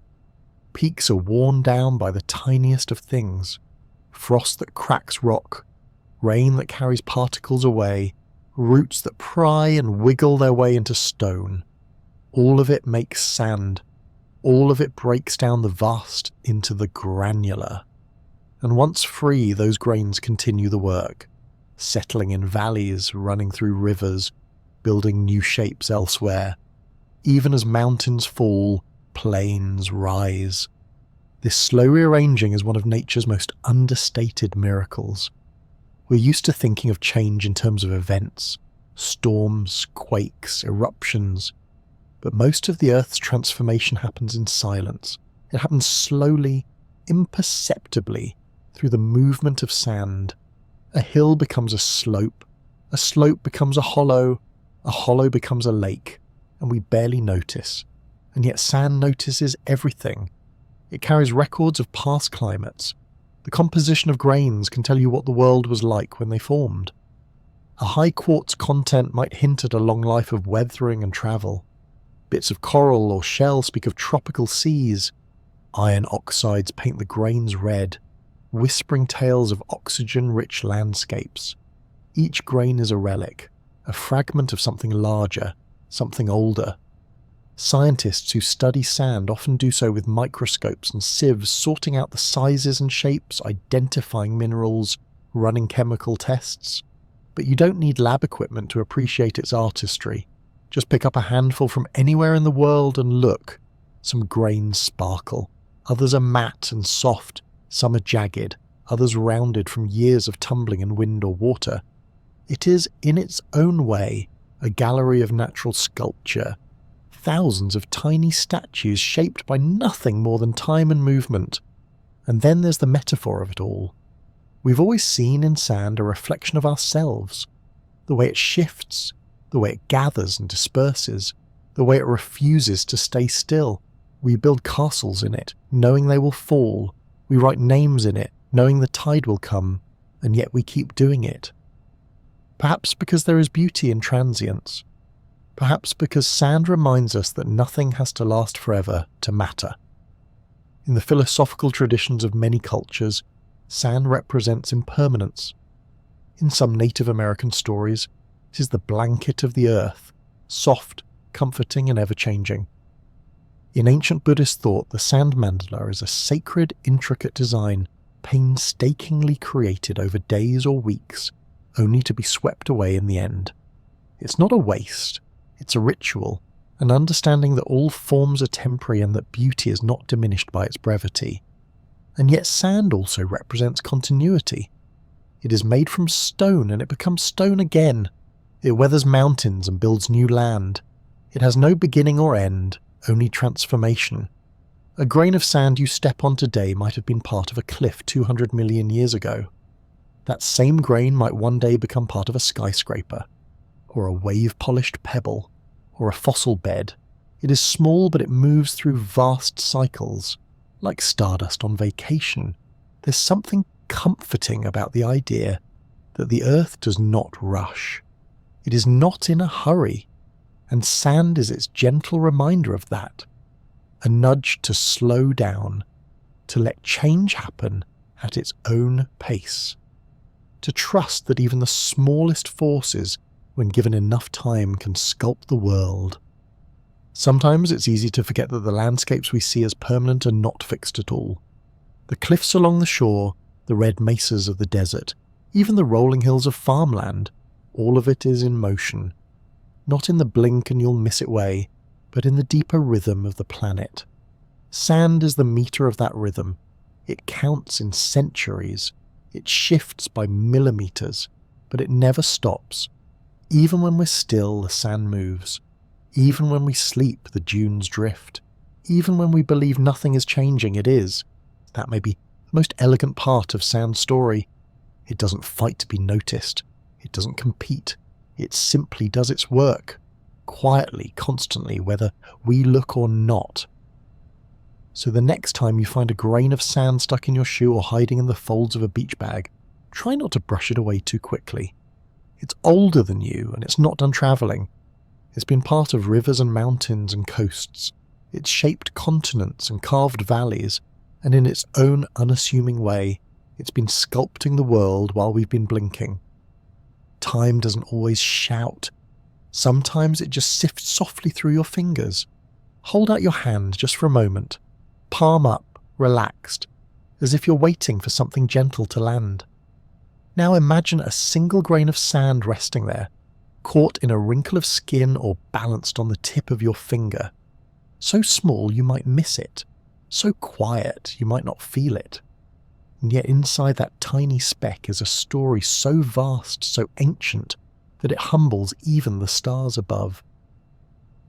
Peaks are worn down by the tiniest of things. Frost that cracks rock, rain that carries particles away, roots that pry and wiggle their way into stone. All of it makes sand. All of it breaks down the vast into the granular. And once free, those grains continue the work, settling in valleys, running through rivers, building new shapes elsewhere. Even as mountains fall, plains rise. This slow rearranging is one of nature's most understated miracles. We're used to thinking of change in terms of events, storms, quakes, eruptions, but most of the Earth's transformation happens in silence. It happens slowly, imperceptibly, through the movement of sand. A hill becomes a slope becomes a hollow becomes a lake, and we barely notice. And yet sand notices everything. It carries records of past climates. The composition of grains can tell you what the world was like when they formed. A high quartz content might hint at a long life of weathering and travel. Bits of coral or shell speak of tropical seas. Iron oxides paint the grains red, whispering tales of oxygen-rich landscapes. Each grain is a relic, a fragment of something larger, something older. Scientists who study sand often do so with microscopes and sieves, sorting out the sizes and shapes, identifying minerals, running chemical tests. But you don't need lab equipment to appreciate its artistry. Just pick up a handful from anywhere in the world and look. Some grains sparkle. Others are matte and soft. Some are jagged. Others rounded from years of tumbling in wind or water. It is, in its own way, a gallery of natural sculpture. Thousands of tiny statues shaped by nothing more than time and movement. And then there's the metaphor of it all. We've always seen in sand a reflection of ourselves. The way it shifts, the way it gathers and disperses, the way it refuses to stay still. We build castles in it, knowing they will fall. We write names in it, knowing the tide will come, and yet we keep doing it. Perhaps because there is beauty in transience. Perhaps because sand reminds us that nothing has to last forever to matter. In the philosophical traditions of many cultures, sand represents impermanence. In some Native American stories, it is the blanket of the earth, soft, comforting and ever-changing. In ancient Buddhist thought, the sand mandala is a sacred, intricate design, painstakingly created over days or weeks, only to be swept away in the end. It's not a waste, it's a ritual, an understanding that all forms are temporary and that beauty is not diminished by its brevity. And yet sand also represents continuity. It is made from stone and it becomes stone again. It weathers mountains and builds new land. It has no beginning or end, only transformation. A grain of sand you step on today might have been part of a cliff 200 million years ago. That same grain might one day become part of a skyscraper, or a wave-polished pebble, or a fossil bed. It is small, but it moves through vast cycles. Like stardust on vacation, there's something comforting about the idea that the earth does not rush. It is not in a hurry, and sand is its gentle reminder of that. A nudge to slow down, to let change happen at its own pace. To trust that even the smallest forces, when given enough time, can sculpt the world. Sometimes it's easy to forget that the landscapes we see as permanent are not fixed at all. The cliffs along the shore, the red mesas of the desert, even the rolling hills of farmland, all of it is in motion. Not in the blink and you'll miss it way, but in the deeper rhythm of the planet. Sand is the meter of that rhythm. It counts in centuries. It shifts by millimeters, but it never stops. Even when we're still, the sand moves. Even when we sleep, the dunes drift. Even when we believe nothing is changing, it is. That may be the most elegant part of sand's story. It doesn't fight to be noticed. It doesn't compete. It simply does its work. Quietly, constantly, whether we look or not. So the next time you find a grain of sand stuck in your shoe or hiding in the folds of a beach bag, try not to brush it away too quickly. It's older than you, and it's not done travelling. It's been part of rivers and mountains and coasts. It's shaped continents and carved valleys, and in its own unassuming way, it's been sculpting the world while we've been blinking. Time doesn't always shout. Sometimes it just sifts softly through your fingers. Hold out your hand just for a moment, palm up, relaxed, as if you're waiting for something gentle to land. Now imagine a single grain of sand resting there, caught in a wrinkle of skin or balanced on the tip of your finger. So small you might miss it, so quiet you might not feel it. And yet inside that tiny speck is a story so vast, so ancient, that it humbles even the stars above.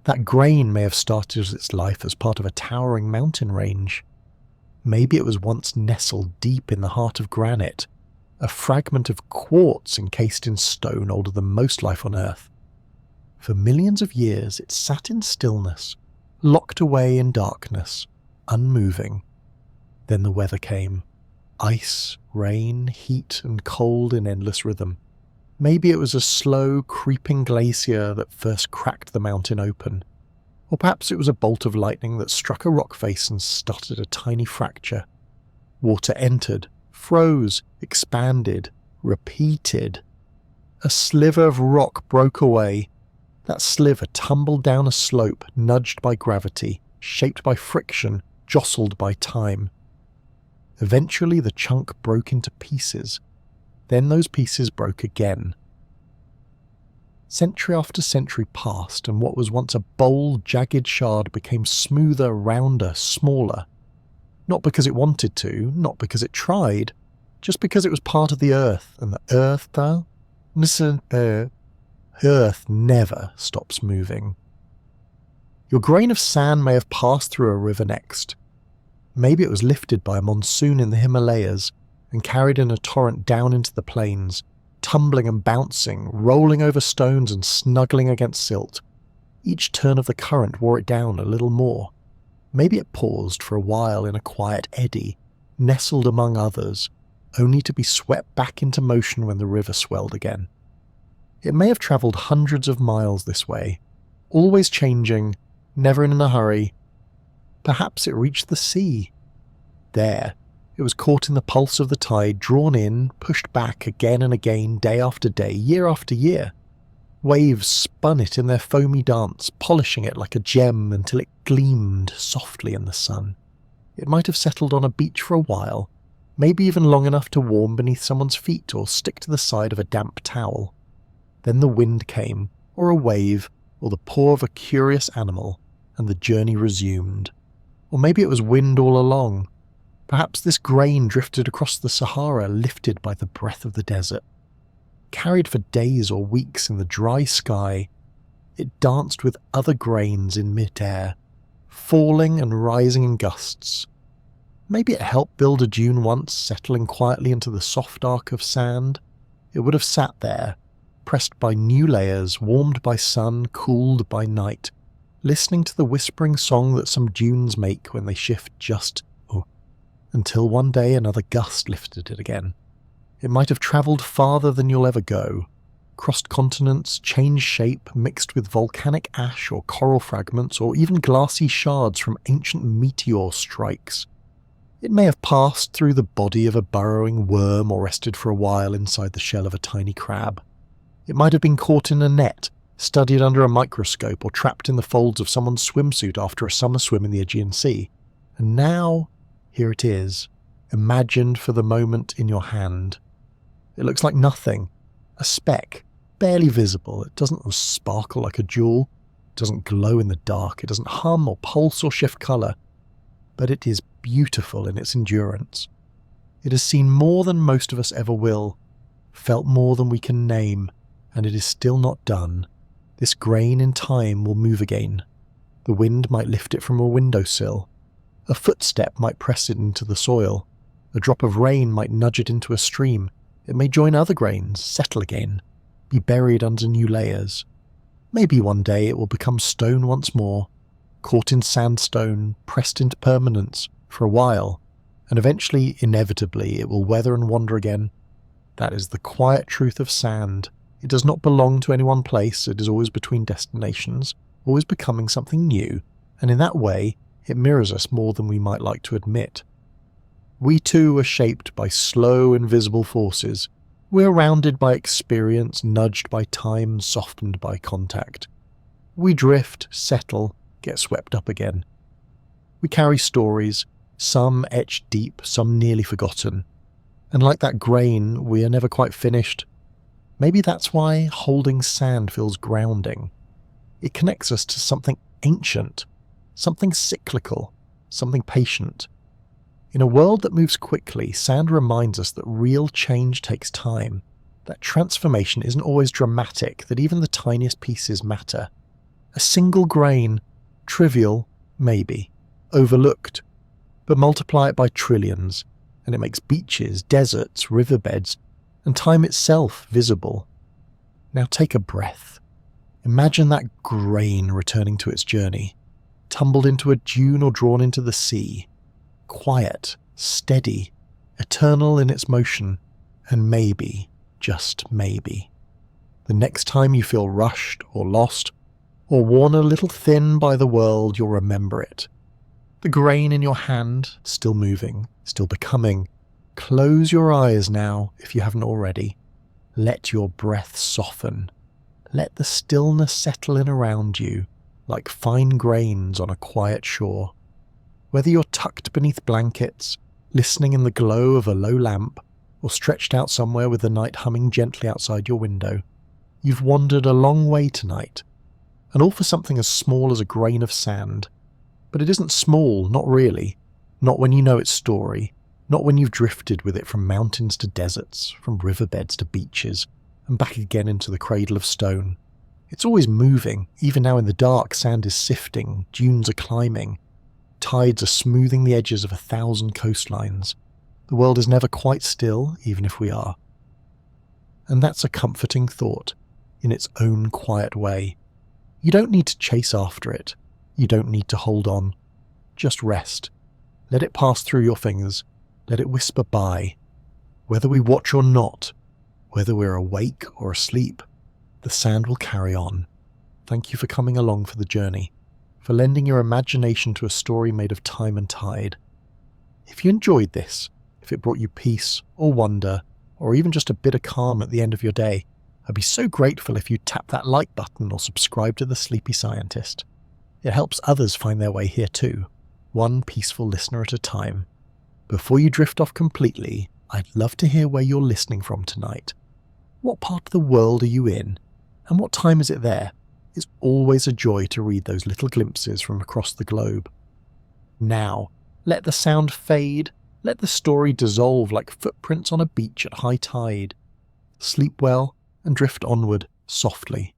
That grain may have started its life as part of a towering mountain range. Maybe it was once nestled deep in the heart of granite, a fragment of quartz encased in stone older than most life on Earth. For millions of years it sat in stillness, locked away in darkness, unmoving. Then the weather came. Ice, rain, heat and cold in endless rhythm. Maybe it was a slow, creeping glacier that first cracked the mountain open. Or perhaps it was a bolt of lightning that struck a rock face and started a tiny fracture. Water entered, froze, expanded, repeated. A sliver of rock broke away. That sliver tumbled down a slope, nudged by gravity, shaped by friction, jostled by time. Eventually the chunk broke into pieces. Then those pieces broke again. Century after century passed, and what was once a bold, jagged shard became smoother, rounder, smaller. Not because it wanted to, not because it tried, just because it was part of the Earth, and the Earth never stops moving. Your grain of sand may have passed through a river next. Maybe it was lifted by a monsoon in the Himalayas and carried in a torrent down into the plains, tumbling and bouncing, rolling over stones and snuggling against silt. Each turn of the current wore it down a little more. Maybe it paused for a while in a quiet eddy, nestled among others, only to be swept back into motion when the river swelled again. It may have travelled hundreds of miles this way, always changing, never in a hurry. Perhaps it reached the sea. There, it was caught in the pulse of the tide, drawn in, pushed back again and again, day after day, year after year. Waves spun it in their foamy dance, polishing it like a gem until it gleamed softly in the sun. It might have settled on a beach for a while, maybe even long enough to warm beneath someone's feet or stick to the side of a damp towel. Then the wind came, or a wave, or the paw of a curious animal, and the journey resumed. Or maybe it was wind all along. Perhaps this grain drifted across the Sahara, lifted by the breath of the desert. Carried for days or weeks in the dry sky, it danced with other grains in mid-air, falling and rising in gusts. Maybe it helped build a dune once, settling quietly into the soft arc of sand. It would have sat there, pressed by new layers, warmed by sun, cooled by night, listening to the whispering song that some dunes make when they shift just until one day another gust lifted it again. It might have travelled farther than you'll ever go, crossed continents, changed shape, mixed with volcanic ash or coral fragments, or even glassy shards from ancient meteor strikes. It may have passed through the body of a burrowing worm or rested for a while inside the shell of a tiny crab. It might have been caught in a net, studied under a microscope, or trapped in the folds of someone's swimsuit after a summer swim in the Aegean Sea. And now, here it is, imagined for the moment in your hand. It looks like nothing, a speck, barely visible. It doesn't sparkle like a jewel, it doesn't glow in the dark, it doesn't hum or pulse or shift colour, but it is beautiful in its endurance. It has seen more than most of us ever will, felt more than we can name, and it is still not done. This grain in time will move again. The wind might lift it from a windowsill. A footstep might press it into the soil. A drop of rain might nudge it into a stream. It may join other grains, settle again, be buried under new layers. Maybe one day it will become stone once more, caught in sandstone, pressed into permanence for a while, and eventually, inevitably, it will weather and wander again. That is the quiet truth of sand. It does not belong to any one place, it is always between destinations, always becoming something new, and in that way, it mirrors us more than we might like to admit. We too are shaped by slow, invisible forces. We are rounded by experience, nudged by time, softened by contact. We drift, settle, get swept up again. We carry stories, some etched deep, some nearly forgotten. And like that grain, we are never quite finished. Maybe that's why holding sand feels grounding. It connects us to something ancient, something cyclical, something patient. In a world that moves quickly, sand reminds us that real change takes time, that transformation isn't always dramatic, that even the tiniest pieces matter. A single grain, trivial, maybe, overlooked, but multiply it by trillions, and it makes beaches, deserts, riverbeds, and time itself visible. Now take a breath. Imagine that grain returning to its journey, tumbled into a dune or drawn into the sea, quiet, steady, eternal in its motion, and maybe, just maybe, the next time you feel rushed or lost, or worn a little thin by the world, you'll remember it. The grain in your hand, still moving, still becoming. Close your eyes now, if you haven't already. Let your breath soften. Let the stillness settle in around you, like fine grains on a quiet shore. Whether you're tucked beneath blankets, listening in the glow of a low lamp, or stretched out somewhere with the night humming gently outside your window, you've wandered a long way tonight, and all for something as small as a grain of sand. But it isn't small, not really. Not when you know its story, not when you've drifted with it from mountains to deserts, from riverbeds to beaches, and back again into the cradle of stone. It's always moving. Even now in the dark, sand is sifting, dunes are climbing, tides are smoothing the edges of 1,000 coastlines. The world is never quite still, even if we are. And that's a comforting thought, in its own quiet way. You don't need to chase after it. You don't need to hold on. Just rest. Let it pass through your fingers. Let it whisper by. Whether we watch or not, whether we're awake or asleep, the sand will carry on. Thank you for coming along for the journey, for lending your imagination to a story made of time and tide. If you enjoyed this, if it brought you peace or wonder, or even just a bit of calm at the end of your day, I'd be so grateful if you'd tap that like button or subscribe to The Sleepy Scientist. It helps others find their way here too, one peaceful listener at a time. Before you drift off completely, I'd love to hear where you're listening from tonight. What part of the world are you in? And what time is it there? It's always a joy to read those little glimpses from across the globe. Now, let the sound fade, let the story dissolve like footprints on a beach at high tide. Sleep well and drift onward softly.